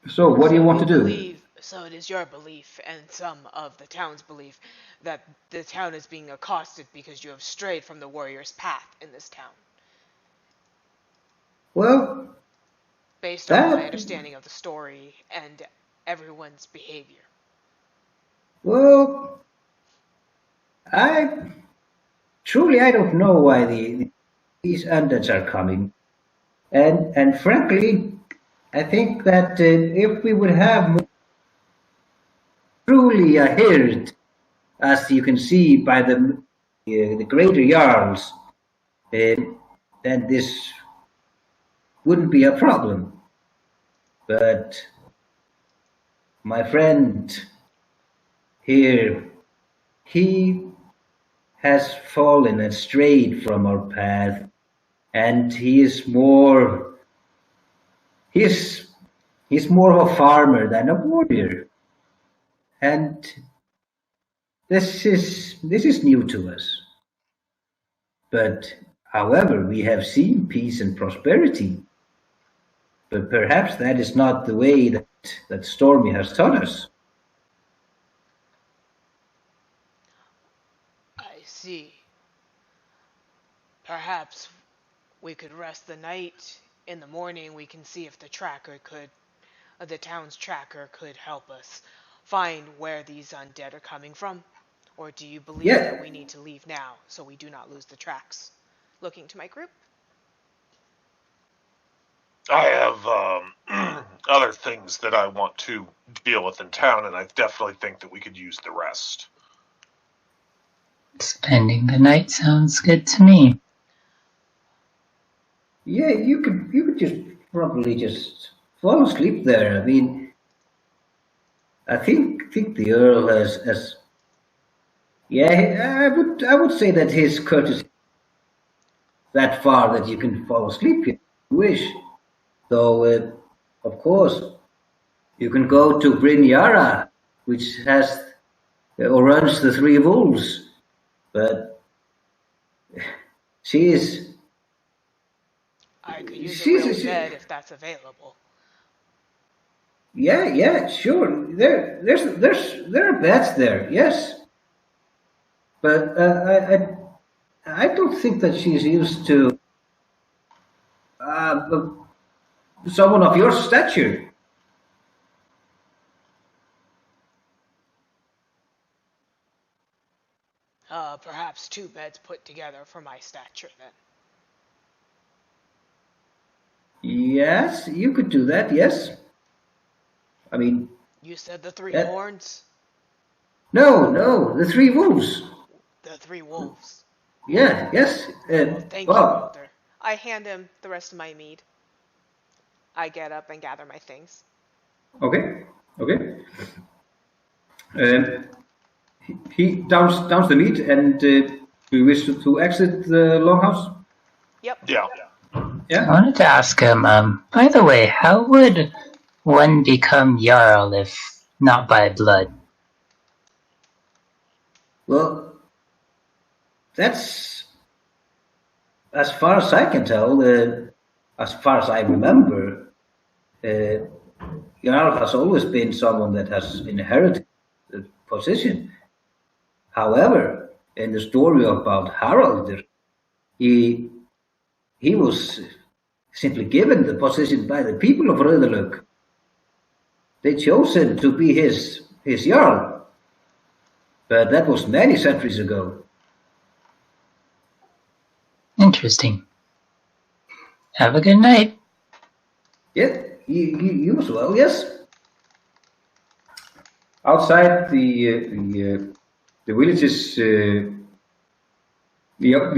So what do you want to do? So it is your belief, and some of the town's belief, that the town is being accosted because you have strayed from the warrior's path in this town. Well, based on my understanding of the story and everyone's behavior. Well, I don't know why these undeads are coming, and frankly, I think that if we would have truly a herd, as you can see by the greater jarls, then this wouldn't be a problem. But my friend here, he has fallen and strayed from our path, and he's more of a farmer than a warrior. And this is new to us. But however, we have seen peace and prosperity. But perhaps that is not the way that Stormy has taught us. I see. Perhaps we could rest the night. In the morning we can see if the town's tracker could help us find where these undead are coming from. Or do you believe that we need to leave now so we do not lose the tracks? Looking to my group. I have other things that I want to deal with in town, and I definitely think that we could use the rest. Spending the night sounds good to me. Yeah, you could just probably just fall asleep there. I mean, I think the Earl has yeah, I would say that his courtesy that far that you can fall asleep if you wish. Though, of course, you can go to Bryn Yara, which has or runs the Three Wolves, but she is. I could use a real bed if that's available. Yeah, sure. There are beds there, yes. But I don't think that she's used to someone of your stature. Perhaps 2 beds put together for my stature, then. Yes, you could do that, yes. I mean... You said the 3 horns? No, the 3 wolves. The 3 wolves. Yeah, yes. Thank you, Elder. I hand him the rest of my mead. I get up and gather my things. Okay. He downs the meat, and do you wish to exit the longhouse? Yep. Yeah. I wanted to ask him, by the way, how would one become Jarl if not by blood? Well, that's... As far as I can tell, as far as I remember, Jarl has always been someone that has inherited the position. However, in the story about Harald, he was simply given the position by the people of Röðurlög. They chose him to be his Jarl. But that was many centuries ago. Interesting. Have a good night. Yeah, you as well, yes? Outside the village is the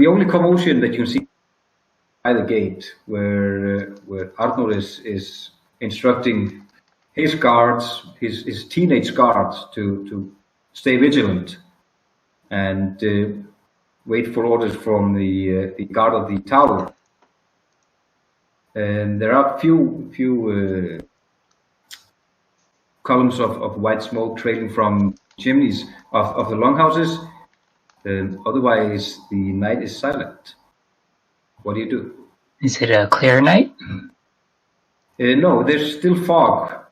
only commotion that you can see by the gate, where Arnór is instructing his guards, his teenage guards, to stay vigilant and wait for orders from the guard of the tower. And there are few columns of white smoke trailing from chimneys of the longhouses. Otherwise, the night is silent. What do you do? Is it a clear night? No, there's still fog.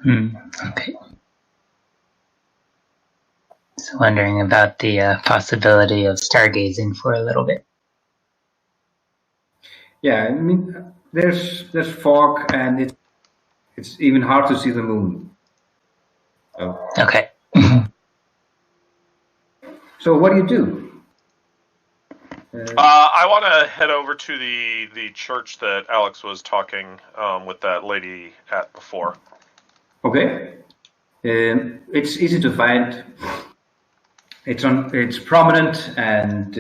Okay. So wondering about the possibility of stargazing for a little bit. Yeah, I mean, there's fog, and it's even hard to see the moon. Okay. So what do you do? I want to head over to the church that Alex was talking with that lady at before. Okay. It's easy to find. It's prominent, and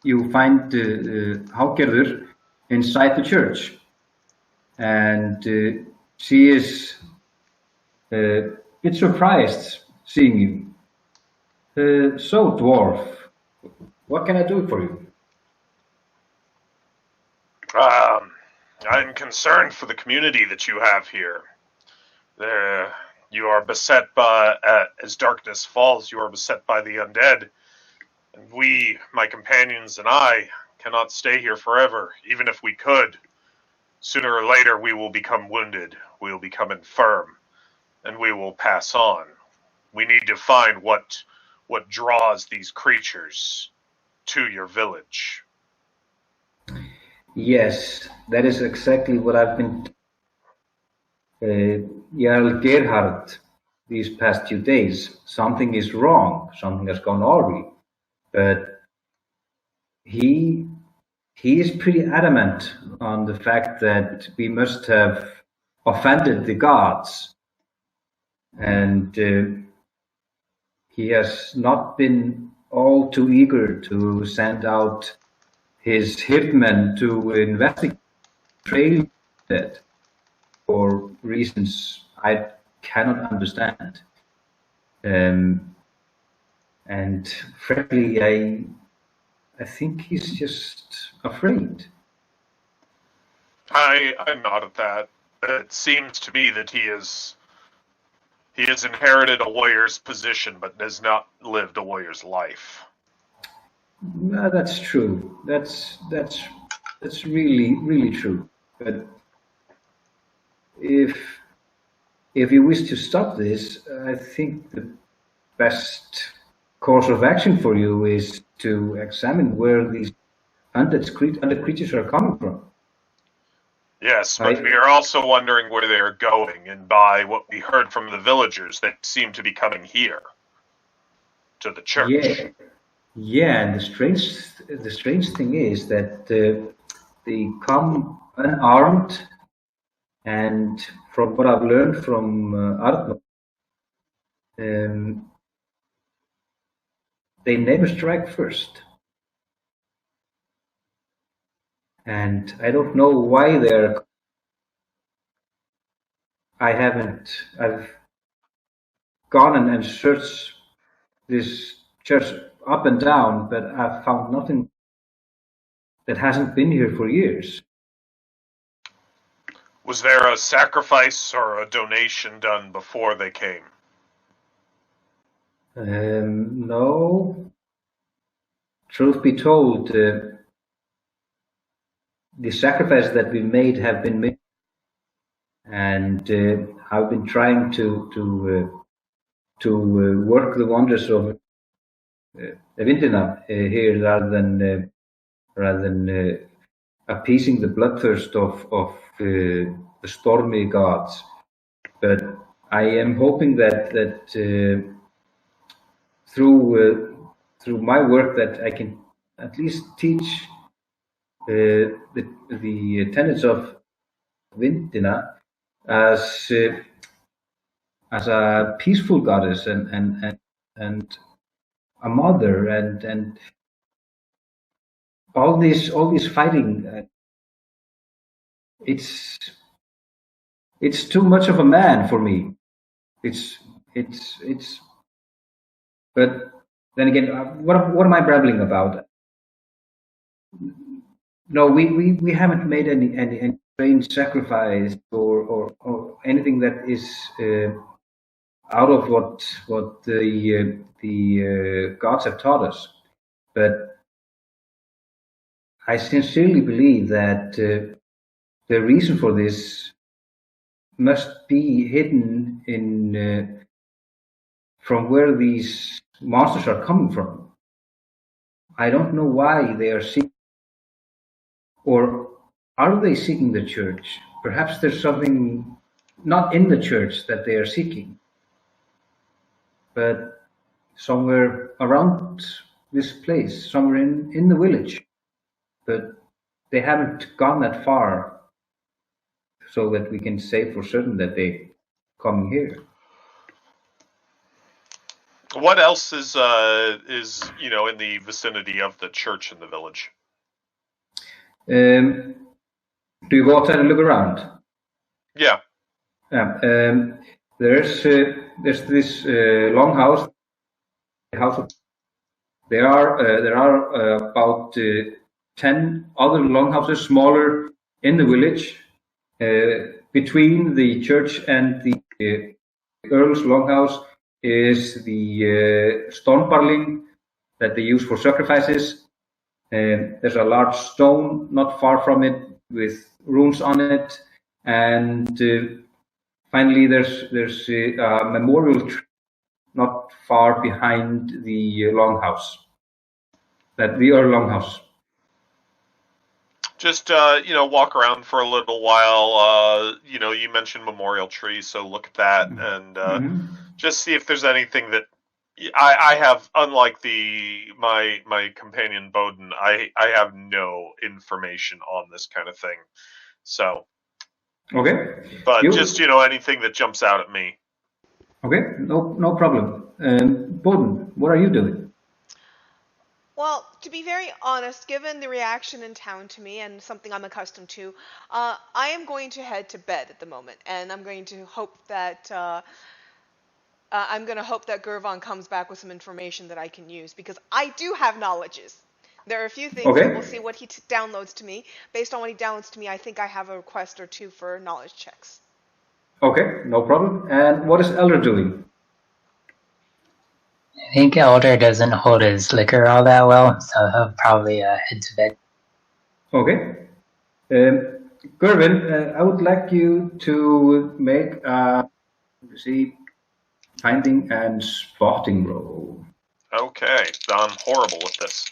you find Haugerður inside the church, and she is a bit surprised seeing you. So, dwarf, what can I do for you? I'm concerned for the community that you have here. You are beset by, as darkness falls, you are beset by the undead. And we, my companions and I, cannot stay here forever, even if we could. Sooner or later, we will become wounded, we will become infirm, and we will pass on. We need to find what draws these creatures to your village. Yes, that is exactly what I've been Jarl Gerhard these past few days. Something is wrong, something has gone awry. But he is pretty adamant on the fact that we must have offended the gods. And he has not been all too eager to send out his hitmen to investigate trail that for reasons I cannot understand. And frankly, I think he's just afraid. I'm not at that. It seems to me that he has inherited a warrior's position, but has not lived a warrior's life. No, that's true. That's really true. But if you wish to stop this, I think the best course of action for you is to examine where these undead creatures are coming from. Yes, but we are also wondering where they are going, and by what we heard from the villagers, they seem to be coming here. to the church. Yeah, and the strange thing is that they come unarmed, and from what I've learned from Arno, they never strike first. And I don't know why I've gone and searched this church up and down, but I've found nothing that hasn't been here for years. Was there a sacrifice or a donation done before they came? No. Truth be told, the sacrifices that we made have been made, and I've been trying to work the wonders of Vindina here rather than appeasing the bloodthirst of the stormy gods. But I am hoping that through my work that I can at least teach the tenets of Vindina as a peaceful goddess and a mother and all this fighting. It's too much of a man for me. But then again, what am I babbling about? No, we haven't made any strange sacrifice or anything that is out of what the gods have taught us. But I sincerely believe that the reason for this must be hidden in from where these monsters are coming from. I don't know why they are seeking, or are they seeking the church? Perhaps there's something not in the church that they are seeking, but somewhere around this place, somewhere in the village. But they haven't gone that far so that we can say for certain that they come here. What else is in the vicinity of the church in the village? Do you go outside and look around? Yeah. There's this longhouse. There are about 10 other longhouses, smaller, in the village. Between the church and the Earl's longhouse is the stormbarling that they use for sacrifices. There's a large stone not far from it with runes on it, and finally there's a memorial tree not far behind the longhouse. That the Earl longhouse. Just walk around for a little while. You mentioned memorial tree, so look at that and just see if there's anything that I have. Unlike my companion Bowden, I have no information on this kind of thing. So okay, but just anything that jumps out at me. Okay, no problem. Bowden, what are you doing? Well, to be very honest, given the reaction in town to me and something I'm accustomed to, I am going to head to bed at the moment, and I'm going to hope that Gurvan comes back with some information that I can use, because I do have knowledges. There are a few things, and we'll see what he downloads to me. Based on what he downloads to me, I think I have a request or two for knowledge checks. Okay, no problem. And what is Elder doing? I think Elder doesn't hold his liquor all that well, so he'll probably head to bed. Okay. Gurvan, I would like you to make finding and spotting roll. Okay, I'm horrible with this.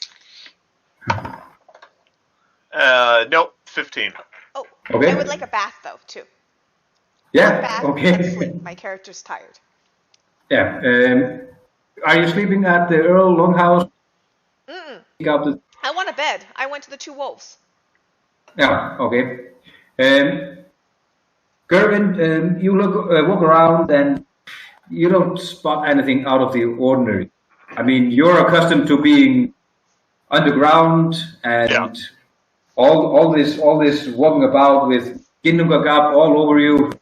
Nope, 15. Oh, okay. I would like a bath though too. Yeah. Bath okay. and sleep. My character's tired. Yeah. Are you sleeping at the Earl Longhouse? Mm-mm. I want a bed. I went to the Two Wolves. Yeah, okay. Gerwin, you walk around and you don't spot anything out of the ordinary. I mean, you're accustomed to being underground and all this walking about with Ginnungagap all over you.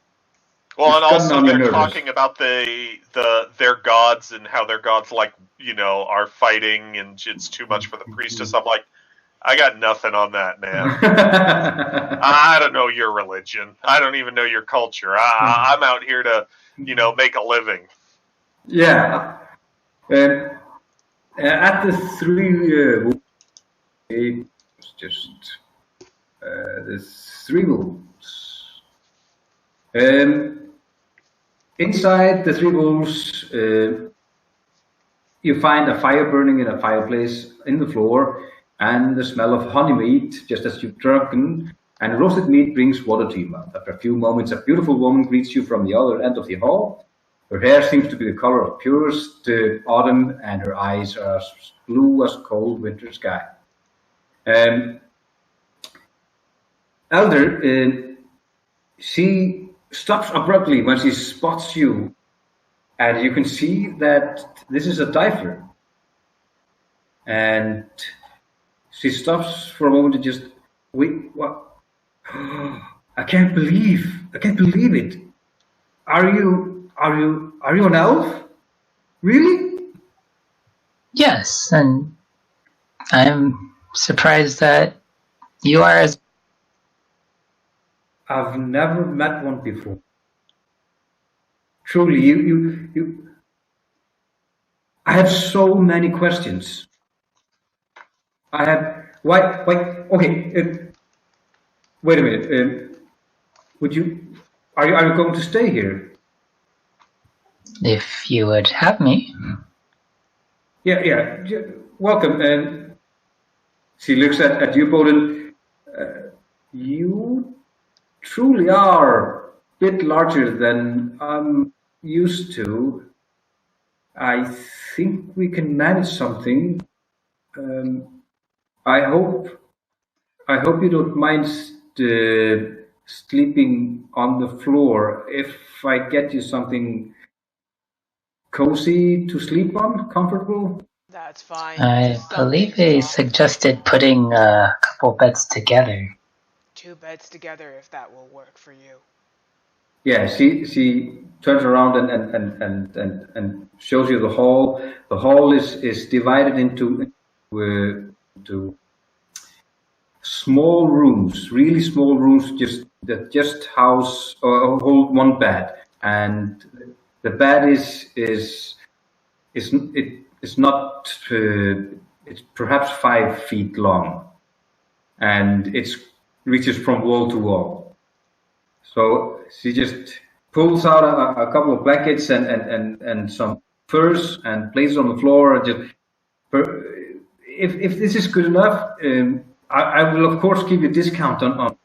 Well, and also they're talking about their gods and how their gods are fighting and it's too much for the priestess. I'm like, I got nothing on that, man. I don't know your religion. I don't even know your culture. I'm out here to, make a living. Yeah. At the three the three wolves. Inside the three wolves, you find a fire burning in a fireplace in the floor, and the smell of honey meat, just as you've drunken, and roasted meat brings water to your mouth. After a few moments, a beautiful woman greets you from the other end of the hall. Her hair seems to be the color of purest autumn, and her eyes are as blue as cold winter sky. Elder, she stops abruptly when she spots you, and you can see that this is a diver. And she stops for a moment and just, wait, what? I can't believe it. Are you an elf? Really? Yes, and I'm surprised that you are as... I've never met one before. Truly, you. I have so many questions. I have. Why? Okay. Wait a minute. Would you? Are you going to stay here? If you would have me. Yeah. Welcome. She looks at you, Bowden. You truly are a bit larger than I'm used to. I think we can manage something. I hope you don't mind sleeping on the floor if I get you something cozy to sleep on, comfortable. That's fine. I believe they suggested putting a couple beds together. 2 beds together, if that will work for you. Yeah, she turns around and shows you the hall. The hall is divided into small rooms, really small rooms, that just house or hold one bed, and the bed is not it's perhaps 5 feet long, and it reaches from wall to wall. So she just pulls out a couple of blankets and some furs and places on the floor. And just, if this is good enough, I will of course give you a discount on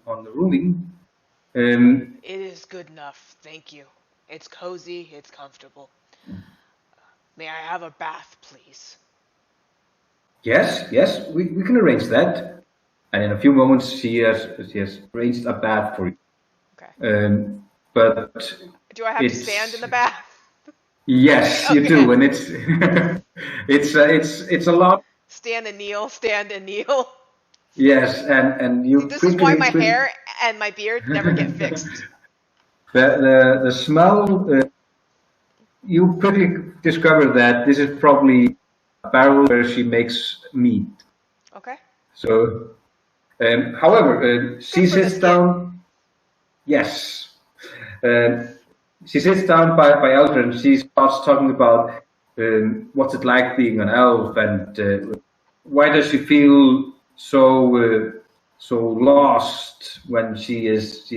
the rooming. It is good enough, thank you. It's cozy, it's comfortable. May I have a bath, please? Yes, we can arrange that. And in a few moments, she has arranged a bath for you. Okay. But do I have to stand in the bath? Yes, you do, and it's it's a lot. Stand and kneel. Yes, and you. This is why my hair and my beard never get fixed. The smell. You quickly discover that this is probably a barrel where she makes meat. Okay. So, however, she sits down. Yes. She sits down by Elder and she starts talking about what's it like being an elf and why does she feel so lost when she is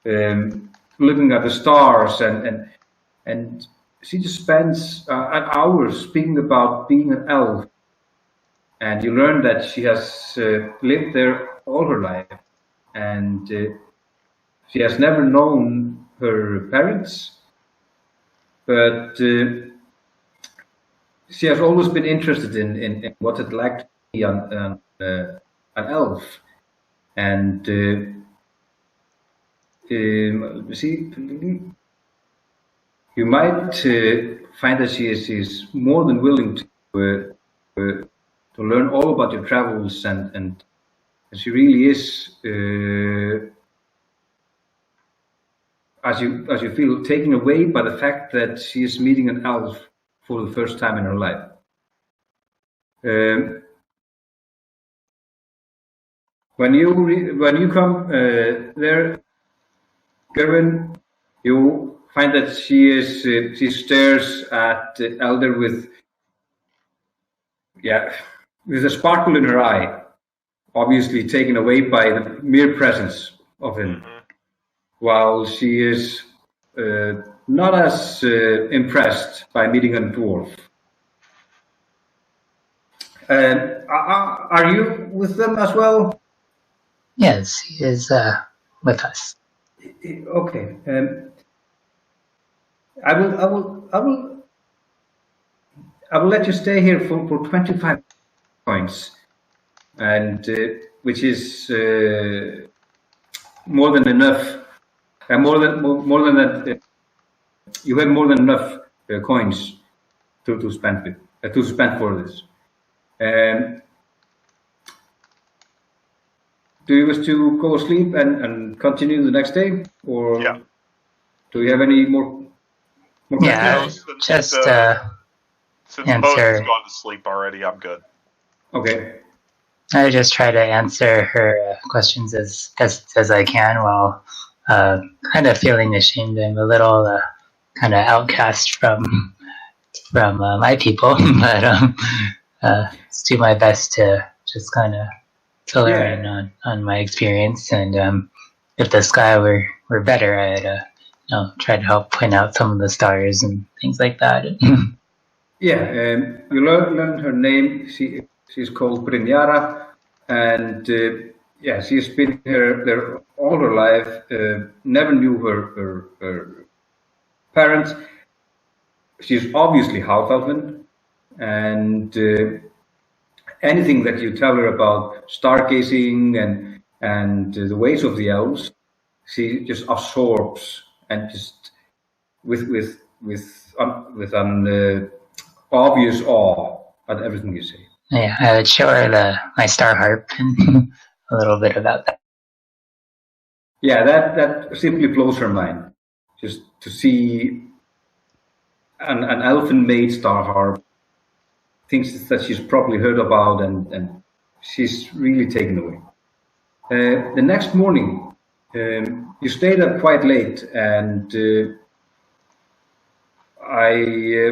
looking at the stars and she just spends an hour speaking about being an elf, and you learn that she has lived there all her life and she has never known her parents, but she has always been interested in what it's like to be an elf. And see, you might find that she is more than willing to learn all about your travels, and she really is, as you feel, taken away by the fact that she is meeting an elf for the first time in her life. When you come there, Gerwin, you find that she stares at the elder with a sparkle in her eye, obviously taken away by the mere presence of him, while she is not as impressed by meeting a dwarf. Are you with them as well? Yes, he is with us. Okay. I will let you stay here for 25 points, and which is more than enough. More than that. You have more than enough coins to spend for this. Do you wish to go sleep and continue the next day, or do you have any more questions? Just since Bo's has gone to sleep already, I'm good. Okay. I just try to answer her questions as best as I can, while kind of feeling ashamed. I'm a little kind of outcast from my people, but do my best to just kind of fill her in on my experience, and if the sky were better, I'd try to help point out some of the stars and things like that. You learn her name. She's called Brynjara, and she's been there all her life. Never knew her parents. She's obviously half-elven, and anything that you tell her about stargazing and the ways of the elves, she just absorbs, and just with an obvious awe at everything you say. Yeah, I would show her my star harp and a little bit about that. Yeah, that simply blows her mind. Just to see an elfin-made star harp, things that she's probably heard about, and she's really taken away. The next morning, you stayed up quite late, and I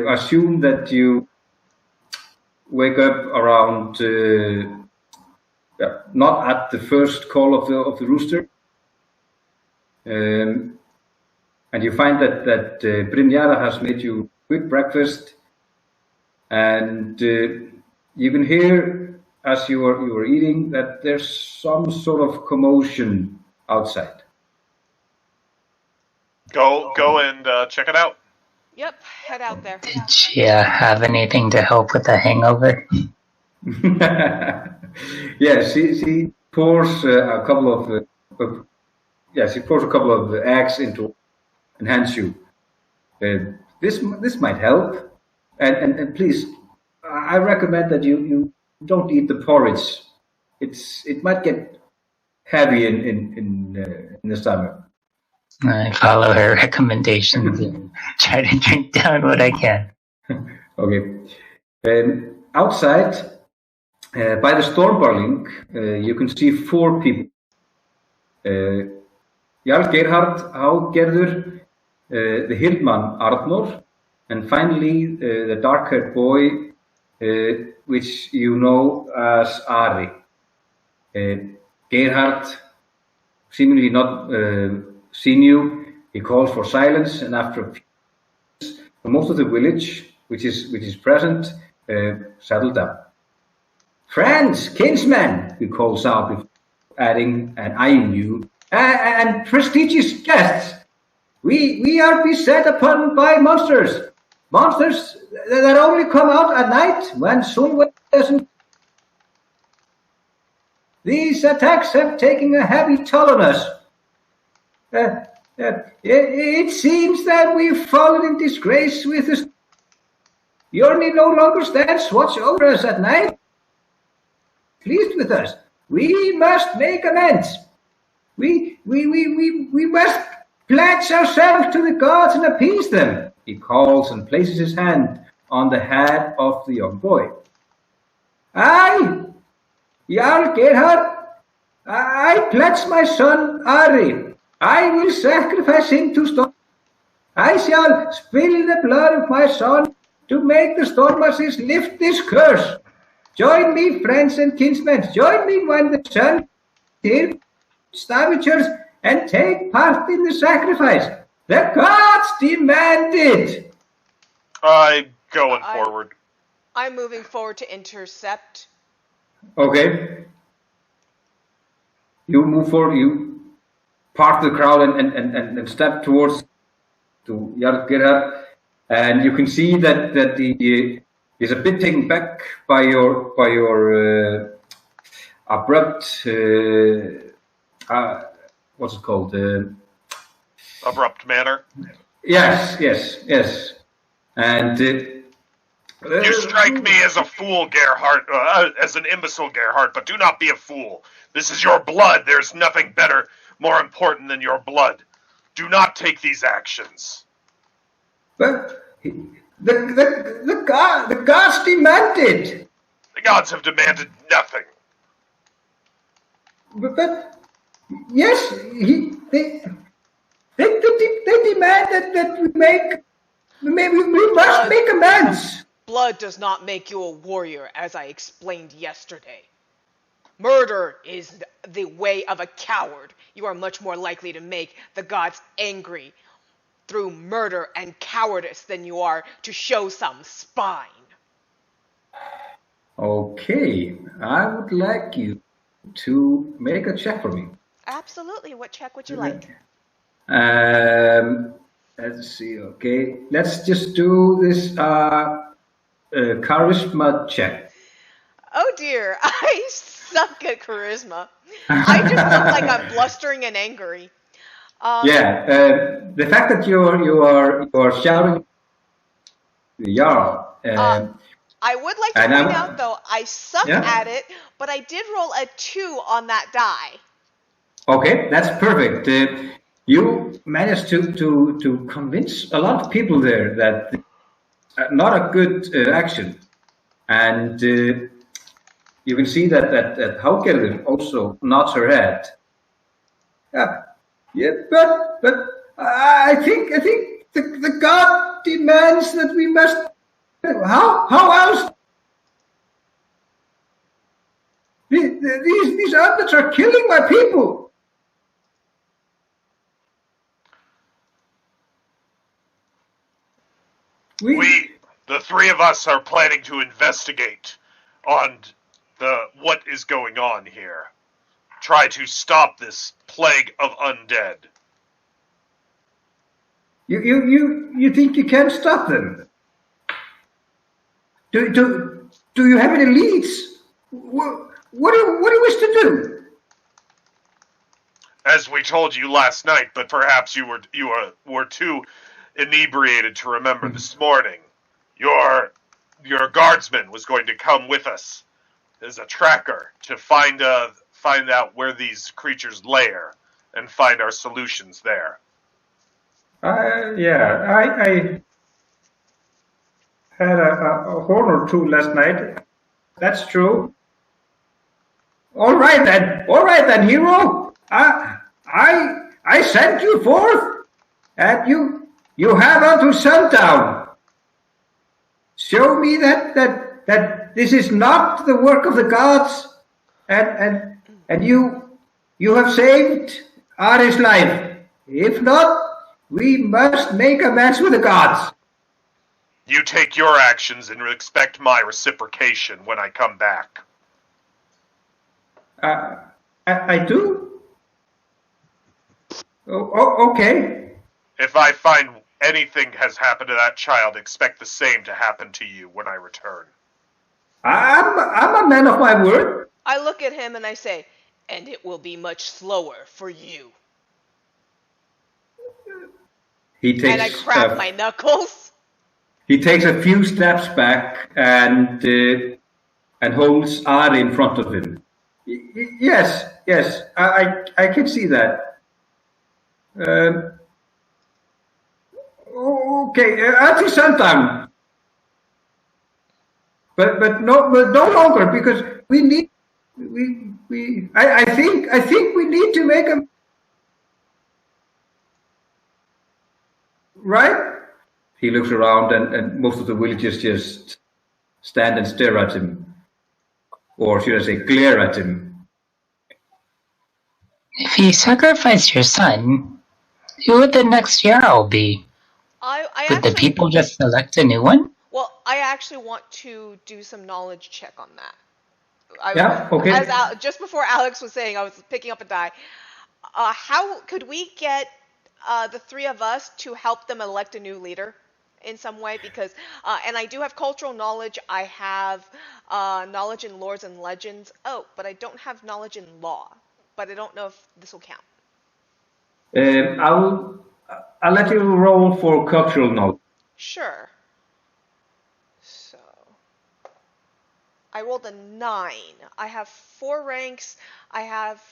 assume that you wake up around not at the first call of the rooster, and you find that Brynjara has made you quick breakfast, and you can hear as you were eating that there's some sort of commotion outside. Go and check it out. Yep, head out there. Did she have anything to help with the hangover? Yeah, she pours a couple of eggs into and hands you. This might help, and please, I recommend that you don't eat the porridge. It might get heavy in the stomach. I follow her recommendations and try to drink down what I can. Okay. Outside, by the Stormbarling, you can see 4 people. Jarl Gerhard, Hálgerður, the Hildmann Arnór, and finally the dark-haired boy, which you know as Ari. Gerhard, seemingly not seen you, he calls for silence, and after a few minutes, most of the village, which is present, settled down. Friends, kinsmen, he calls out, adding and eyeing you, and prestigious guests. We are beset upon by monsters. monsters that only come out at night when sun doesn't. These attacks have taken a heavy toll on us. It seems that we've fallen in disgrace with the Yorni no longer stands watch over us at night. Pleased with us. We must make amends. We must pledge ourselves to the gods and appease them. He calls and places his hand on the head of the young boy. I, Jarl Gerhard, I pledge my son Ari. I will sacrifice him to Storm. I shall spill the blood of my son to make the Stormers lift this curse. Join me, friends and kinsmen. Join me when the sun kills scavengers and take part in the sacrifice. The gods demand it. I'm going forward. I'm moving forward to intercept. Okay. You move forward, you part the crowd and step towards to Jarl Gerhard, and you can see that he is a bit taken back by your abrupt what's it called? Abrupt manner. Yes. And you strike me as a fool, Gerhard, as an imbecile, Gerhard, but do not be a fool. This is your blood. There's nothing better, more important than your blood. Do not take these actions. But the gods demanded. The gods have demanded nothing. But yes, they demand that we must make amends. Blood does not make you a warrior, as I explained yesterday. Murder is the way of a coward. You are much more likely to make the gods angry through murder and cowardice than you are to show some spine. Okay, I would like you to make a check for me. Absolutely. What check would you like? Let's see. Okay, let's just do this charisma check. Oh dear, I suck at charisma. I just look like I'm blustering and angry. The fact that you are shouting the Jarl. I would like to point out, though, I suck at it, but I did roll a 2 on that die. Okay, that's perfect. You managed to convince a lot of people there that not a good action, and you can see that Haugerður also nods her head. But I think the god demands that we must. How else? These undead are killing my people. We, the three of us, are planning to investigate on what is going on here. Try to stop this plague of undead. You think you can stop them? Do you have any leads? What do you wish to do? As we told you last night, but perhaps you were too inebriated to remember this morning. Your guardsman was going to come with us as a tracker to find out where these creatures lair and find our solutions there. I had a horn or two last night. That's true. All right then, hero. I sent you forth, and you have until sundown. Show me that this is not the work of the gods, and you have saved Ari's life. If not, we must make amends with the gods. You take your actions and expect my reciprocation when I come back. I do? Oh, okay. If I find anything has happened to that child, expect the same to happen to you when I return. I'm a man of my word. I look at him and I say, and it will be much slower for you. He takes, and I crack my knuckles. He takes a few steps back and holds Ari in front of him. Yes, I can see that. Okay, until sundown. But no longer, because we need. I think we need to make a. Right? He looks around and most of the villagers just stand and stare at him. Or should I say glare at him. If you sacrifice your son, who would the next Jarl be? Would the people just select a new one? Well, I actually want to do some knowledge check on that. Yeah, okay. Just before Alex was saying, I was picking up a die. How could we get the three of us to help them elect a new leader in some way? Because, and I do have cultural knowledge. I have knowledge in lores and legends. Oh, but I don't have knowledge in law. But I don't know if this will count. I'll let you roll for cultural knowledge. Sure. So, I rolled a 9. I have 4 ranks. I have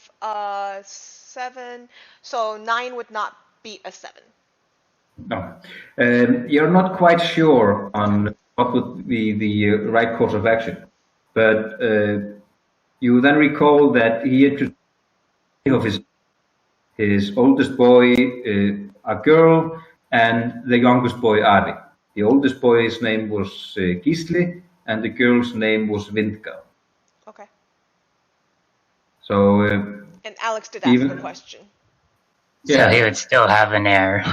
7. So 9 would not beat a 7. No. You're not quite sure on what would be the right course of action. But you then recall that he introduced of his oldest boy, a girl, and the youngest boy, Ari. The oldest boy's name was Gisli, and the girl's name was Vindga. Okay. So. And Alex did ask the question. Yeah. So he would still have an heir.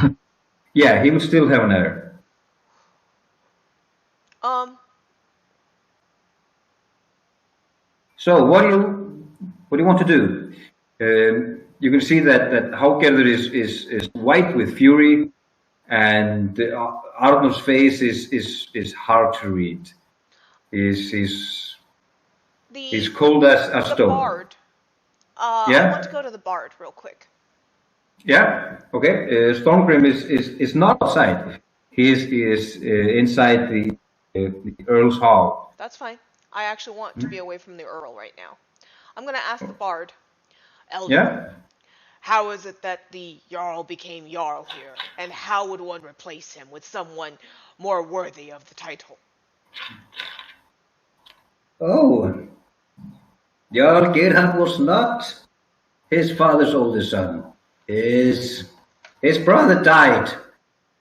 Yeah, he would still have an heir. So what do you want to do? You can see that Haugerður is white with fury, and Arnórd's face is hard to read. He's cold as a stone. The bard. Yeah? I want to go to the bard real quick. Yeah. Okay. Stormgrim is not outside. He is inside the Earl's Hall. That's fine. I actually want to be away from the Earl right now. I'm going to ask the bard. Elder, yeah? How is it that the Jarl became Jarl here? And how would one replace him with someone more worthy of the title? Oh, Jarl Gerhard was not his father's oldest son. His brother died.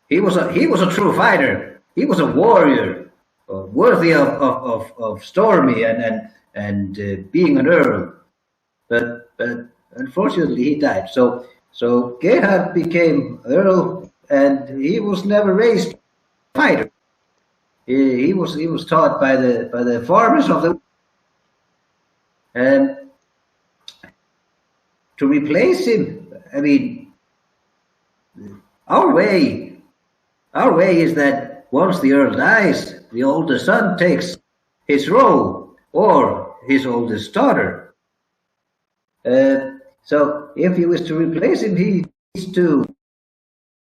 He was a true fighter. He was a warrior, worthy of Stormy and being an earl. But unfortunately, he died. So Gerhard became earl, and he was never raised a fighter. He was taught by the farmers of the. And to replace him, I mean, our way is that once the earl dies, the oldest son takes his role, or his oldest daughter. So if he was to replace him, he needs to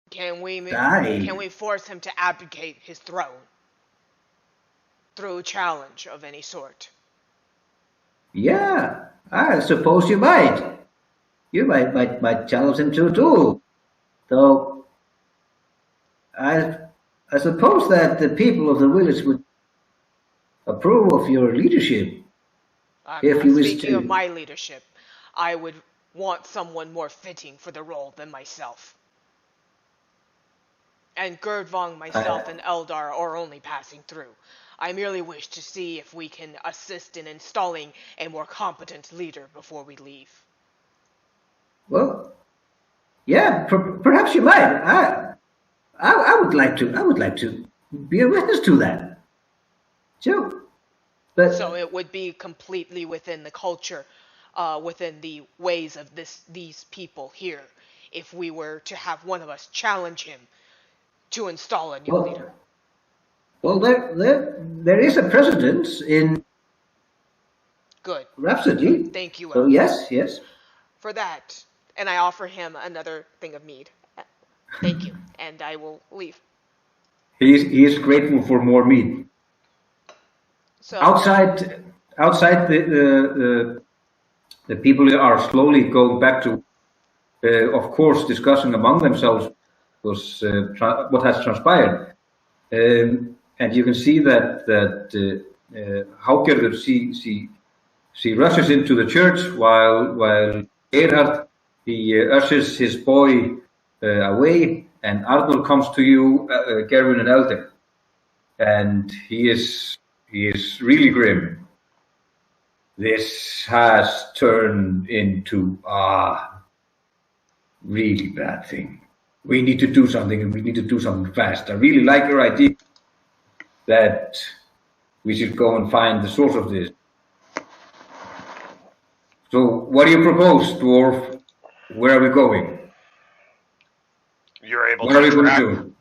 die. Can we force him to abdicate his throne through a challenge of any sort? Yeah, I suppose you might. You might challenge him too. Though I suppose that the people of the village would approve of your leadership. Speaking of my leadership, I would want someone more fitting for the role than myself. And Gerdvang, myself, and Eldar are only passing through. I merely wish to see if we can assist in installing a more competent leader before we leave. Well, yeah, perhaps you might. I would like to be a witness to that. Sure. So it would be completely within the culture, within the ways of these people here, if we were to have one of us challenge him to install a new leader. Well, there is a precedent in Good. Rhapsody. Thank you, So Elder. yes. For that. And I offer him another thing of mead. Thank you. And I will leave. He is grateful for more meat. So Outside the people are slowly going back to, of course, discussing among themselves what has transpired. And you can see that Hágerður, she rushes into the church while Gerhard, he ushers his boy away, and Arnold comes to you, Gerwin and Elder, and he is really grim. This has turned into a really bad thing. We need to do something, and we need to do something fast. I really like your idea that we should go and find the source of this. So, what do you propose, dwarf? Where are we going? You're able What are we to going track. to do?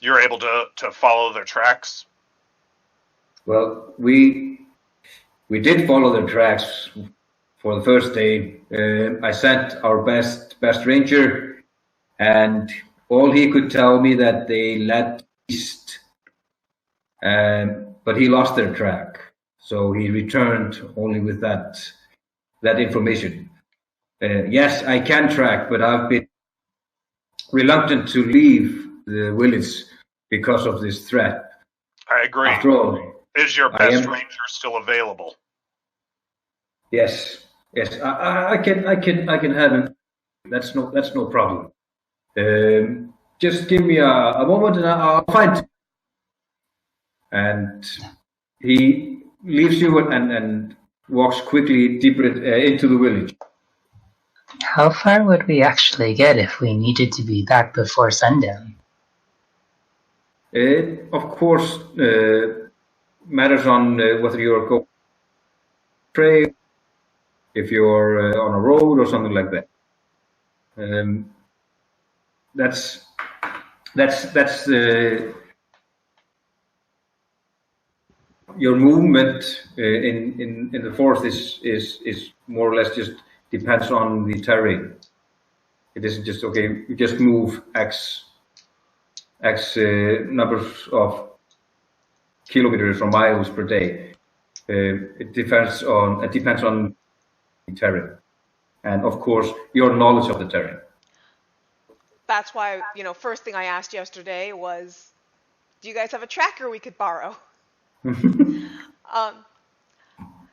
You're able to follow their tracks. Well, we did follow their tracks for the first day. I sent our best ranger, and all he could tell me that they led east, but he lost their track, so he returned only with that information. Yes, I can track, but I've been reluctant to leave the village because of this threat. I agree. After all, Is your best ranger still available? yes, I can have him. That's no problem. Just give me a moment, and I'll find him. And he leaves you and walks quickly deeper into the village. How far would we actually get if we needed to be back before sundown? It, of course, matters on whether you're going to pray, if you're on a road or something like that. That's your movement in the forest is more or less just depends on the terrain. It isn't just okay. You just move X numbers of kilometers or miles per day. It depends on the terrain, and of course your knowledge of the terrain. that's why, first thing I asked yesterday was, do you guys have a tracker we could borrow?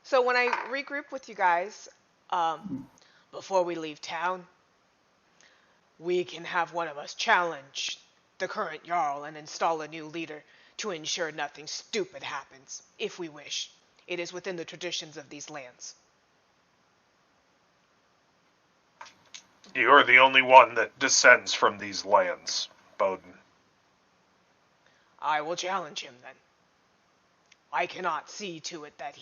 So when I regroup with you guys, before we leave town, we can have one of us challenge the current Jarl and install a new leader to ensure nothing stupid happens, if we wish. It is within the traditions of these lands. You are the only one that descends from these lands, Bowden. I will challenge him then. I cannot see to it that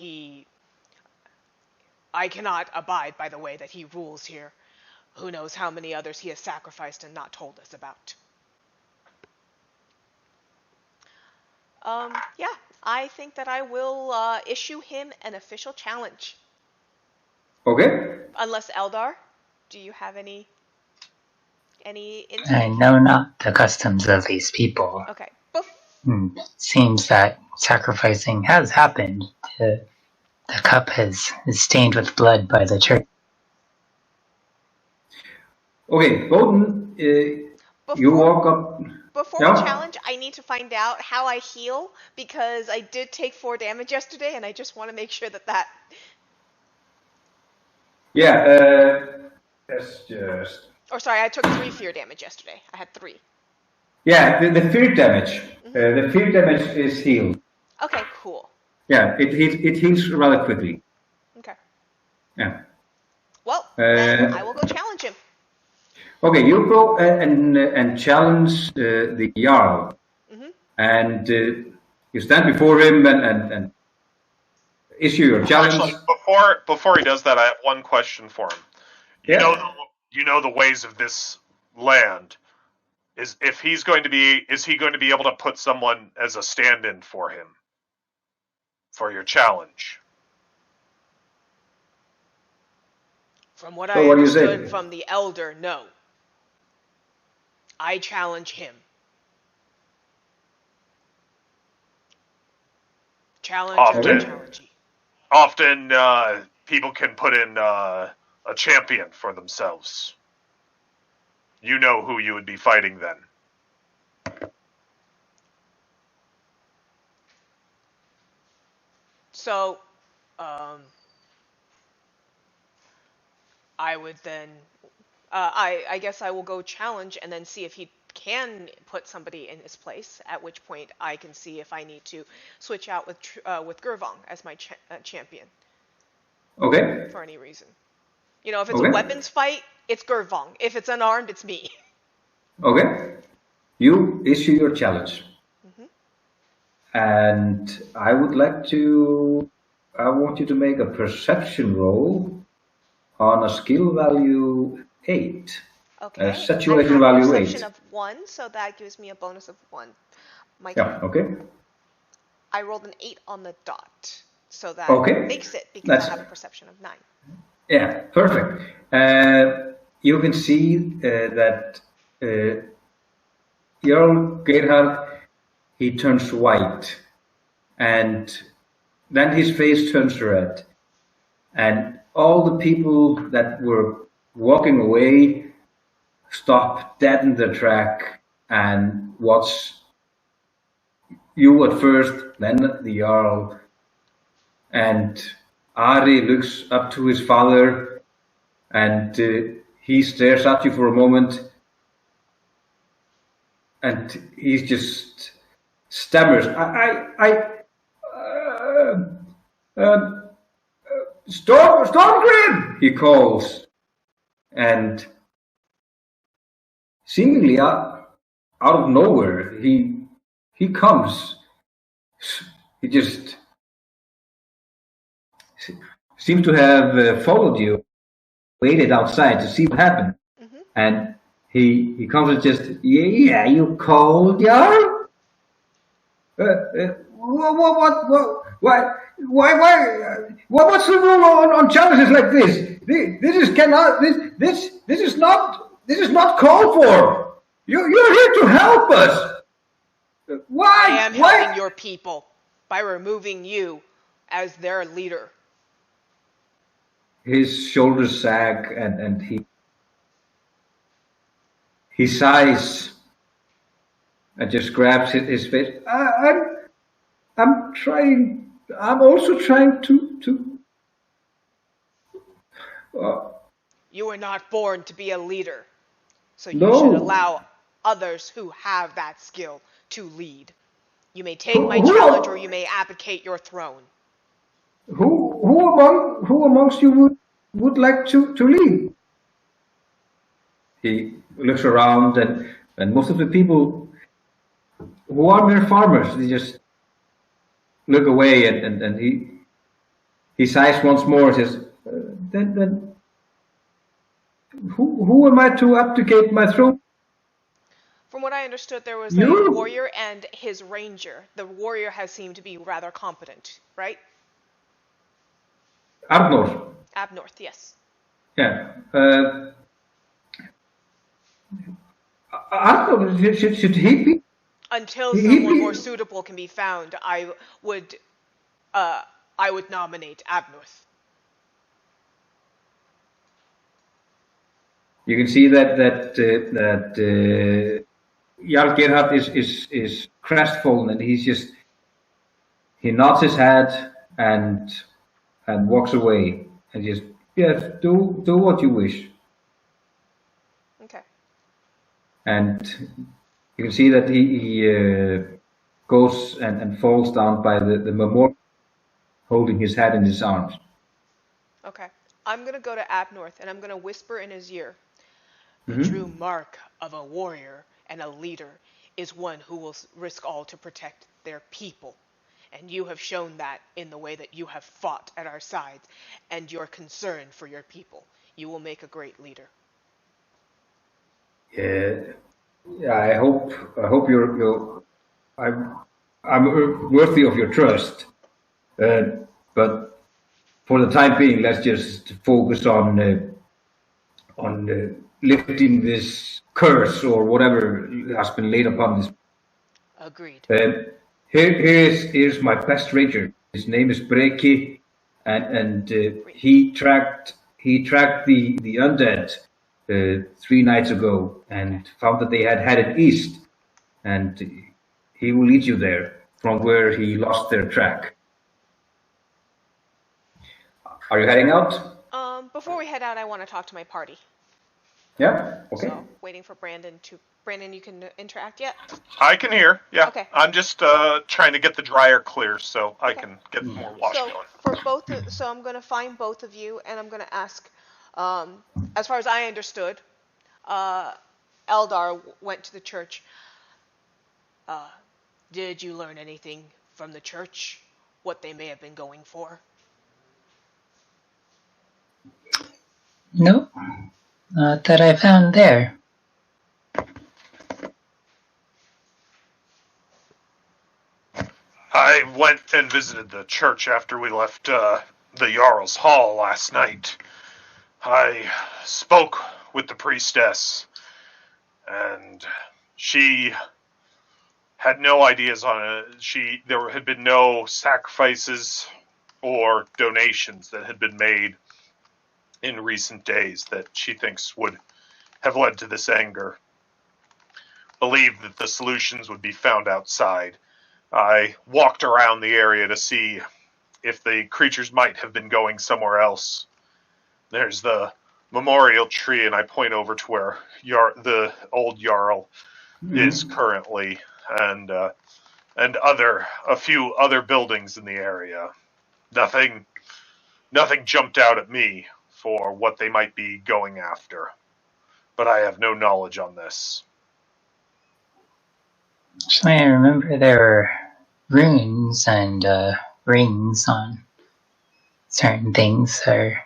I cannot abide by the way that he rules here. Who knows how many others he has sacrificed and not told us about. Yeah, I think that I will issue him an official challenge. Okay. Unless Eldar, do you have any insight? I know not the customs of these people. Okay. Seems that sacrificing has happened. The cup is stained with blood by the church. Okay, Bowden, you walk up. Before Yeah? we challenge, I need to find out how I heal, because I did take 4 damage yesterday, and I just want to make sure that... Yeah, that's just... Or sorry, I took 3 fear damage yesterday. I had 3. Yeah, the fear damage. The fear damage is healed. Okay, cool. Yeah, it heals rather quickly. Okay. Yeah. Well, then I will go challenge him. Okay, you go and challenge the Jarl. And you stand before him and issue your challenge. Actually, before he does that, I have one question for him. You know the ways of this land. Is he going to be able to put someone as a stand-in for him for your challenge? From what So I what do you say? understood from the elder, no. I challenge him. Challenger to challengee. Often people can put in a champion for themselves. You know who you would be fighting then. So, I would then, I guess I will go challenge and then see if he can put somebody in his place. At which point I can see if I need to switch out with Gervong as my champion. Okay. For any reason, if it's a weapons fight, it's Gervong. If it's unarmed, it's me. Okay. You issue your challenge. And I want you to make a perception roll on a skill value 8. Okay. A situation I have value perception 8. of 1, so that gives me a bonus of 1. Okay. I rolled an 8 on the dot, so that makes it because I have a perception of 9. Yeah, perfect. You can see that Jarl Gerhard, he turns white, and then his face turns red, and all the people that were walking away stop dead in their track and watch you at first, then the Jarl, and Ari looks up to his father, and he stares at you for a moment, and he just stammers, Stormgrim, he calls, and seemingly out of nowhere, he comes. He just seems to have followed you, waited outside to see what happened, and he comes and just, yeah, you called, Jarl? What's the rule on challenges like this? This is not called for. You're here to help us. Why? I am helping your people by removing you as their leader. His shoulders sag and he sighs and just grabs his face. I'm also trying to. You were not born to be a leader, so you No. should allow others who have that skill to lead. You may take my challenge, or you may abdicate your throne. Who amongst you would like to lead? He looks around, and most of the people who are mere farmers, they just look away, and he sighs once more and says, then who am I to abdicate my throne? From what I understood, there was a warrior and his ranger. The warrior has seemed to be rather competent, right? Arnor. Abnorth, yes. Yeah. Arnor, should he be? Until someone more suitable can be found, I would nominate Abnorth. You can see that Jarl Gerhard is crestfallen, and he nods his head and walks away, and just, yes, do what you wish. Okay. And you can see that he goes and falls down by the memorial, holding his head in his arms. Okay. I'm going to go to Abnorth, and I'm going to whisper in his ear. The true mark of a warrior and a leader is one who will risk all to protect their people. And you have shown that in the way that you have fought at our sides and your concern for your people. You will make a great leader. Yeah. Yeah, I hope I'm worthy of your trust. But for the time being, let's just focus on lifting this curse or whatever has been laid upon this. Agreed. Here's my best ranger. His name is Breki, and he tracked the undead 3 nights ago and found that they had headed east, and he will lead you there from where he lost their track. Are you heading out? Before we head out, I want to talk to my party. Yeah. Okay. So, waiting for Brandon to. Brandon, you can interact yet? I can hear. Yeah. Okay. I'm just trying to get the dryer clear so I can get more wash So going. for both, so I'm going to find both of you, and I'm going to ask. As far as I understood, Eldar went to the church. Did you learn anything from the church? What they may have been going for? Nope. Not that I found there. I went and visited the church after we left the Jarl's Hall last night. I spoke with the priestess, and she had no ideas on it. There had been no sacrifices or donations that had been made in recent days that she thinks would have led to this anger. Believed that the solutions would be found outside. I walked around the area to see if the creatures might have been going somewhere else. There's the memorial tree, and I point over to where the old Jarl is currently, and a few other buildings in the area. Nothing jumped out at me for what they might be going after, but I have no knowledge on this. Actually, I remember there were runes and rings on certain things. I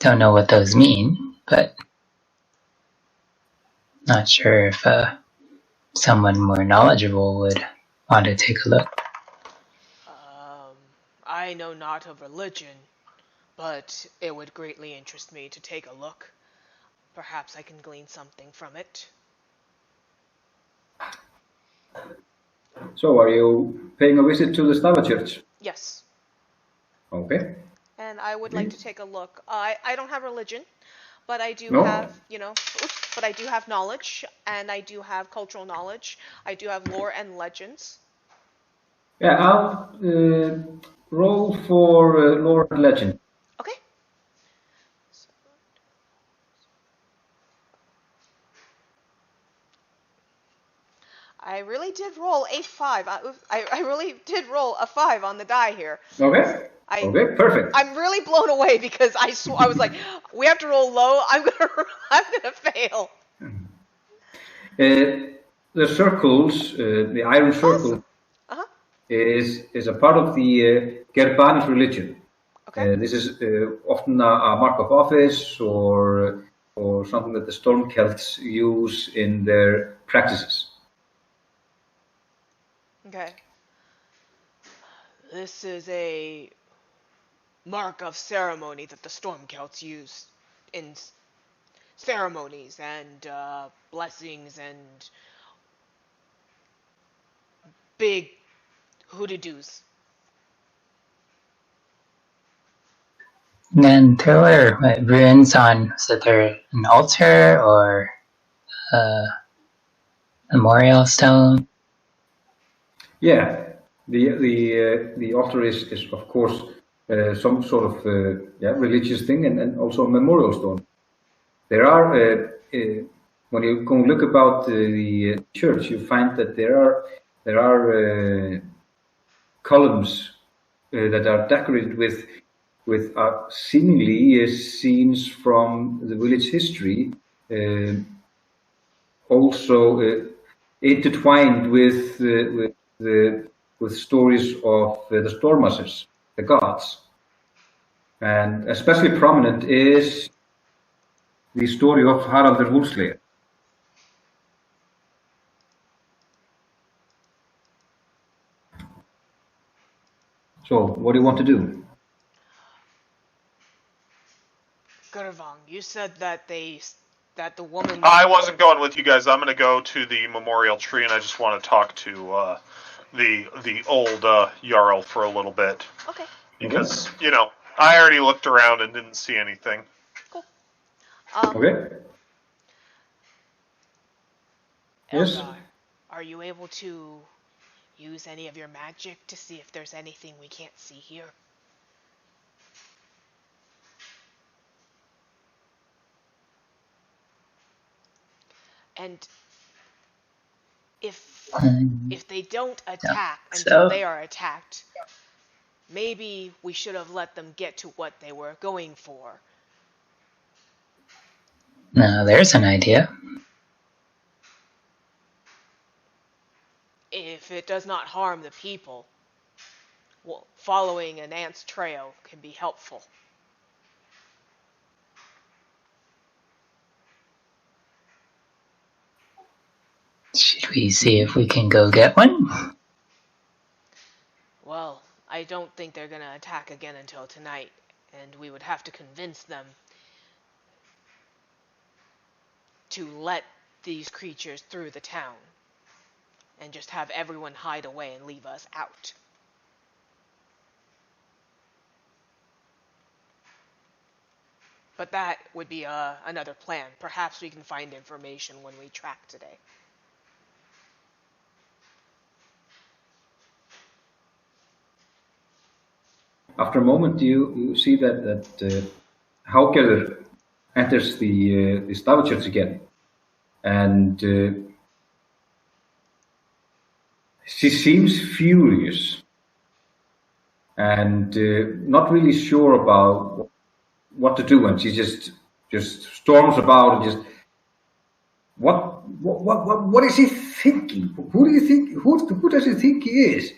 don't know what those mean, but not sure if someone more knowledgeable would want to take a look. I know not of religion, but it would greatly interest me to take a look. Perhaps I can glean something from it. So, are you paying a visit to the Stava Church? Yes. Okay. And I would like to take a look. I don't have religion, but I do have, but I do have knowledge, and I do have cultural knowledge. I do have lore and legends. Yeah, I'll roll for lore and legend. Okay. I really did roll a 5. I really did roll a 5 on the die here. Okay. Okay, perfect. I'm really blown away because I was like, we have to roll low. I'm gonna fail. The circles, the iron circle, is a part of the Gerbanis religion. Okay. This is often a mark of office or something that the Storm Celts use in their practices. Okay. This is a mark of ceremony that the Storm Celts use in ceremonies and blessings and big hoodoo-doos. And there were ruins on, so there an altar or a memorial stone? Yeah, the altar is of course some sort of religious thing, and also a memorial stone. There are when you go look about the church, you find that there are columns that are decorated with seemingly scenes from the village history, also intertwined with stories of the Stormasters, the gods. And especially prominent is the story of Haraldur Wolfslayer. So, what do you want to do? Trudvang, you said that the woman. I wasn't going with you guys. I'm going to go to the memorial tree, and I just want to talk to the old Jarl for a little bit. Okay, Because, I already looked around and didn't see anything. cool. Okay. Yes. Eldar, are you able to use any of your magic to see if there's anything we can't see here? And if they don't attack until they are attacked, maybe we should have let them get to what they were going for. Now, there's an idea. If it does not harm the people, well, following an ant's trail can be helpful. Should we see if we can go get one? Well, I don't think they're going to attack again until tonight, and we would have to convince them to let these creatures through the town and just have everyone hide away and leave us out. But that would be another plan. Perhaps we can find information when we track today. After a moment, you see that Haugerður enters the Stavachurch again, and she seems furious and not really sure about what to do, and she just storms about and just what is he thinking? Who do you think? Who does he think he is?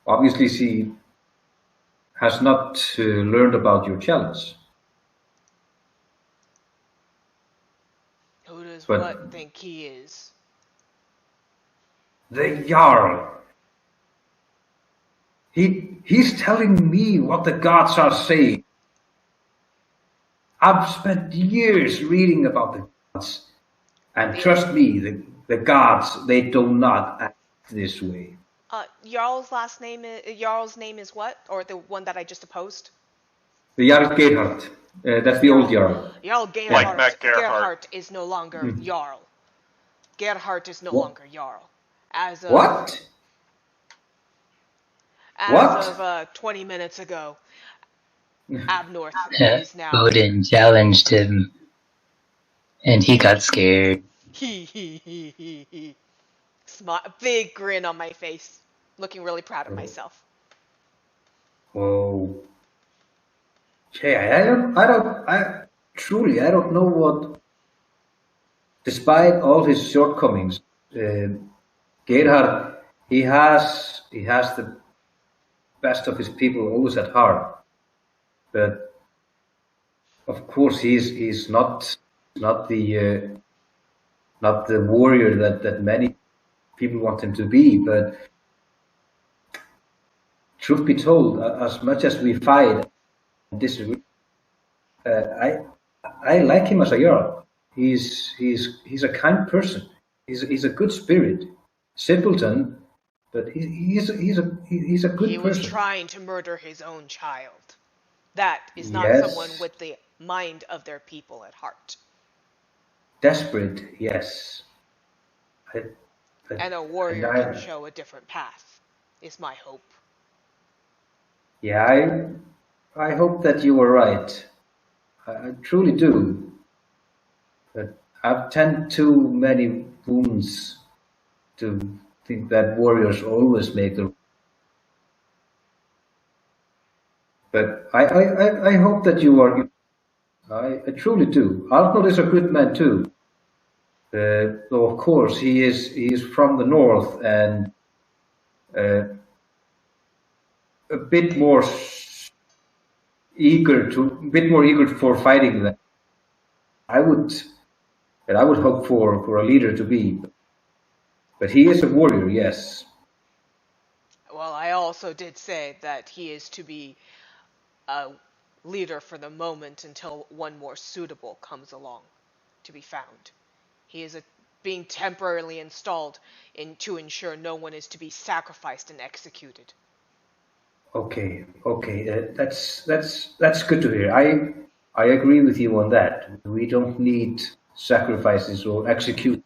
Obviously, she has not learned about your challenge. Who does what think he is? The Jarl. He's telling me what the gods are saying. I've spent years reading about the gods, and trust me, the gods, they do not act this way. Jarl's name is what? Or the one that I just opposed? The Jarl Gerhard. That's the old Jarl. Jarl Gerhard. Like Mac Gerhard. Is no longer Jarl. Gerhard is no longer Jarl. As of, What? As of 20 minutes ago, Abnorth is now. Odin challenged him, and he got scared. Big grin on my face, looking really proud of myself. Oh. Okay, I don't know what. Despite all his shortcomings, Gerhard, he has the best of his people always at heart. But of course, he's not the warrior that many people want him to be. But truth be told, as much as we fight and disagree, I like him as a Jarl. He's a kind person. He's a good spirit, simpleton, but he's a good person. He was trying to murder his own child. That is not someone with the mind of their people at heart. Desperate, yes. And a warrior can show a different path, is my hope. Yeah, I hope that you were right. I truly do. But I've 10 too many wounds to think that warriors always make the. But I hope that you are. I truly do. Arnold is a good man too. Though of course he is from the north and a bit more eager for fighting than I would hope for a leader to be. But he is a warrior, yes. Well, I also did say that he is to be a leader for the moment until one more suitable comes along to be found. He is being temporarily installed to ensure no one is to be sacrificed and executed. Okay, that's good to hear. I agree with you on that. We don't need sacrifices or execution.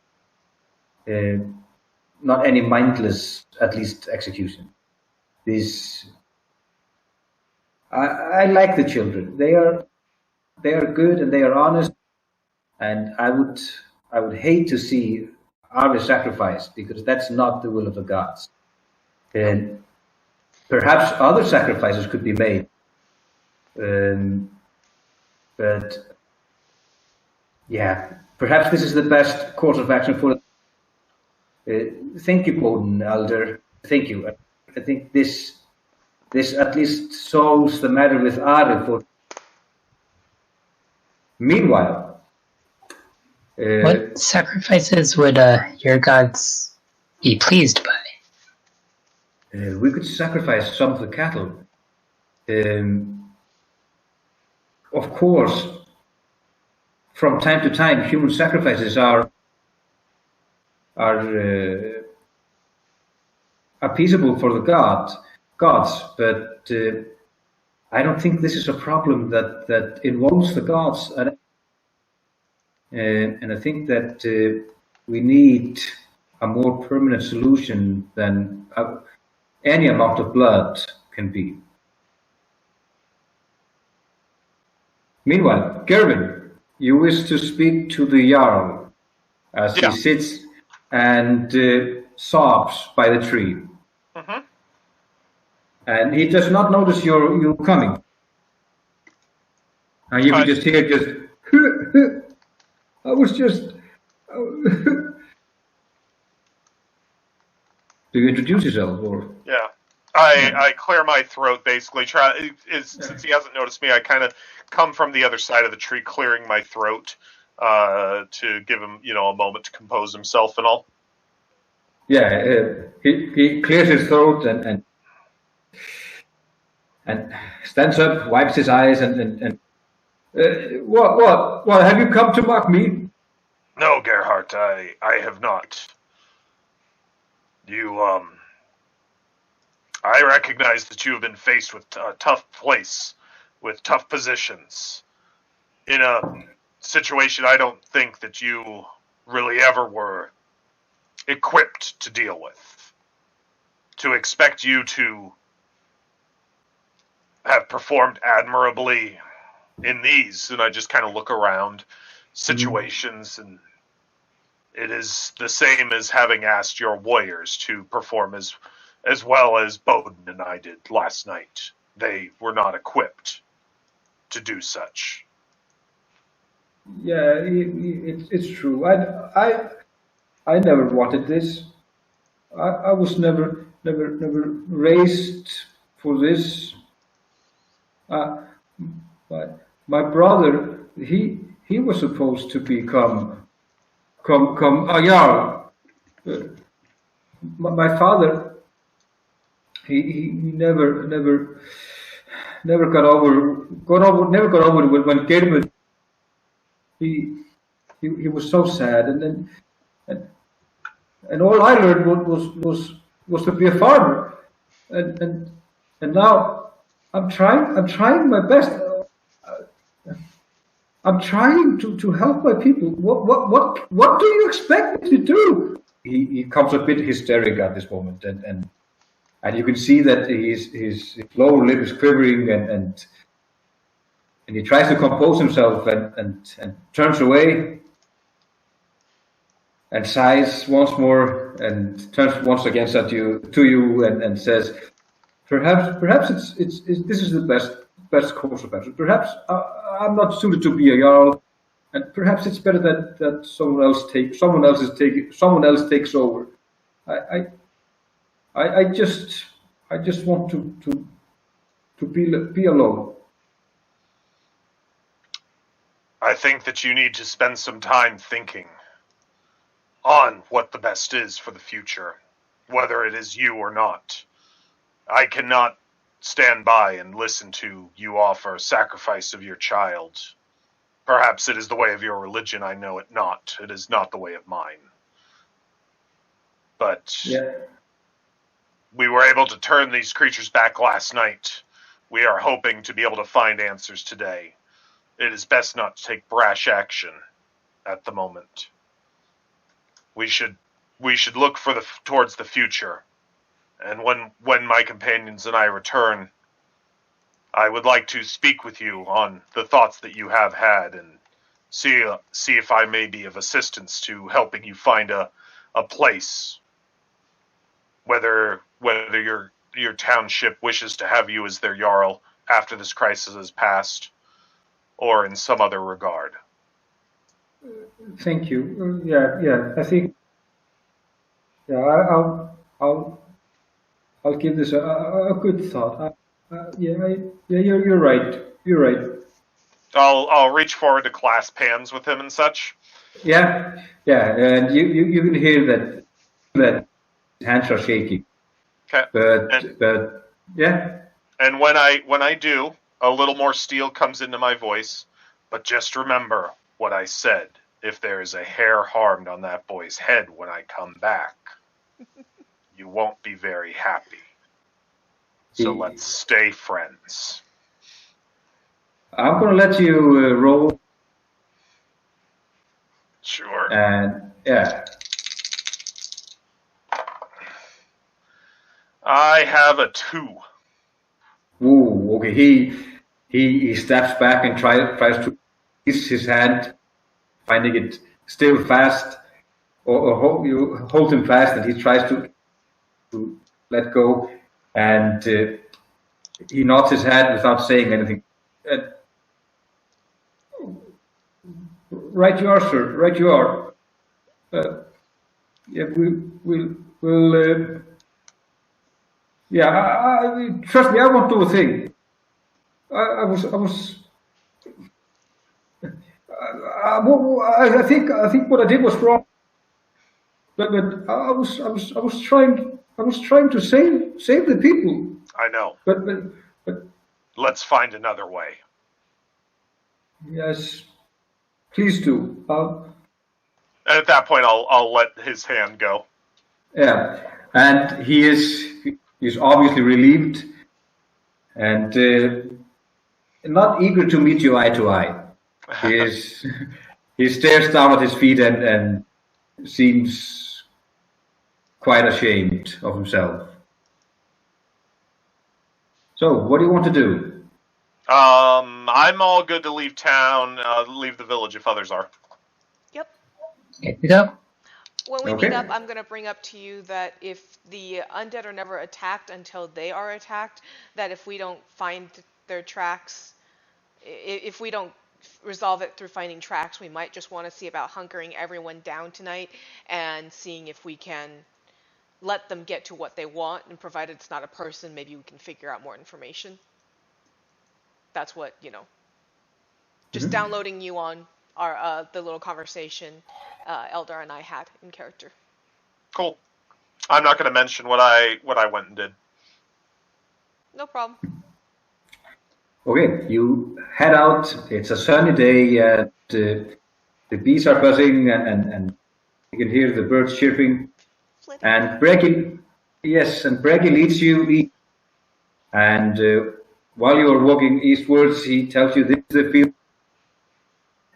Not any mindless, at least, execution. I like the children. They are good and they are honest. And I would hate to see Arve sacrificed, because that's not the will of the gods. And perhaps other sacrifices could be made. But yeah, perhaps this is the best course of action for. Thank you, Bodin, Elder. Thank you. I think this at least solves the matter with Arve. Meanwhile, what sacrifices would your gods be pleased by? We could sacrifice some of the cattle. Of course, from time to time, human sacrifices are appeasable for the gods, but I don't think this is a problem that involves the gods. And I think that we need a more permanent solution than any amount of blood can be. Meanwhile, Gervin, you wish to speak to the Jarl as he sits and sobs by the tree. Mm-hmm. And he does not notice you coming. And you can just hear I was just... Do you introduce yourself, or? Yeah. I clear my throat, basically. Since he hasn't noticed me, I kind of come from the other side of the tree, clearing my throat to give him, a moment to compose himself and all. Yeah, he clears his throat and stands up, wipes his eyes, and what? Have you come to mock me? No, Gerhardt, I have not. I recognize that you have been faced with a tough place, with tough positions. In a situation I don't think that you really ever were equipped to deal with. To expect you to have performed admirably in these, and I just kind of look around situations, and it is the same as having asked your warriors to perform as well as Bodin and I did last night. They were not equipped to do such. Yeah, it's true. I never wanted this. I was never raised for this. My brother, he was supposed to become a jarl. My father, he never got over it when Geirmund. He was so sad, and all I learned was to be a farmer, and now I'm trying my best. I'm trying to help my people. What do you expect me to do? He comes a bit hysteric at this moment, and you can see that his lower lip is quivering, and he tries to compose himself and turns away and sighs once more and turns once again to you and says, perhaps it's this is the best course of action. Perhaps I'm not suited to be a jarl, and perhaps it's better that someone else takes over. I just want to be alone. I think that you need to spend some time thinking on what the best is for the future, whether it is you or not. I cannot stand by and listen to you offer sacrifice of your child. Perhaps it is the way of your religion, I know it not. It is not the way of mine. But Yeah. we were able to turn these creatures back last night. We are hoping to be able to find answers today. It is best not to take brash action at the moment. We should look towards the future. And when my companions and I return, I would like to speak with you on the thoughts that you have had and see if I may be of assistance to helping you find a place. Whether your township wishes to have you as their Jarl after this crisis has passed, or in some other regard. Thank you. Yeah. I think. Yeah, I'll give this a good thought. You're right. You're right. I'll reach forward to clasp hands with him and such. Yeah, and you can hear that his hands are shaking. Okay. But yeah. And when I do, a little more steel comes into my voice. But just remember what I said. If there is a hair harmed on that boy's head when I come back, you won't be very happy. So let's stay friends. I'm gonna let you roll. Sure. And yeah. I have a 2. Ooh, okay. He steps back and tries to release his hand, finding it still fast, or you hold him fast, and he tries to let go, and he nods his head without saying anything. Right you are, sir. Right you are. Yeah, we'll. Yeah, trust me. I won't do a thing. I think what I did was wrong. But I was trying to save the people. I know. But let's find another way. Yes, please do. And at that point, I'll let his hand go. Yeah, and he's obviously relieved, and not eager to meet you eye to eye. He stares down at his feet and seems quite ashamed of himself. So, what do you want to do? I'm all good to leave town, leave the village if others are. Yep. Yep. When we Okay. meet up, I'm going to bring up to you that if the undead are never attacked until they are attacked, that if we don't find their tracks, if we don't resolve it through finding tracks, we might just want to see about hunkering everyone down tonight and seeing if we can let them get to what they want, and provided it's not a person, maybe we can figure out more information. That's what, just downloading you on our the little conversation Eldar and I had in character. Cool. I'm not going to mention what I went and did. No problem. Okay, you head out. It's a sunny day, and the bees are buzzing, and you can hear the birds chirping. And Breggy leads you east. And while you are walking eastwards, he tells you this is the field.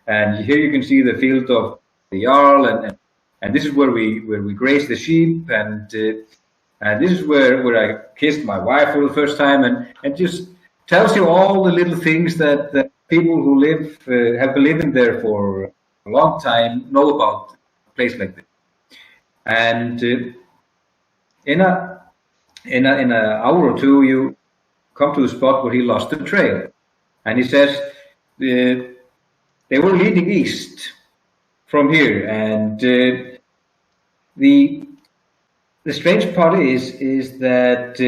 And here you can see the field of the Jarl, and this is where we graze the sheep, and this is where I kissed my wife for the first time, and just tells you all the little things that people who have been living there for a long time know about a place like this. And in an hour or two, you come to the spot where he lost the trail, and he says they were leading east from here, and the strange part is that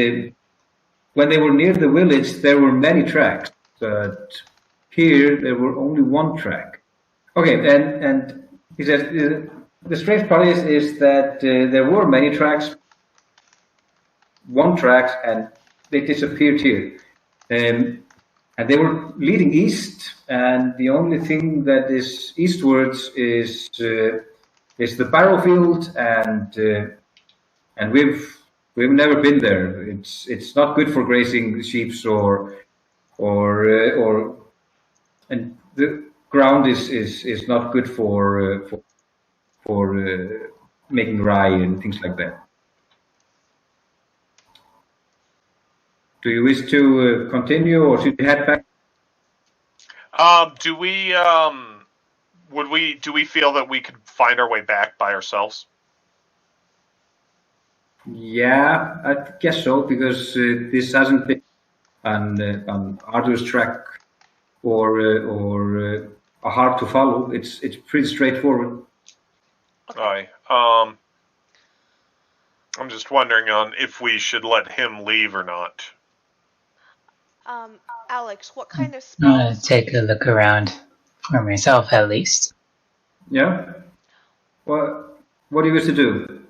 when they were near the village, there were many tracks, but here there were only one track. Okay, and he says the strange part is that there were many tracks, one track, and they disappeared here. And they were leading east, and the only thing that is eastwards is the barrow field, and we've never been there. It's not good for grazing sheep or and the ground is not good for making rye and things like that. Do you wish to continue, or should we head back? Do we feel that we could find our way back by ourselves? Yeah, I guess so, because this hasn't been an arduous track or a hard to follow. It's pretty straightforward. Aye. I'm just wondering on if we should let him leave or not. Alex, what kind of I'm gonna spells? take a look around for myself, at least. Yeah. What do you wish to do?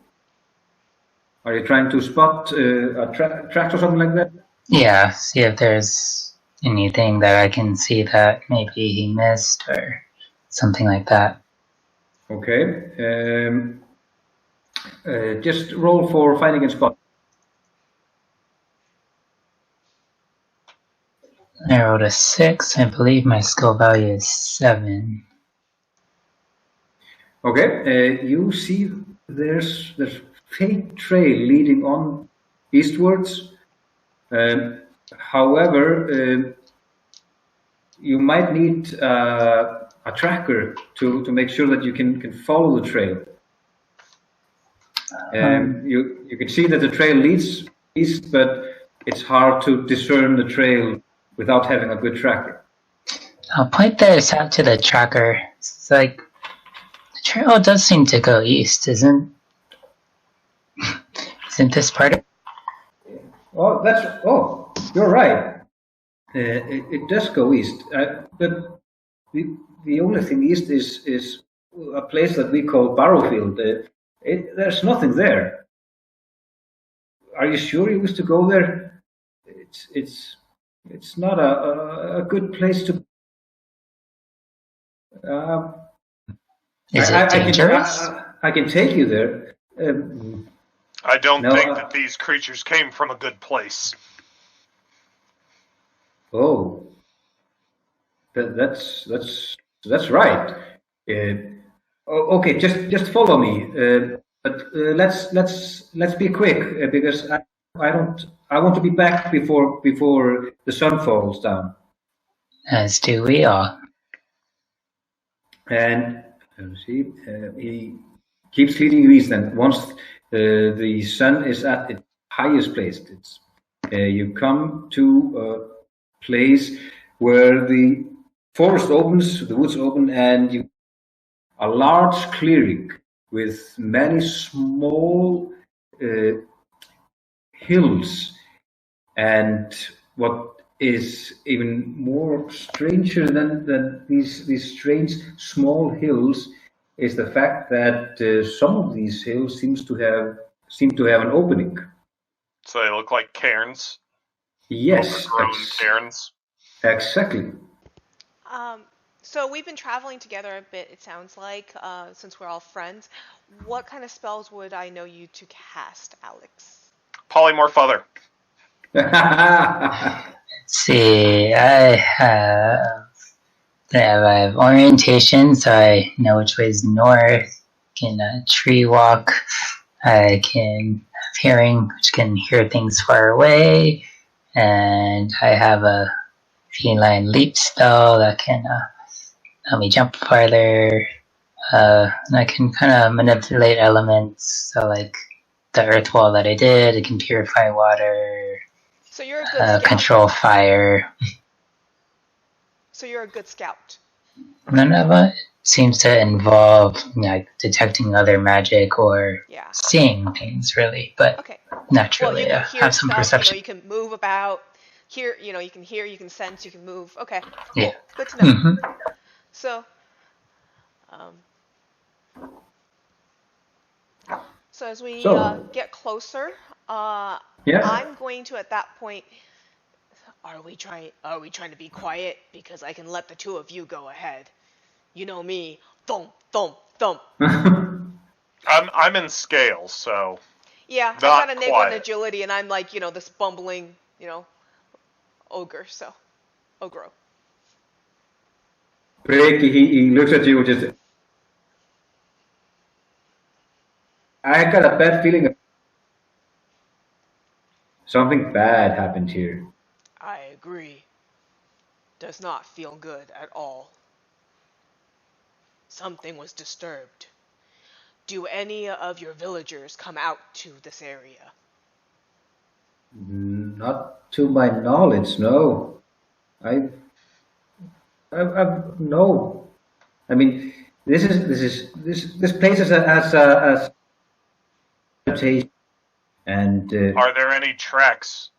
Are you trying to spot a track or something like that? Yeah, see if there's anything that I can see that maybe he missed or something like that. Okay. Just roll for finding and spot. I rolled a 6. I believe my skill value is 7. Okay. You see there's faint trail leading on eastwards. However, you might need a tracker to make sure that you can follow the trail. You can see that the trail leads east, but it's hard to discern the trail without having a good tracker. I'll point this out to the tracker. It's like, the trail does seem to go east, isn't this part of it? Oh, you're right. It does go east, but the only thing east is a place that we call Barrowfield. There's nothing there. Are you sure you wish to go there? It's not a good place to. Is it dangerous? I can take you there. I don't No, think that these creatures came from a good place. Oh, that's right. Okay, just follow me. But let's be quick because I want to be back before the sun falls down. As do we all. And let's see, he keeps leading you east. And once the sun is at its highest place, you come to a place where the forest opens, the woods open, and a large clearing with many small hills. And what is even more stranger than these strange small hills is the fact that some of these hills seem to have an opening. So they look like cairns? Yes. Overgrown cairns? Exactly. So we've been traveling together a bit, it sounds like, since we're all friends. What kind of spells would I know you to cast, Alex? Polymorph other. Let's see, I have orientation, so I know which way is north. Can tree walk. I can have hearing, which can hear things far away. And I have a feline leap spell that can help me jump farther. And I can kind of manipulate elements, so like the earth wall that I did, it can purify water. So you're a good scout. Control fire. So you're a good scout. None of it seems to involve like detecting other magic or seeing things, really. But naturally, well, you can hear have some stuff, perception. You can move about. You can hear, you can sense, you can move. Okay. Yeah. Good to know. Mm-hmm. So as we get closer, I'm going to, at that point, are we trying to be quiet? Because I can let the two of you go ahead. You know me, thump, thump, thump. I'm in scale, so Yeah, I've not got a nig quiet. on agility, and I'm like, this bumbling, ogre, so ogro. Rick, he looks at you just. I got a bad feeling. Something bad happened here. I agree. Does not feel good at all. Something was disturbed. Do any of your villagers come out to this area? Not to my knowledge, no. I've no. I mean, this place has a reputation, and Are there any tracks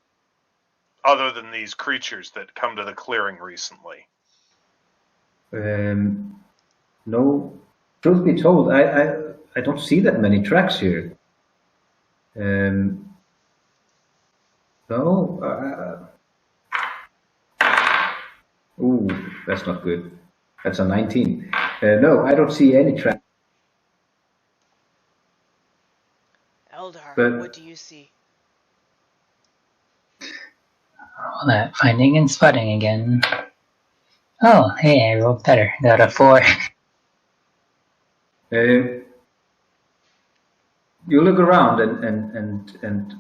other than these creatures that come to the clearing recently? no. Truth be told, I don't see that many tracks here. No. Ooh, that's not good. That's a 19. No, I don't see any tracks. Eldar, But- what do you see? All that finding and spotting again. Oh, hey, I rolled better. Got a 4. You look around and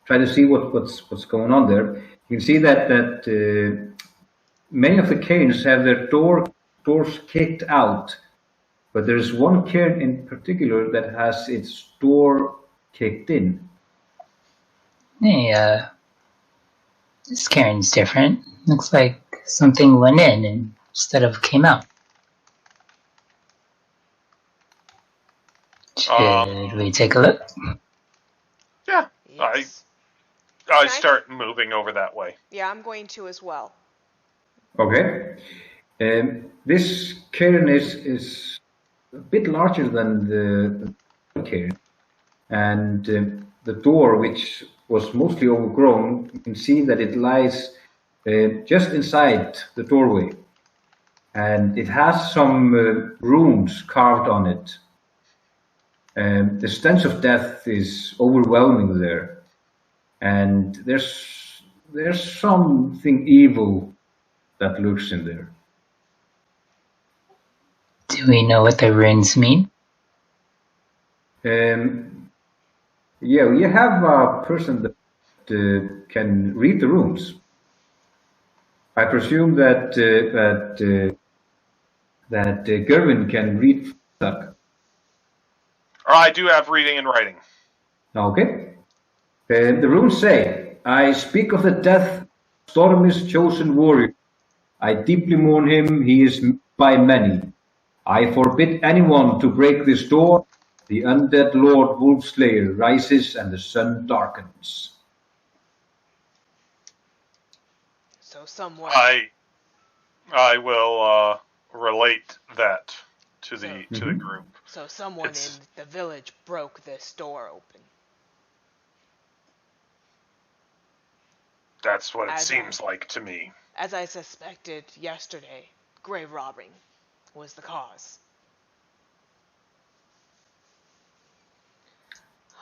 try to see what's going on there. You can see that many of the cairns have their doors kicked out, but there's one cairn in particular that has its door kicked in. Hey, this cairn's different. Looks like something went in instead of came out. Should we take a look? Yeah, Yes. I start moving over that way. Yeah, I'm going to as well. Okay. This cairn is a bit larger than the cairn, and the door, which was mostly overgrown, you can see that it lies just inside the doorway, and it has some runes carved on it. The stench of death is overwhelming there, and there's something evil that lurks in there. Do we know what the runes mean? Yeah, we have a person that can read the runes. I presume that Gerwin can read that. I do have reading and writing. Okay. The runes say, I speak of the death of Storm's chosen warrior. I deeply mourn him, he is by many. I forbid anyone to break this door. The undead Lord Wolfslayer rises and the sun darkens. So someone. I will relate that to the group. So someone in the village broke this door open. That's what it seems like to me. As I suspected yesterday, grave robbing was the cause.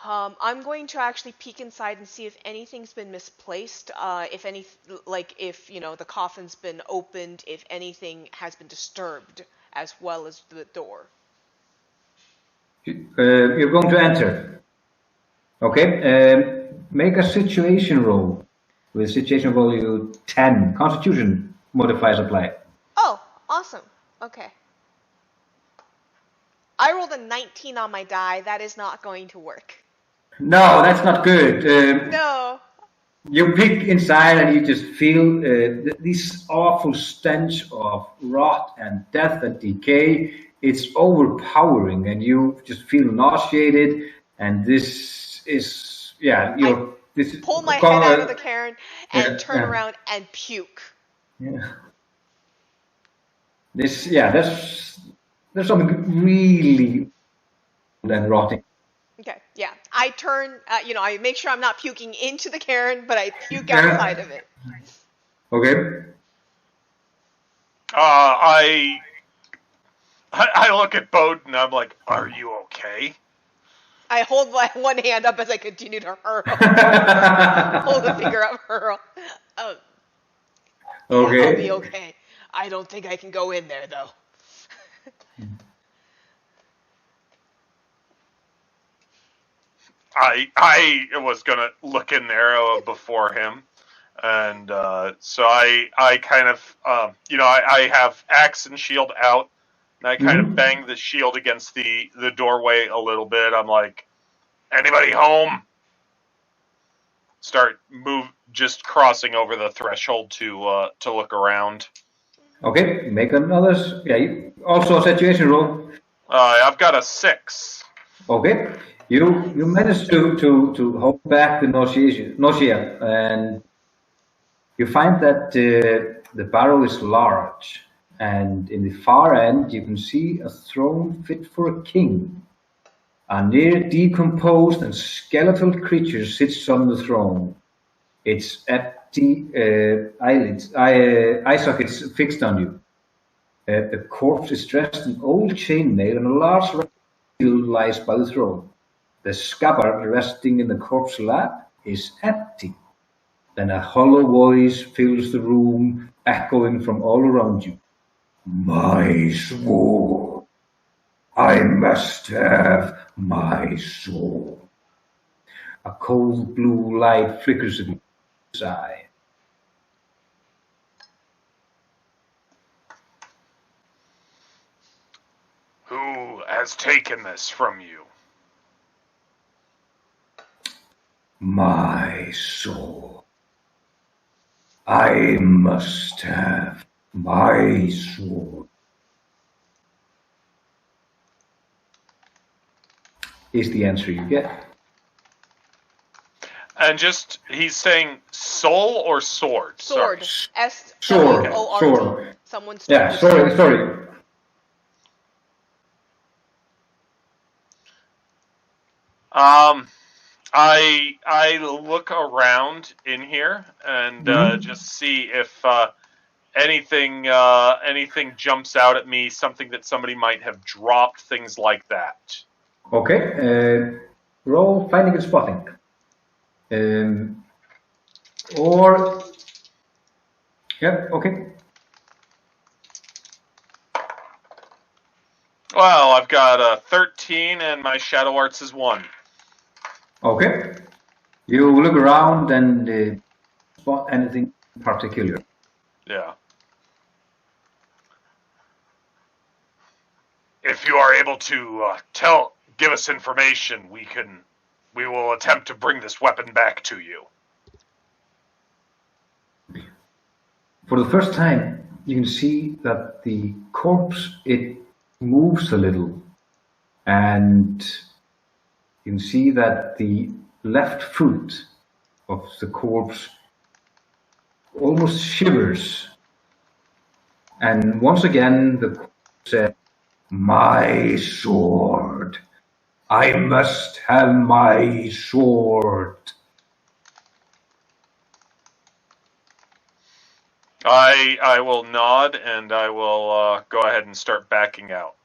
I'm going to actually peek inside and see if anything's been misplaced, if the coffin's been opened, if anything has been disturbed, as well as the door. You're going to enter. Okay. Make a situation roll with situation value 10. Constitution modifiers apply. Oh, awesome. Okay. I rolled a 19 on my die. That is not going to work. No, that's not good. No. You peek inside and you just feel this awful stench of rot and death and decay. It's overpowering and you just feel nauseated. And this is, pull my head out of the cairn and turn around and puke. Yeah. There's something really and rotting. Okay, yeah. I turn, I make sure I'm not puking into the cairn, but I puke outside of it. Okay. I look at Bowden and I'm like, are you okay? I hold my one hand up as I continue to hurl. Hold the finger up, hurl. Yeah, Okay. I'll be okay. I don't think I can go in there, though. I was gonna look in there before him, and so I kind of I have axe and shield out, and I kind of bang the shield against the doorway a little bit. I'm like, anybody home? Just crossing over the threshold to look around. Okay, make another. Yeah, also a situation roll. I've got a 6. Okay, you manage to hold back the nausea, and you find that the barrel is large, and in the far end you can see a throne fit for a king. A near decomposed and skeletal creature sits on the throne. Its empty eye sockets fixed on you. The corpse is dressed in old chainmail, and a large shield lies by the throne. The scabbard resting in the corpse's lap is empty. Then a hollow voice fills the room, echoing from all around you. My sword. I must have my sword. A cold blue light flickers in his eye. Who has taken this from you? My sword. I must have my sword. Is the answer you get. And he's saying soul or sword? Sword. Sorry. S-W-O-R-D. Sword. Someone stole Yeah, your sword. sorry. I look around in here and just see if anything jumps out at me, something that somebody might have dropped, things like that. Okay, roll finding and spotting. Or, yep, okay. Well, I've got a 13 and my shadow arts is 1. Okay. You look around and spot anything particular. Yeah. If you are able to give us information, we will attempt to bring this weapon back to you. For the first time, you can see that the corpse, it moves a little, and you can see that the left foot of the corpse almost shivers. And once again, the corpse said, my sword. I must have my sword. I will nod and I will go ahead and start backing out.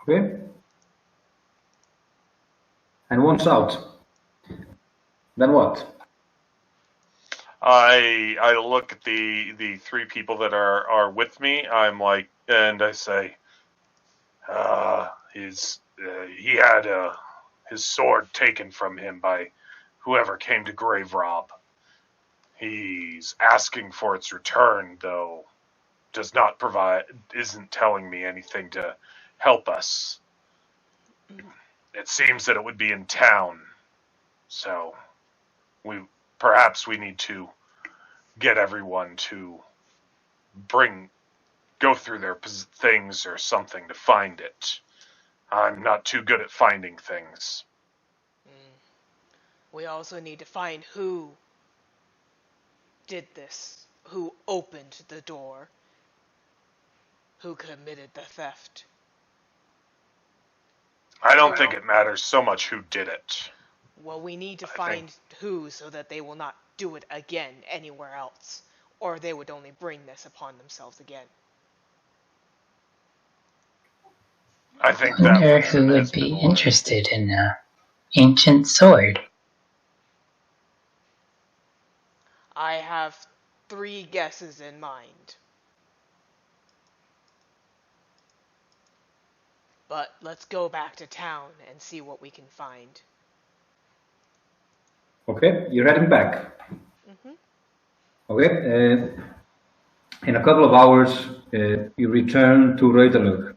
Okay. And once out, then what? I look at the 3 people that are with me. I'm like, and I say, he had his sword taken from him by whoever came to grave rob. He's asking for its return, though isn't telling me anything to help us. It seems that it would be in town, so perhaps we need to get everyone to go through their things or something to find it. I'm not too good at finding things. We also need to find who did this, who opened the door, who committed the theft. I don't think it matters so much who did it. Well, we need to I find think- who so that they will not do it again anywhere else, or they would only bring this upon themselves again. I think I that wonder one who would has be been learned. interested in an ancient sword. I have 3 guesses in mind. But let's go back to town and see what we can find. Okay, you're heading back. Mm-hmm. Okay, in a couple of hours, you return to Rautalög,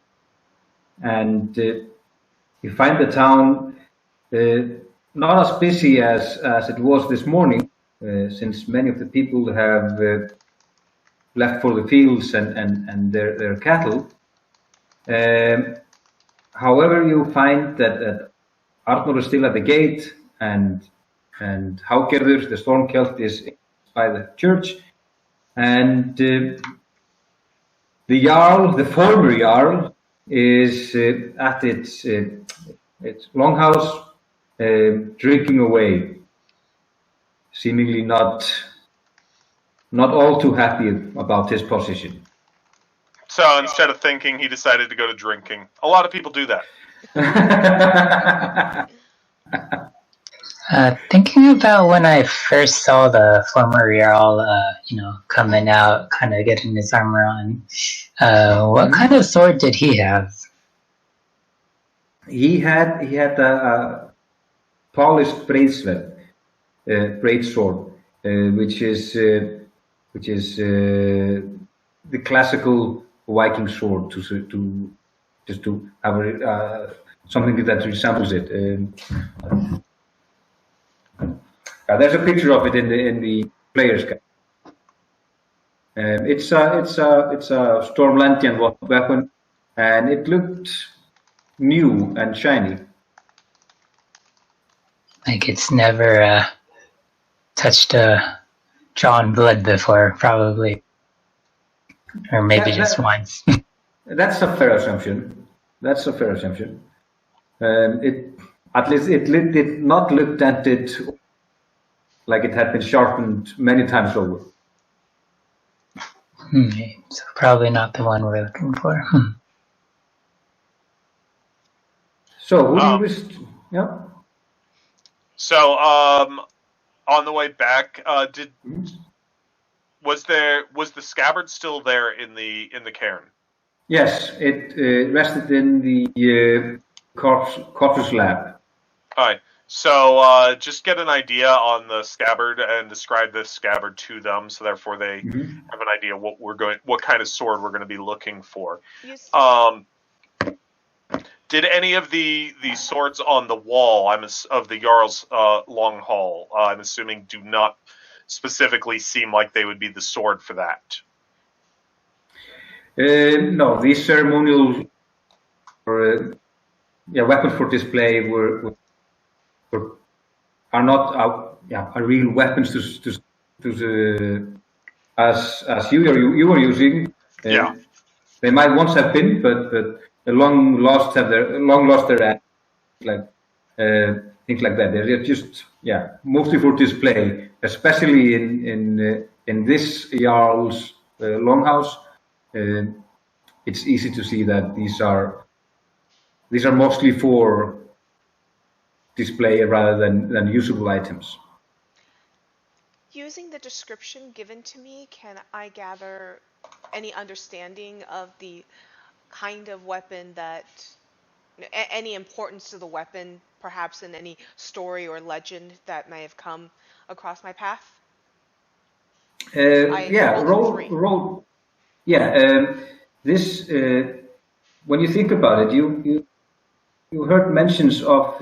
and you find the town not as busy as it was this morning, since many of the people have left for the fields and their cattle. However, you find that Arnor is still at the gate, and Haugerður, the Stormkelt, is by the church, and the Jarl, the former Jarl, is at its longhouse, drinking away, seemingly not all too happy about his position. So instead of thinking, he decided to go to drinking. A lot of people do that. Thinking about when I first saw the former Jarl, coming out, kind of getting his armor on, what kind of sword did he have? He had a polished braidsword, which is the classical Viking sword, to just to have something that resembles it. There's a picture of it in the player's guide. It's a Stormlandian weapon, and it looked new and shiny. Like it's never touched drawn blood before, probably, or maybe just once. That's a fair assumption. It at least it did not look dented, like it had been sharpened many times over. So probably not the one we're looking for. So who do you wish? Yeah. So, on the way back, was the scabbard still there in the cairn? Yes, it rested in the corpus lab. All right. So, just get an idea on the scabbard and describe the scabbard to them, so therefore they have an idea what kind of sword we're going to be looking for. Yes. Did any of the swords on the wall, of the Jarl's long hall, I'm assuming, do not specifically seem like they would be the sword for that? No, these ceremonial weapons for display are not are real weapons as you are using. Yeah. They might once have been, but long lost their end, like things like that. They're just mostly for display, especially in this Jarl's longhouse. It's easy to see that these are mostly for display rather than usable items. Using the description given to me, can I gather any understanding of the kind of weapon any importance to the weapon, perhaps in any story or legend that may have come across my path? Roll. Yeah, this when you think about it, you heard mentions of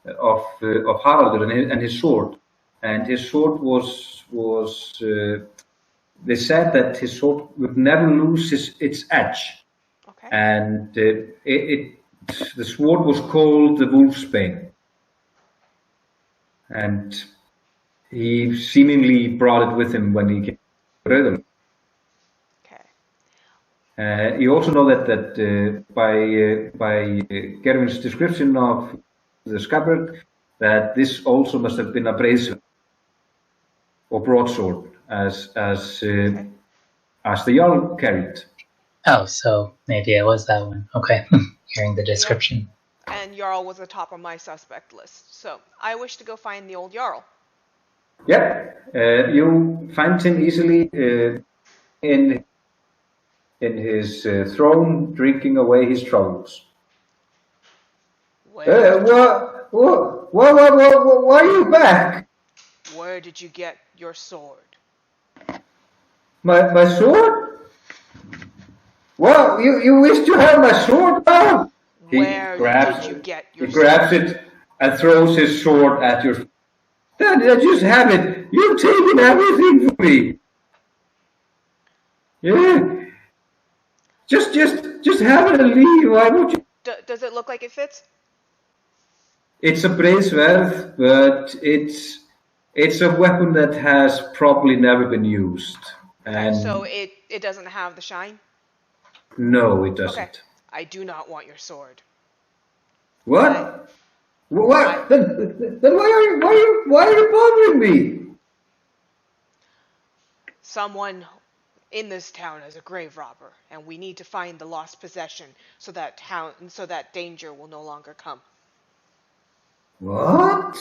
Haraldur and his sword, and his sword was they said that his sword would never lose its edge. Okay. And the sword was called the Wolfsbane, and he seemingly brought it with him when he came to Rauðalög. Okay. You also know that by Gervin's description of the scabbard, that this also must have been a bracelet or broadsword, as the Jarl carried. Oh, so maybe it was that one. Okay, hearing the description. And Jarl was the top of my suspect list. So I wish to go find the old Jarl. Yep, you find him easily in his throne, drinking away his troubles. Why are you back? Where did you get your sword? My sword? Well, you wish to have my sword now? Where did you get your sword? He grabs it and throws his sword at your... Dad, just have it. You've taken everything from me. Yeah. Just have it and leave. Why would you? Does it look like it fits? It's a bracelet, but it's a weapon that has probably never been used. And so it doesn't have the shine? No, it doesn't. Okay. I do not want your sword. What? What? Then why are you bothering me? Someone in this town is a grave robber, and we need to find the lost possession so that danger will no longer come. What?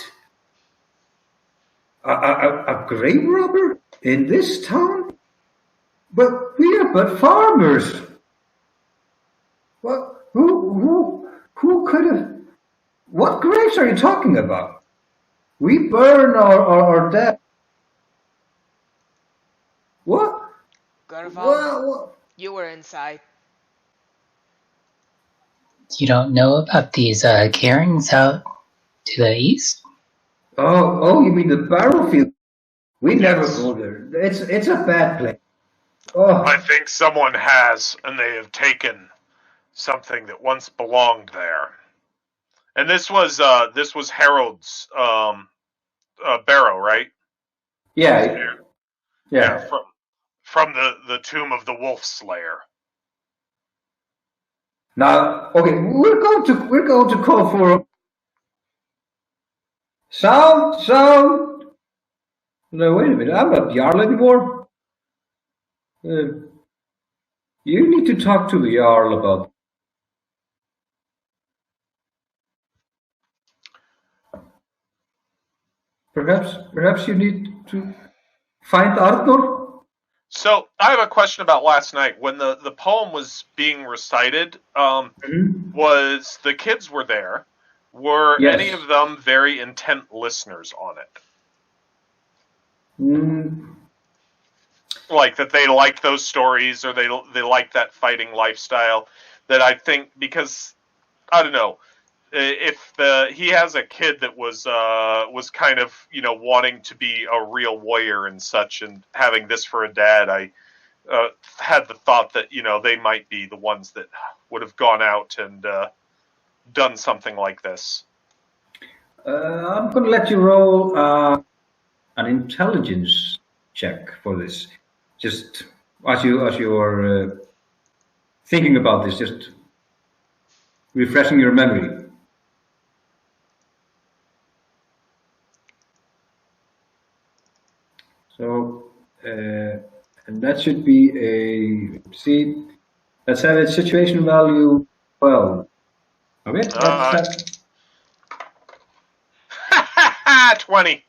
A grave robber in this town? But we are but farmers. What? Who could have? What graves are you talking about? We burn our dead. What? Gurval, you were inside. You don't know about these cairns out to the east? Oh, you mean the battlefield? We never go there. It's a bad place. Oh. I think someone has, and they have taken something that once belonged there. And this was Harold's barrow, right? Yeah. From the tomb of the Wolf Slayer. Now, okay, we're going to call for sound. No, wait a minute. I'm not Jarl anymore. You need to talk to the Jarl about. Perhaps you need to find Arthur. So I have a question about last night when the poem was being recited. Was the kids were there? Were any of them very intent listeners on it? Like that they liked those stories, or they liked that fighting lifestyle. That I think, because I don't know if he has a kid that was kind of wanting to be a real warrior and such, and having this for a dad, I had the thought that they might be the ones that would have gone out and done something like this. I'm going to let you roll an intelligence check for this. Just as you are thinking about this, just refreshing your memory. So, and that should be let's have a situation value 12. Okay, 20.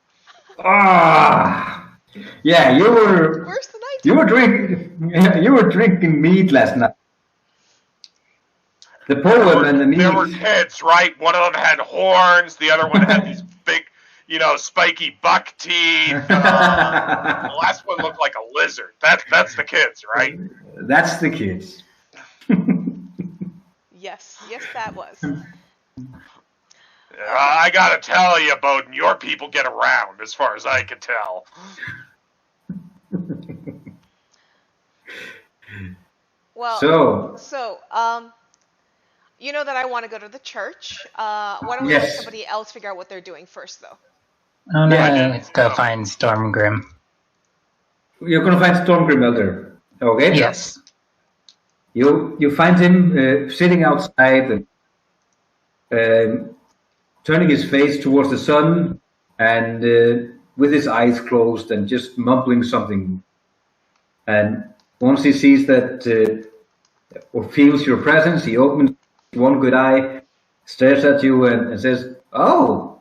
Yeah, you were. Worse than I did. You were drinking mead last night. The poem and the mead. There were kids, right? One of them had horns. The other one had these big, spiky buck teeth. The last one looked like a lizard. That's the kids, right? That's the kids. Yes, that was. I gotta tell you, Bowden, your people get around, as far as I can tell. Well, so you know that I want to go to the church. Why don't we let somebody else figure out what they're doing first, though? Oh no, let's go find Stormgrim. You're gonna find Stormgrim Elder. Okay. Yes. You find him sitting outside, turning turning his face towards the sun and with his eyes closed and just mumbling something. And once he sees that or feels your presence, he opens one good eye, stares at you and says, "Oh,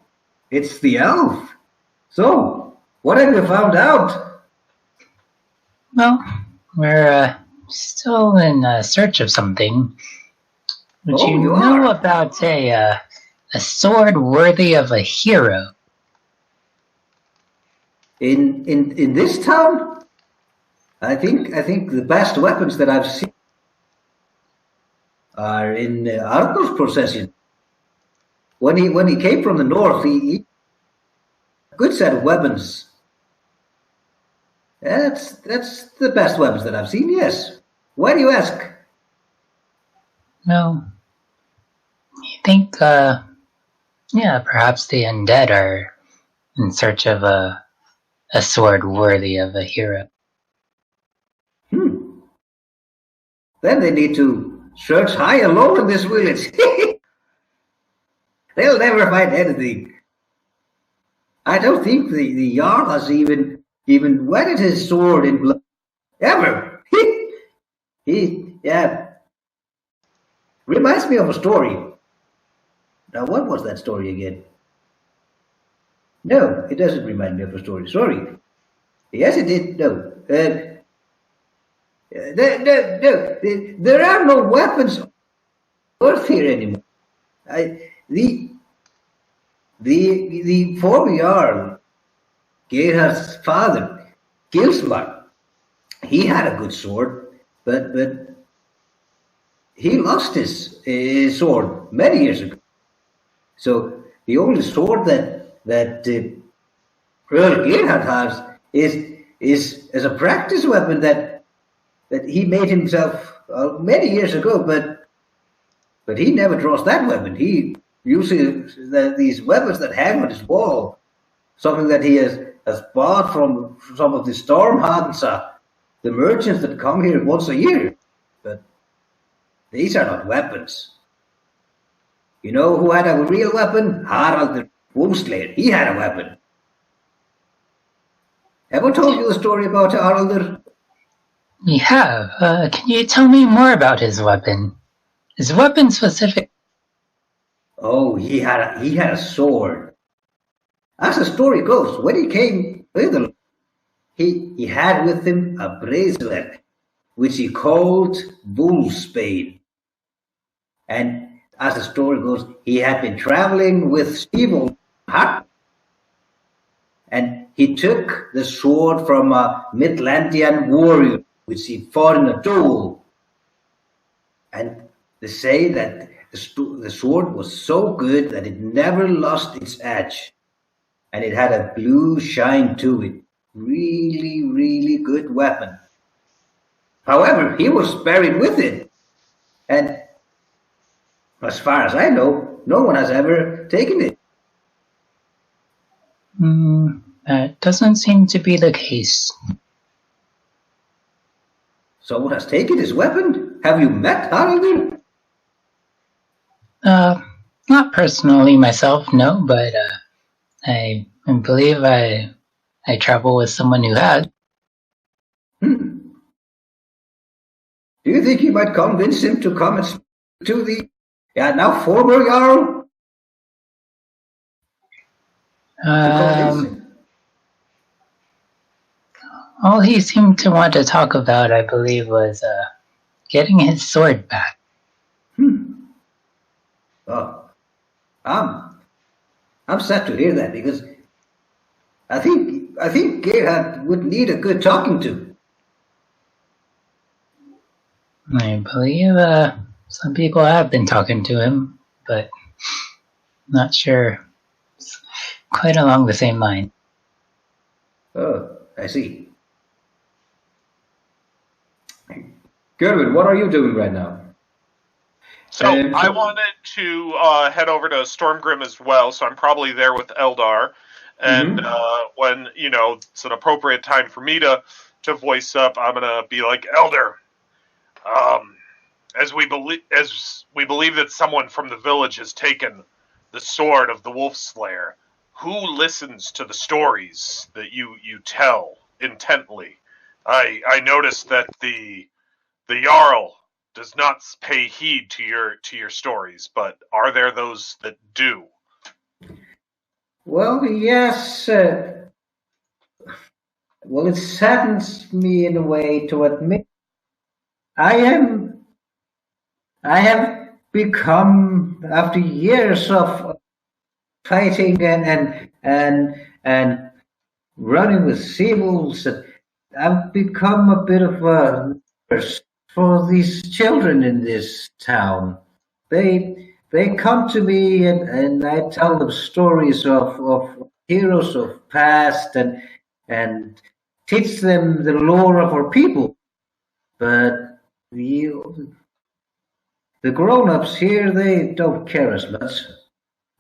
it's the elf. So, what have you found out?" Well, we're still in search of something. Would you know about a sword worthy of a hero? In this town, I think the best weapons that I've seen are in Arthur's possession. When he came from the north, he a good set of weapons. That's the best weapons that I've seen. Yes. Why do you ask? Well, you think, perhaps the undead are in search of a sword worthy of a hero. Then they need to search high and low in this village. They'll never find anything. I don't think the Jarl has even wetted his sword in blood. Ever. Reminds me of a story. Now, what was that story again? No, it doesn't remind me of a story. Sorry. Yes, it did. No. There are no weapons on earth here anymore. The former Jarl, Gerhard's father, Gilsmar, he had a good sword, but he lost his sword many years ago. So the only sword that Earl Gerhard has is as a practice weapon that he made himself many years ago, but he never draws that weapon. He uses these weapons that hang on his wall, something that he has bought from some of the Stormhands, the merchants that come here once a year. But these are not weapons. You know who had a real weapon? Harald the Wolfslayer. He had a weapon. Have I told you the story about Harald? You have. Can you tell me more about his weapon? His weapon specific. Oh, he had a sword. As the story goes, when he came thither, he had with him a bracelet, which he called Wolfsbane. And as the story goes, he had been traveling with Steve Hart, and he took the sword from a Midlandian warrior, which he fought in a duel. And they say that the sword was so good that it never lost its edge, and it had a blue shine to it. Really, really good weapon. However, he was buried with it, and as far as I know, no one has ever taken it. That doesn't seem to be the case. Someone has taken his weapon? Have you met Harald? Not personally myself, no, but I believe I travel with someone who had. Do you think you might convince him to come and speak to the now former Jarl? All he seemed to want to talk about, I believe, was getting his sword back. Oh, I'm sad to hear that, because I think Gerhard would need a good talking to. I believe some people have been talking to him, but not sure. It's quite along the same line. Oh, I see. Gerwin, what are you doing right now? So I wanted to head over to Stormgrim as well, so I'm probably there with Eldar. And when, it's an appropriate time for me to voice up, I'm going to be like, Elder, as we believe that someone from the village has taken the sword of the wolf slayer. Who listens to the stories that you tell intently? I noticed that the Jarl does not pay heed to your stories, but are there those that do? Well, yes. Well, it saddens me in a way to admit I have become, after years of fighting and running with sea wolves, I've become a bit of a nurse for these children in this town. They come to me and I tell them stories of heroes of past and teach them the lore of our people. But the grown-ups here, they don't care as much.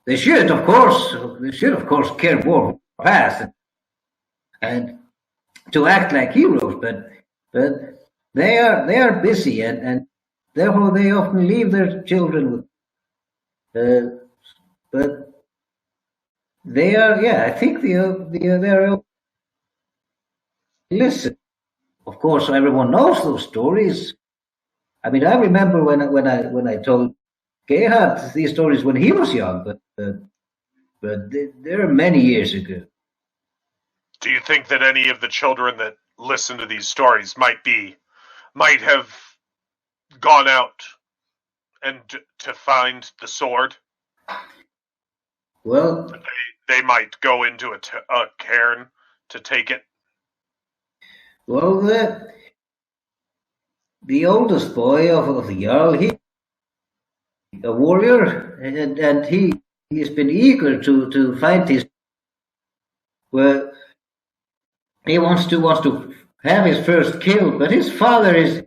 They should, of course. They should, of course, care more for the past and to act like heroes. But they are busy and therefore they often leave their children with. But they are, yeah. I think they are. Listen, of course, everyone knows those stories. I mean, I remember when I told Gerhard these stories when he was young, but they're many years ago. Do you think that any of the children that listen to these stories might have gone out and to find the sword? Well, they might go into a cairn to take it. Well, the oldest boy of the Jarl, he a warrior, and he has been eager to find his. Well, he wants to have his first kill, but his father is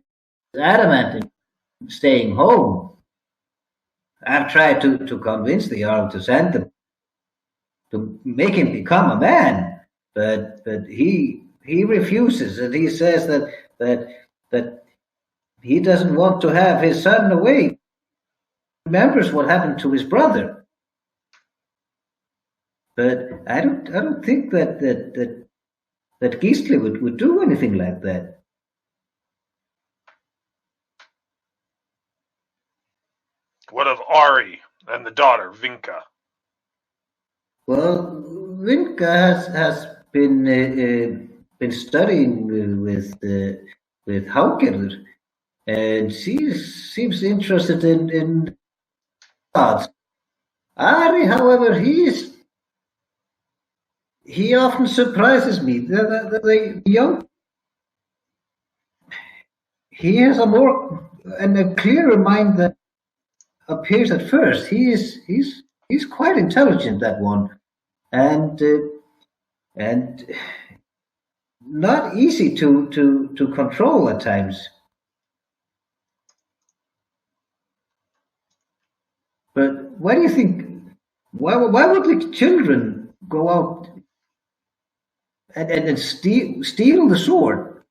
adamant in staying home. I've tried to convince the Jarl to send them to make him become a man, but he refuses, and he says that he doesn't want to have his son away. He remembers what happened to his brother, but I don't think that Gisli would do anything like that. What of Ari and the daughter Vinka? Well, Vinka has been studying with Haugerður, and she seems interested in gods. Ari, however, he often surprises me. The young, he has a clearer mind than appears at first. He's quite intelligent, that one, and not easy to control at times. But why do you think? Why would the children go out and steal the sword?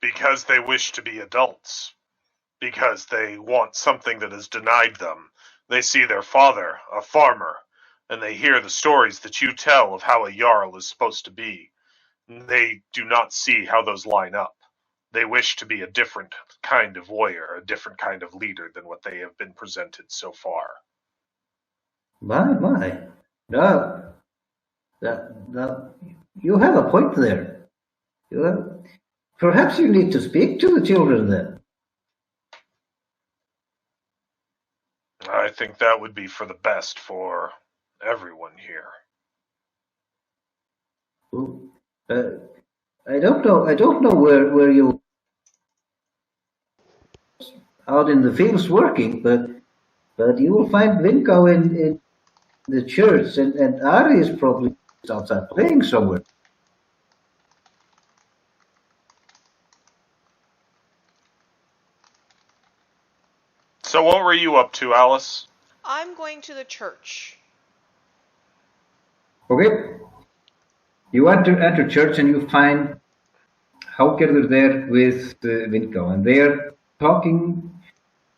Because they wish to be adults. Because they want something that is denied them. They see their father, a farmer, and they hear the stories that you tell of how a Jarl is supposed to be. They do not see how those line up. They wish to be a different kind of warrior, a different kind of leader than what they have been presented so far. My. No, you have a point there. Perhaps you need to speak to the children then. I think that would be for the best for everyone here. I don't know where you out in the fields working, but you will find Vinko in the church, and Ari is probably outside playing somewhere. So what were you up to, Alice? I'm going to the church. Okay. You enter church and you find Haugerður there with Vinko, and they are talking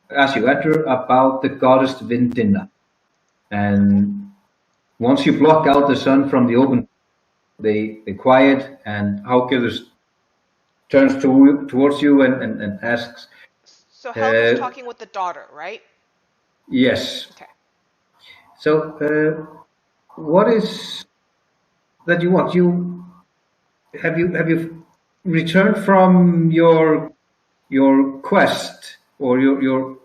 as you enter, about the goddess Vindina. And once you block out the sun from the open, they quiet, and Haukeður turns towards you and asks. So Helga's talking with the daughter, right? Yes. Okay. So, what is that you want? Have you returned from your quest or your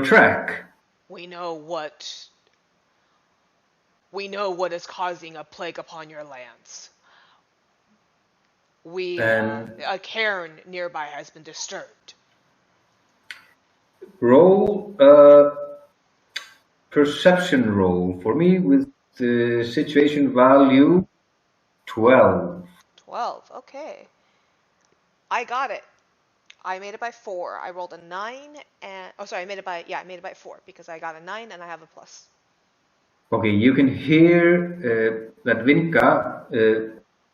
trek? We know what is causing a plague upon your lands. A cairn nearby has been disturbed. Roll a perception roll for me with the situation value 12. 12, okay. I got it. I made it by 4. I rolled a 9 and I made it by 4 because I got a 9 and I have a plus. Okay, you can hear that Vinka,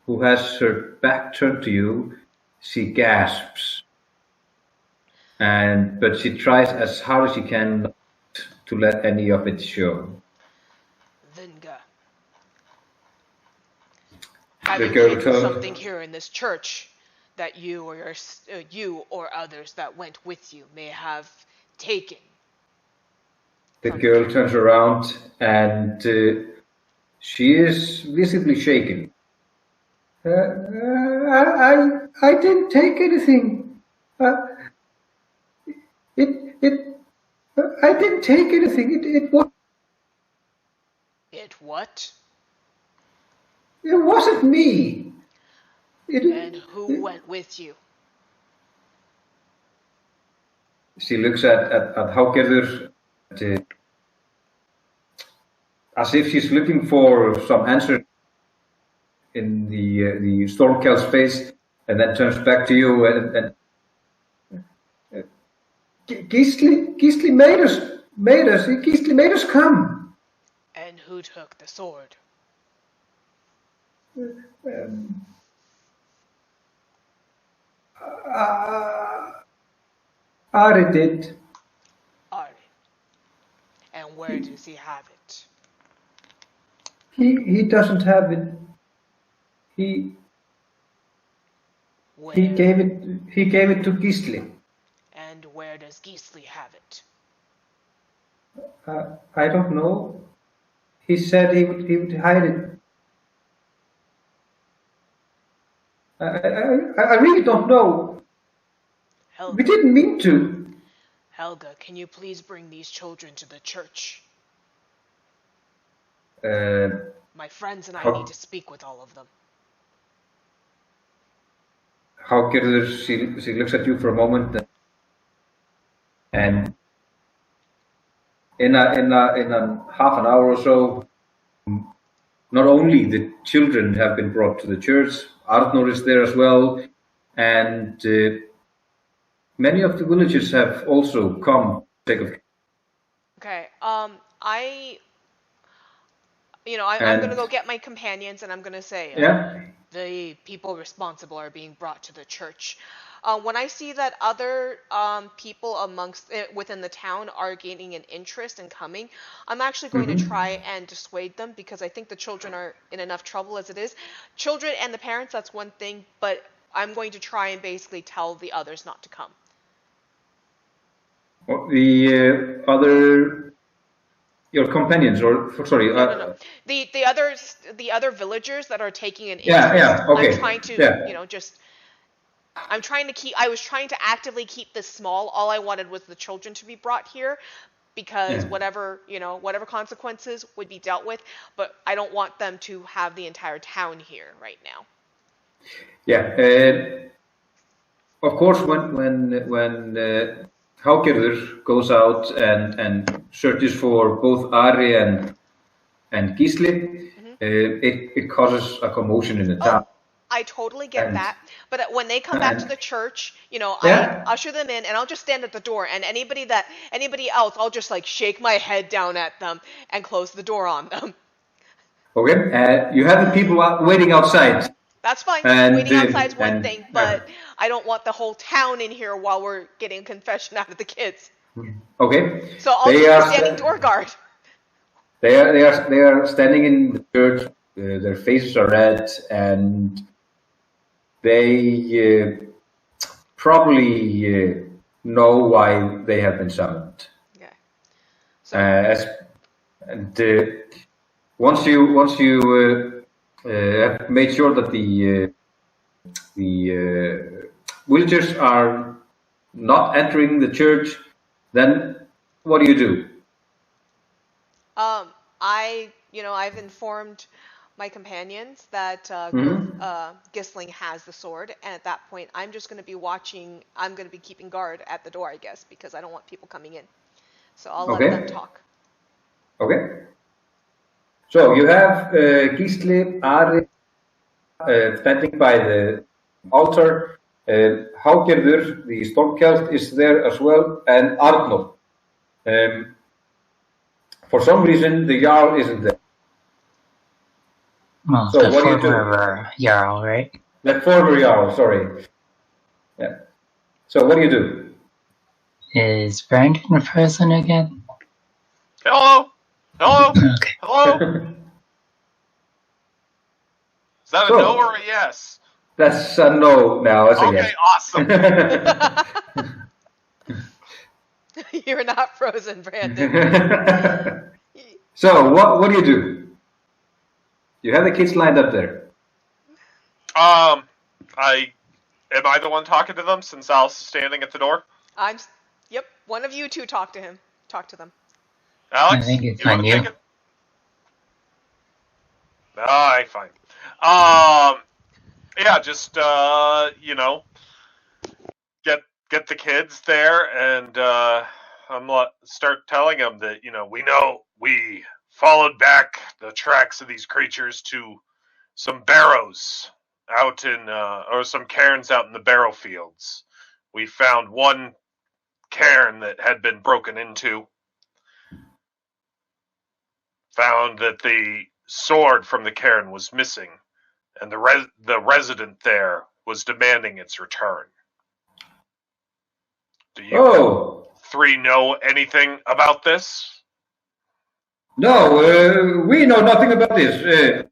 who has her back turned to you, she gasps, but she tries as hard as she can not to let any of it show. Vinga, have you hidden something here in this church that you or others that went with you may have taken? The girl turns around and she is visibly shaken. I didn't take anything. I didn't take anything. It was. It what? It wasn't me. And who went with you? She looks at Haukeður as if she's looking for some answer in the Stormkel's face, and then turns back to you and Gisli made us come. And who took the sword? Ari did. Ari. And where does he have it? He doesn't have it. He gave it to Gisli. And where does Gisli have it? I don't know. He said he would hide it. I really don't know. Helga. We didn't mean to. Helga, can you please bring these children to the church? My friends and I need to speak with all of them. Haukeður, she looks at you for a moment, and in a half an hour or so, not only the children have been brought to the church, Arnor is there as well, and many of the villagers have also come. Okay, I'm going to go get my companions, and I'm going to say, the people responsible are being brought to the church. When I see that other people within the town are gaining an interest in coming, I'm actually going to try and dissuade them, because I think the children are in enough trouble as it is. Children and the parents, that's one thing, but I'm going to try and basically tell the others not to come. The other, your companions, or sorry, no. The other villagers that are taking an interest. Yeah, okay. I'm trying to, I was trying to actively keep this small. All I wanted was the children to be brought here, because whatever consequences would be dealt with, but I don't want them to have the entire town here right now. Yeah, of course, when Haukeður goes out and searches for both Ari and Gisli, it causes a commotion in the town. I totally get that, but when they come back to the church, I usher them in, and I'll just stand at the door, and anybody else, I'll just shake my head down at them and close the door on them. Okay, you have the people waiting outside. That's fine. Waiting outside is one thing, but I don't want the whole town in here while we're getting a confession out of the kids. Okay. So I'll They take are the standing door guard. They are standing in the church. Their faces are red, and they probably know why they have been summoned. Okay. So And once you have made sure that the villagers are not entering the church, then what do you do? I've informed my companions that Gisling has the sword, and at that point, I'm just going to be watching. I'm going to be keeping guard at the door, I guess, because I don't want people coming in. So I'll let them talk. Okay. So you have Gisli, Ari standing by the altar. Haugerður, the Stormcelt, is there as well, and Arnor. For some reason, the Jarl isn't there. Well, So the what do you do? former Jarl, right? The former Jarl, sorry. Yeah. So what do you do? Is Brandon frozen again? Hello? Hello? Okay. Hello? Is that a no or a yes? That's a no now. It's a Okay, yes. awesome. You're not frozen, Brandon. So what do you do? You have the kids lined up there. Am I the one talking to them since Alice is standing at the door? Yep. One of you two talk to him. Talk to them. Alex, I think it's you want on to you. take it? Fine. Yeah, just get the kids there and start telling them that we followed back the tracks of these creatures to some barrows out in or some cairns out in the barrow fields. We found one cairn that had been broken into. Found that the sword from the cairn was missing, and the resident there was demanding its return. Do you three know anything about this? No, we know nothing about this.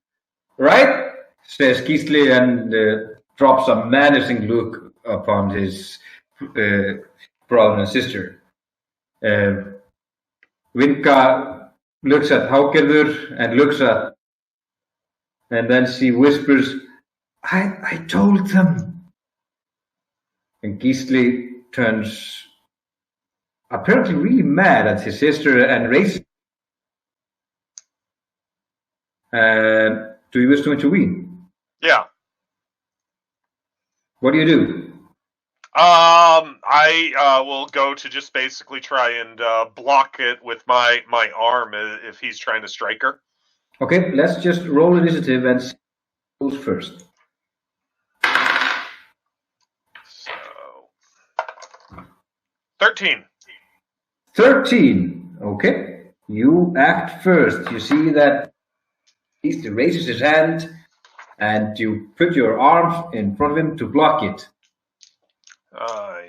Right? Says Gisli and drops a menacing look upon his brother and sister. Vinka looks at Haugerður and then she whispers, I told them. And Gisli turns apparently really mad at his sister and raises. Do you wish to intervene? Yeah. What do you do? I will go to just basically try and block it with my arm if he's trying to strike her. Okay, let's just roll initiative and see who's first. So 13. 13. Okay. You act first. You see that he raises his hand and you put your arms in front of him to block it.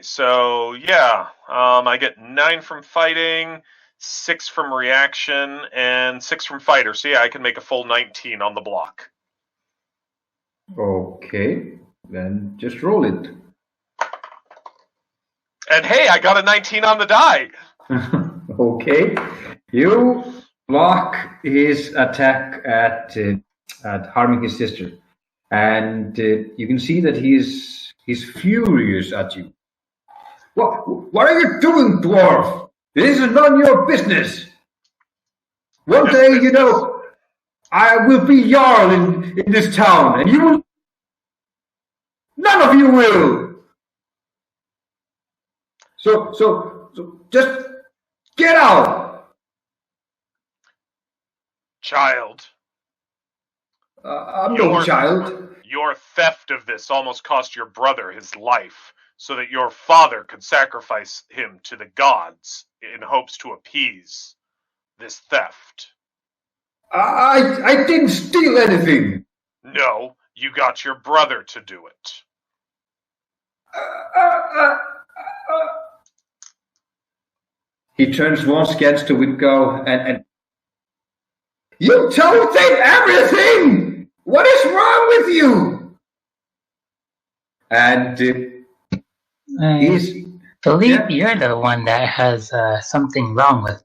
So yeah, I get 9 from fighting, 6 from reaction, and 6 from fighter. So yeah, I can make a full 19 on the block. Okay, then just roll it. And hey, I got a 19 on the die. Okay, you block his attack at harming his sister, and you can see that he's furious at you. What are you doing, dwarf? This is none of your business. One day, I will be Jarl in this town, and you will. None of you will. So just get out. Child. I'm no child. Your theft of this almost cost your brother his life, so that your father could sacrifice him to the gods in hopes to appease this theft. I didn't steal anything. No, you got your brother to do it. He turns once again to Windgau and you told him everything! What is wrong with you? And he's... Philippe, you're the one that has something wrong with.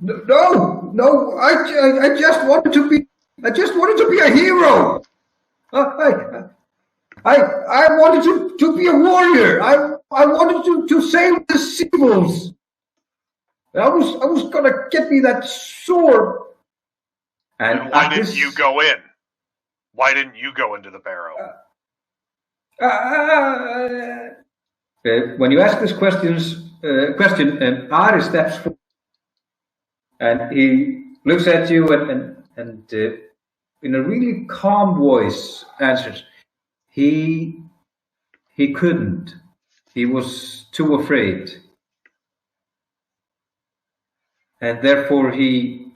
No, I just wanted to be a hero. I wanted to be a warrior. I wanted to sail the seas. I was gonna get me that sword. And why didn't you go in? Why didn't you go into the barrow? When you ask this question, Ari steps forward and he looks at you and in a really calm voice answers, he couldn't. He was too afraid. And therefore he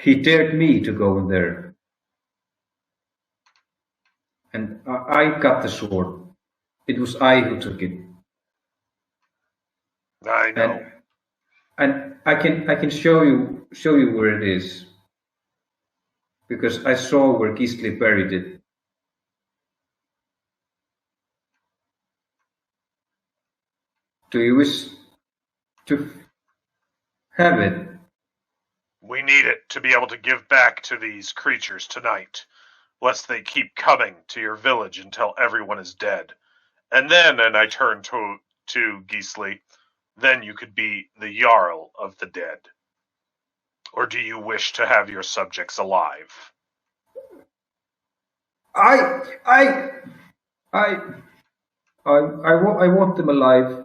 dared me to go in there. And I got the sword. It was I who took it. I know. And I can show you where it is. Because I saw where Gisli buried it. Do you wish to have it? We need it to be able to give back to these creatures tonight, lest they keep coming to your village until everyone is dead. And then, and I turn to Gisli, then you could be the Jarl of the dead. Or do you wish to have your subjects alive? I want them alive.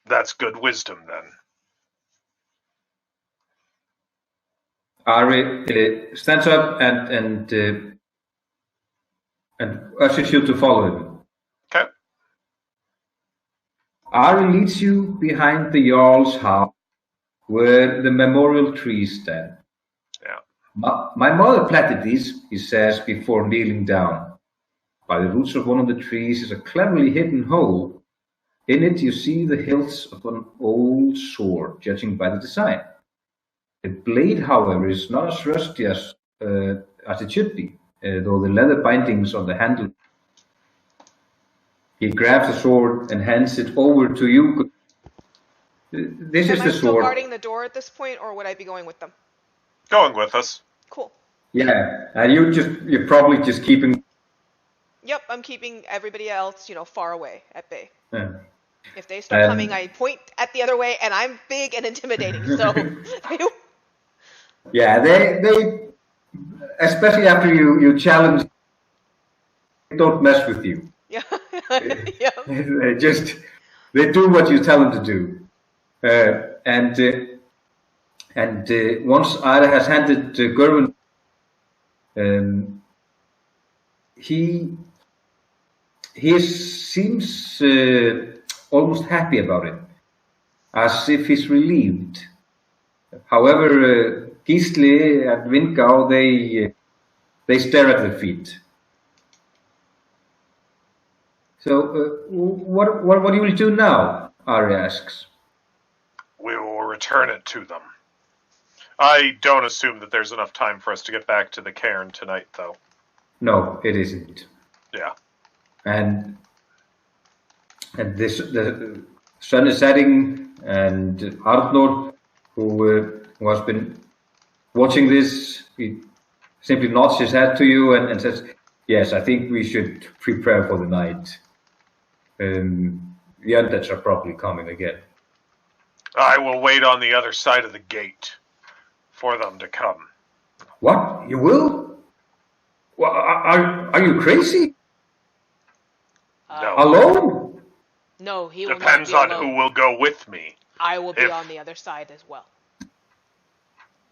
That's good wisdom, then. Ari stands up and ushers you to follow him. Okay. Ari leads you behind the Jarl's house, where the memorial trees stand. Yeah. My mother planted these, he says, before kneeling down. By the roots of one of the trees is a cleverly hidden hole. In it you see the hilts of an old sword, judging by the design. The blade, however, is not as rusty as it should be, though the leather bindings on the handle. He grabs the sword and hands it over to you. This is the sword. Am I still guarding the door at this point, or would I be going with them? Going with us. Cool. Yeah, and you're probably just keeping. Yep, I'm keeping everybody else, far away at bay. Yeah. If they start coming, I point at the other way, and I'm big and intimidating, so. Yeah, they especially after you challenge, they don't mess with you. Yeah. Yep. They do what you tell them to do. And once Ara has handed Gerwin, he seems almost happy about it, as if he's relieved. However, Gisli and Windgau, they stare at the feet. So, what you will do now? Ari asks. We will return it to them. I don't assume that there's enough time for us to get back to the cairn tonight, though. No, it isn't. Yeah. And the sun is setting, and Arnór, who has been watching this, he simply nods his head to you and says, "Yes, I think we should prepare for the night. The undeads are probably coming again." I will wait on the other side of the gate for them to come. What? You will? Well, are you crazy? No. Alone? No, he will Depends not be on alone. who will go with me. I will be on the other side as well.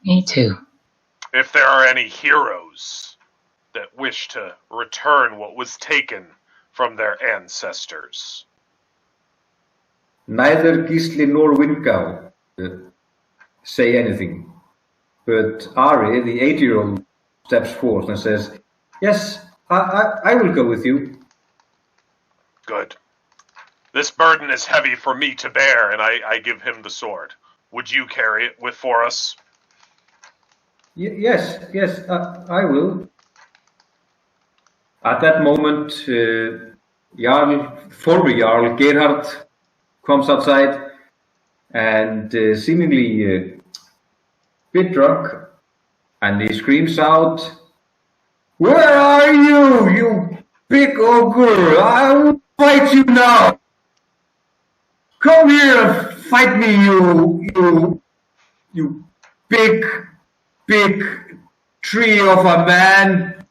Me too. If there are any heroes that wish to return what was taken from their ancestors. Neither Gisli nor Windgau say anything, but Ari, the 8-year-old, steps forth and says, "Yes, I will go with you. Good. This burden is heavy for me to bear, and I give him the sword. Would you carry it for us? Yes, I will. At that moment, former Jarl Gerhard comes outside and seemingly a bit drunk, and he screams out, "Where are you, you big ogre? I will fight you now! Come here and fight me, you big tree of a man!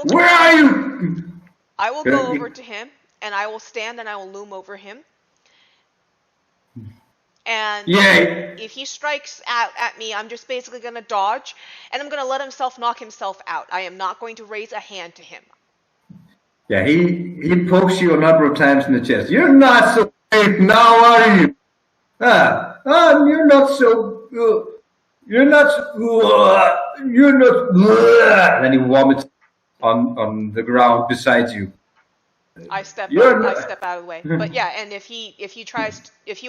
Where are you?" I will go over to him, and I will stand and I will loom over him. And if he strikes at me, I'm just basically going to dodge, and I'm going to let himself knock himself out. I am not going to raise a hand to him. Yeah, he pokes you a number of times in the chest. You're not so big now, are you? You're not so. You're not. You're not. And then he vomits on the ground beside you. I step out of the way. But yeah, and if he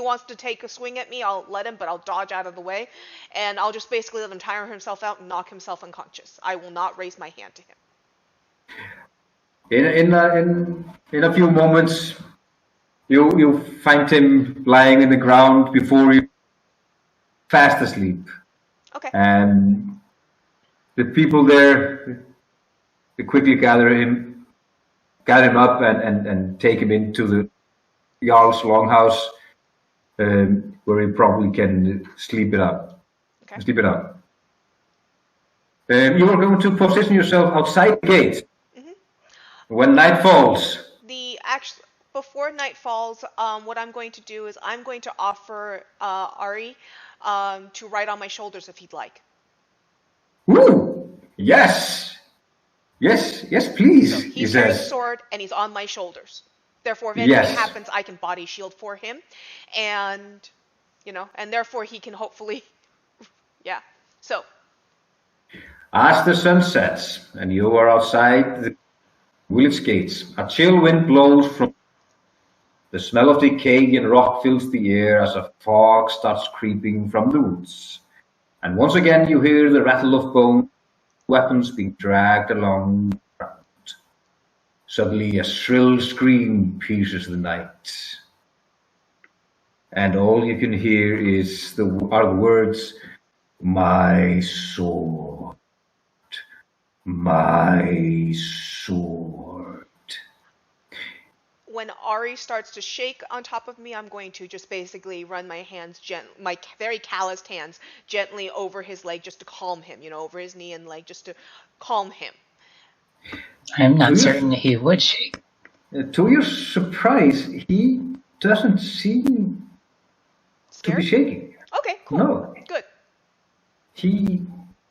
wants to take a swing at me, I'll let him, but I'll dodge out of the way, and I'll just basically let him tire himself out and knock himself unconscious. I will not raise my hand to him. In a few moments, you find him lying in the ground before you, fast asleep. Okay. And the people there, they quickly gather him up and take him into the Jarl's longhouse, where he probably can sleep it up. Okay. Sleep it up. You are going to position yourself outside the gate. When night falls. Before night falls, what I'm going to do is I'm going to offer Ari to ride on my shoulders if he'd like. Ooh, yes, please. So he's carrying the sword and he's on my shoulders. Therefore, if anything happens, I can body shield for him, and and therefore he can hopefully, yeah. So. As the sun sets and you are outside the village gates, a chill wind blows from. The smell of decay and rot fills the air as a fog starts creeping from the woods. And once again you hear the rattle of bone, weapons being dragged along the ground. Suddenly a shrill scream pierces the night. And all you can hear are the words, "My sword, my sword." When Ari starts to shake on top of me, I'm going to just basically run my hands, my very calloused hands, gently over his leg just to calm him, over his knee and leg just to calm him. I'm not certain he would shake. To your surprise, he doesn't seem to be shaking. Okay, cool. No. Good. He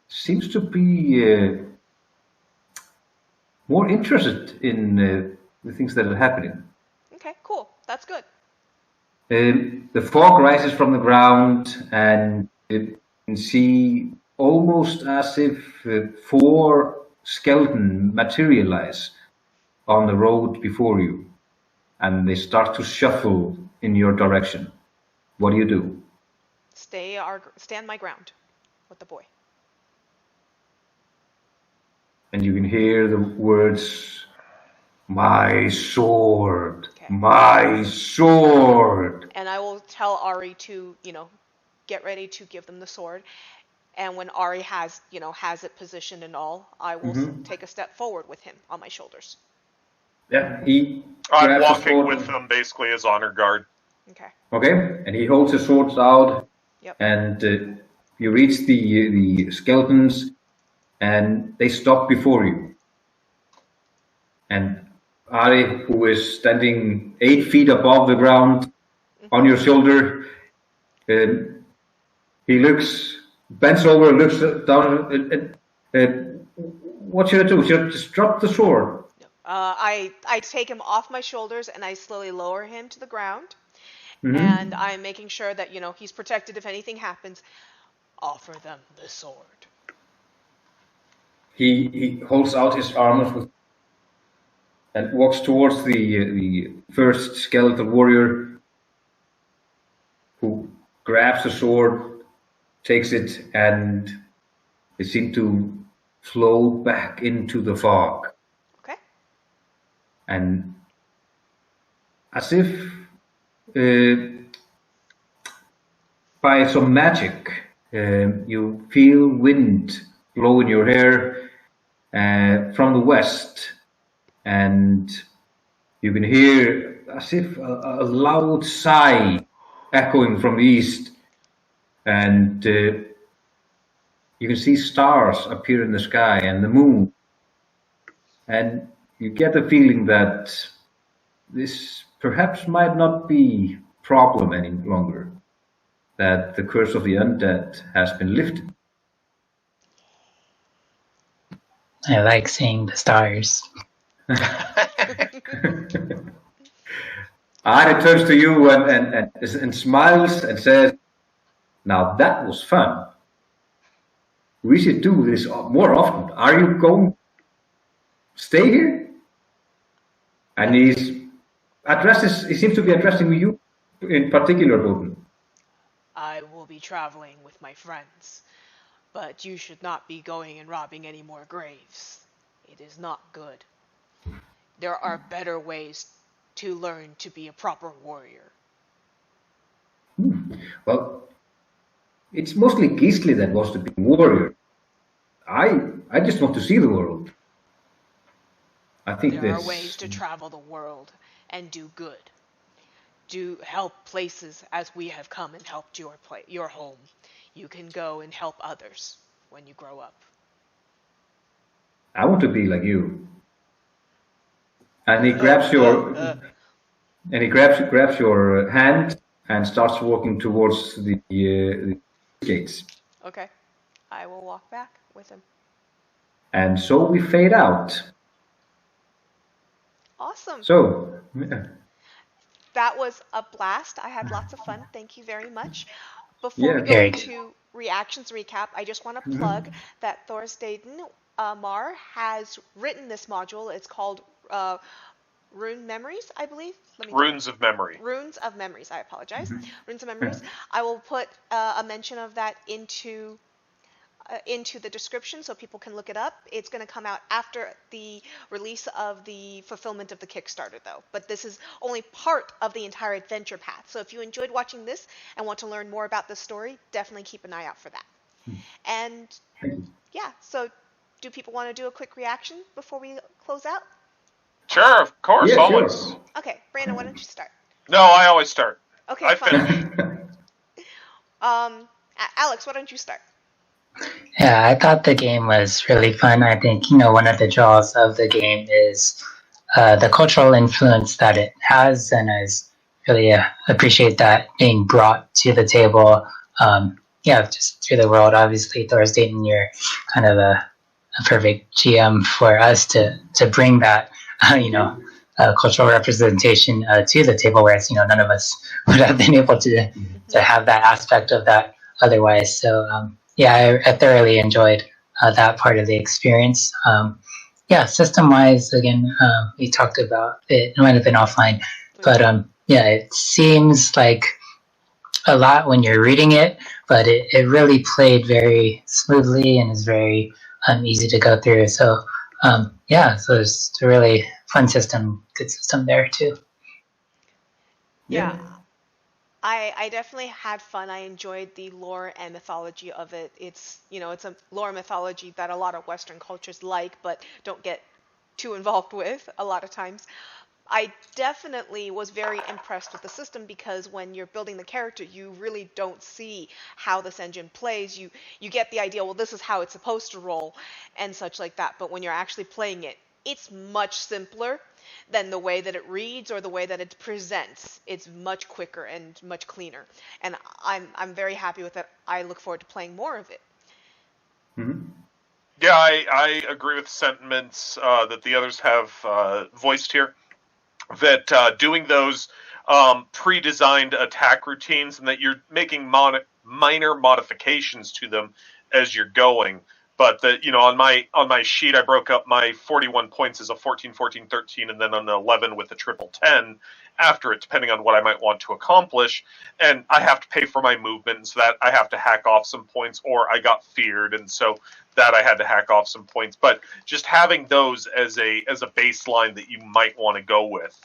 seems to be more interested in the things that are happening. Okay, cool. That's good. The fog rises from the ground, and you can see almost as if 4 skeletons materialize on the road before you, and they start to shuffle in your direction. What do? Stand my ground with the boy. And you can hear the words, "My sword, my sword." And I will tell Ari to, get ready to give them the sword. And when Ari has it positioned and all, I will take a step forward with him on my shoulders. Yeah, I'm walking with them basically as honor guard. Okay, and he holds his swords out. Yep. And you reach the skeletons, and they stop before you. And Ari, who is standing 8 feet above the ground on your shoulder, he bends over and looks down. What should I do? Should I just drop the sword? I take him off my shoulders and I slowly lower him to the ground. And I'm making sure that, he's protected if anything happens. Offer them the sword. he holds out his arms and walks towards the first skeletal warrior, who grabs the sword, takes it, and they seem to float back into the fog. Okay. And as if by some magic, you feel wind blow in your hair from the west, and you can hear as if a loud sigh echoing from the east, and you can see stars appear in the sky and the moon, and you get the feeling that this perhaps might not be a problem any longer, that the curse of the undead has been lifted. I like seeing the stars. Ari turns to you and smiles and says, "Now that was fun. We should do this more often. Are you going to stay here?" And he seems to be addressing you in particular, Bodin. I will be traveling with my friends, but you should not be going and robbing any more graves. It is not good. There are better ways to learn to be a proper warrior. Well, it's mostly Gisli that wants to be a warrior. I just want to see the world. I think there are ways to travel the world and do good. Do help places as we have come and helped your home. You can go and help others when you grow up. I want to be like you. And he grabs your grabs your hand and starts walking towards the gates. Okay. I will walk back with him. And so we fade out. Awesome. So, yeah. That was a blast. I had lots of fun. Thank you very much. Before we go into reactions recap, I just want to plug that Thorsteinn Mar has written this module. It's called Rune Memories, I believe. Runes of Memory. Runes of Memories. I apologize. Runes of Memories. I will put a mention of that into the description so people can look it up. It's going to come out after the release of the fulfillment of the Kickstarter, though. But this is only part of the entire adventure path. So if you enjoyed watching this and want to learn more about the story, definitely keep an eye out for that. And yeah, so do people want to do a quick reaction before we close out? Sure, of course, always. Sure. Okay, Brandon, why don't you start? No, I always start. Okay, fine. Alex, why don't you start? Yeah, I thought the game was really fun. I think, one of the draws of the game is the cultural influence that it has, and I really appreciate that being brought to the table. Just through the world. Obviously, Thorsteinn, you're kind of a perfect GM for us to bring that, cultural representation to the table, whereas, none of us would have been able to have that aspect of that otherwise. So, I thoroughly enjoyed that part of the experience. System-wise, again, we talked about it. It might have been offline, but it seems like a lot when you're reading it, but it really played very smoothly and is very easy to go through. So, so it's a really fun system, good system there too. Yeah. I definitely had fun. I enjoyed the lore and mythology of it. It's a lore mythology that a lot of Western cultures like, but don't get too involved with a lot of times. I definitely was very impressed with the system because when you're building the character, you really don't see how this engine plays. You get the idea, well, this is how it's supposed to roll and such like that. But when you're actually playing it, it's much simpler than the way that it reads or the way that it presents. It's much quicker and much cleaner. And I'm very happy with it. I look forward to playing more of it. Mm-hmm. Yeah, I agree with the sentiments that the others have voiced here. That doing those pre-designed attack routines and that you're making minor modifications to them as you're going But on my sheet, I broke up my 41 points as a 14, 14, 13, and then an 11 with a triple 10 after it, depending on what I might want to accomplish. And I have to pay for my movement, so that I have to hack off some points, or I got feared, and so that I had to hack off some points. But just having those as a baseline that you might want to go with.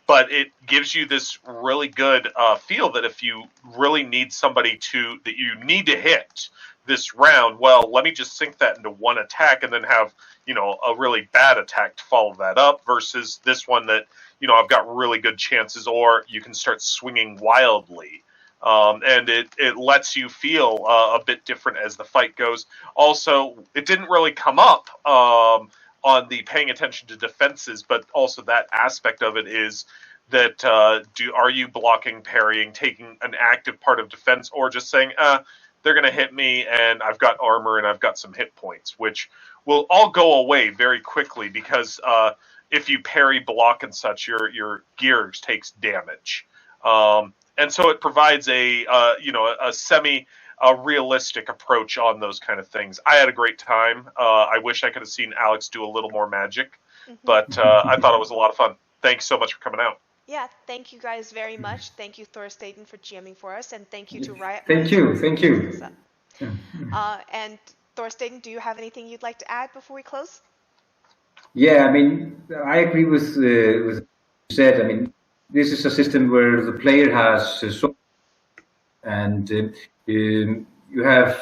But it gives you this really good feel that if you really need somebody that you need to hit this round, well, let me just sink that into one attack and then have, a really bad attack to follow that up, versus this one that, I've got really good chances, or you can start swinging wildly. And it lets you feel a bit different as the fight goes. Also, it didn't really come up on the paying attention to defenses, but also that aspect of it is that are you blocking, parrying, taking an active part of defense, or just saying, they're going to hit me and I've got armor and I've got some hit points, which will all go away very quickly because if you parry, block, and such, your gear takes damage. And so it provides a realistic approach on those kind of things. I had a great time. I wish I could have seen Alex do a little more magic, but I thought it was a lot of fun. Thanks so much for coming out. Yeah, thank you guys very much. Thank you, Thorsteinn, for GMing for us, and thank you to Riotminds. Thank you. And Thorsteinn, do you have anything you'd like to add before we close? Yeah, I mean, I agree with what you said. I mean, this is a system where the player has and you have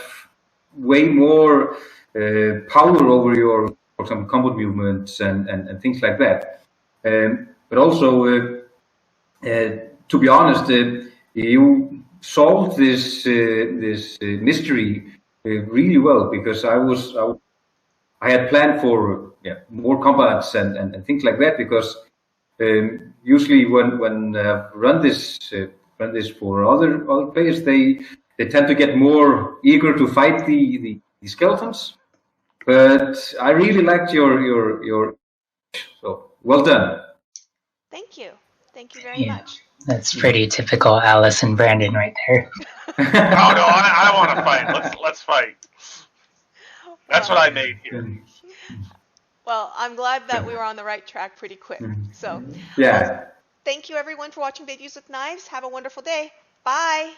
way more power over your, for example, combat movements and things like that. But also, to be honest, you solved this mystery really well, because I had planned for more combats and things like that, because usually when run this for other players, they tend to get more eager to fight the skeletons. But I really liked your so well done. Thank you very much. That's pretty typical Alice and Brandon right there. Oh no, I want to fight. Let's fight. That's what I made here. Well, I'm glad that we were on the right track pretty quick. So, yeah. Thank you everyone for watching Babies with Knives. Have a wonderful day. Bye.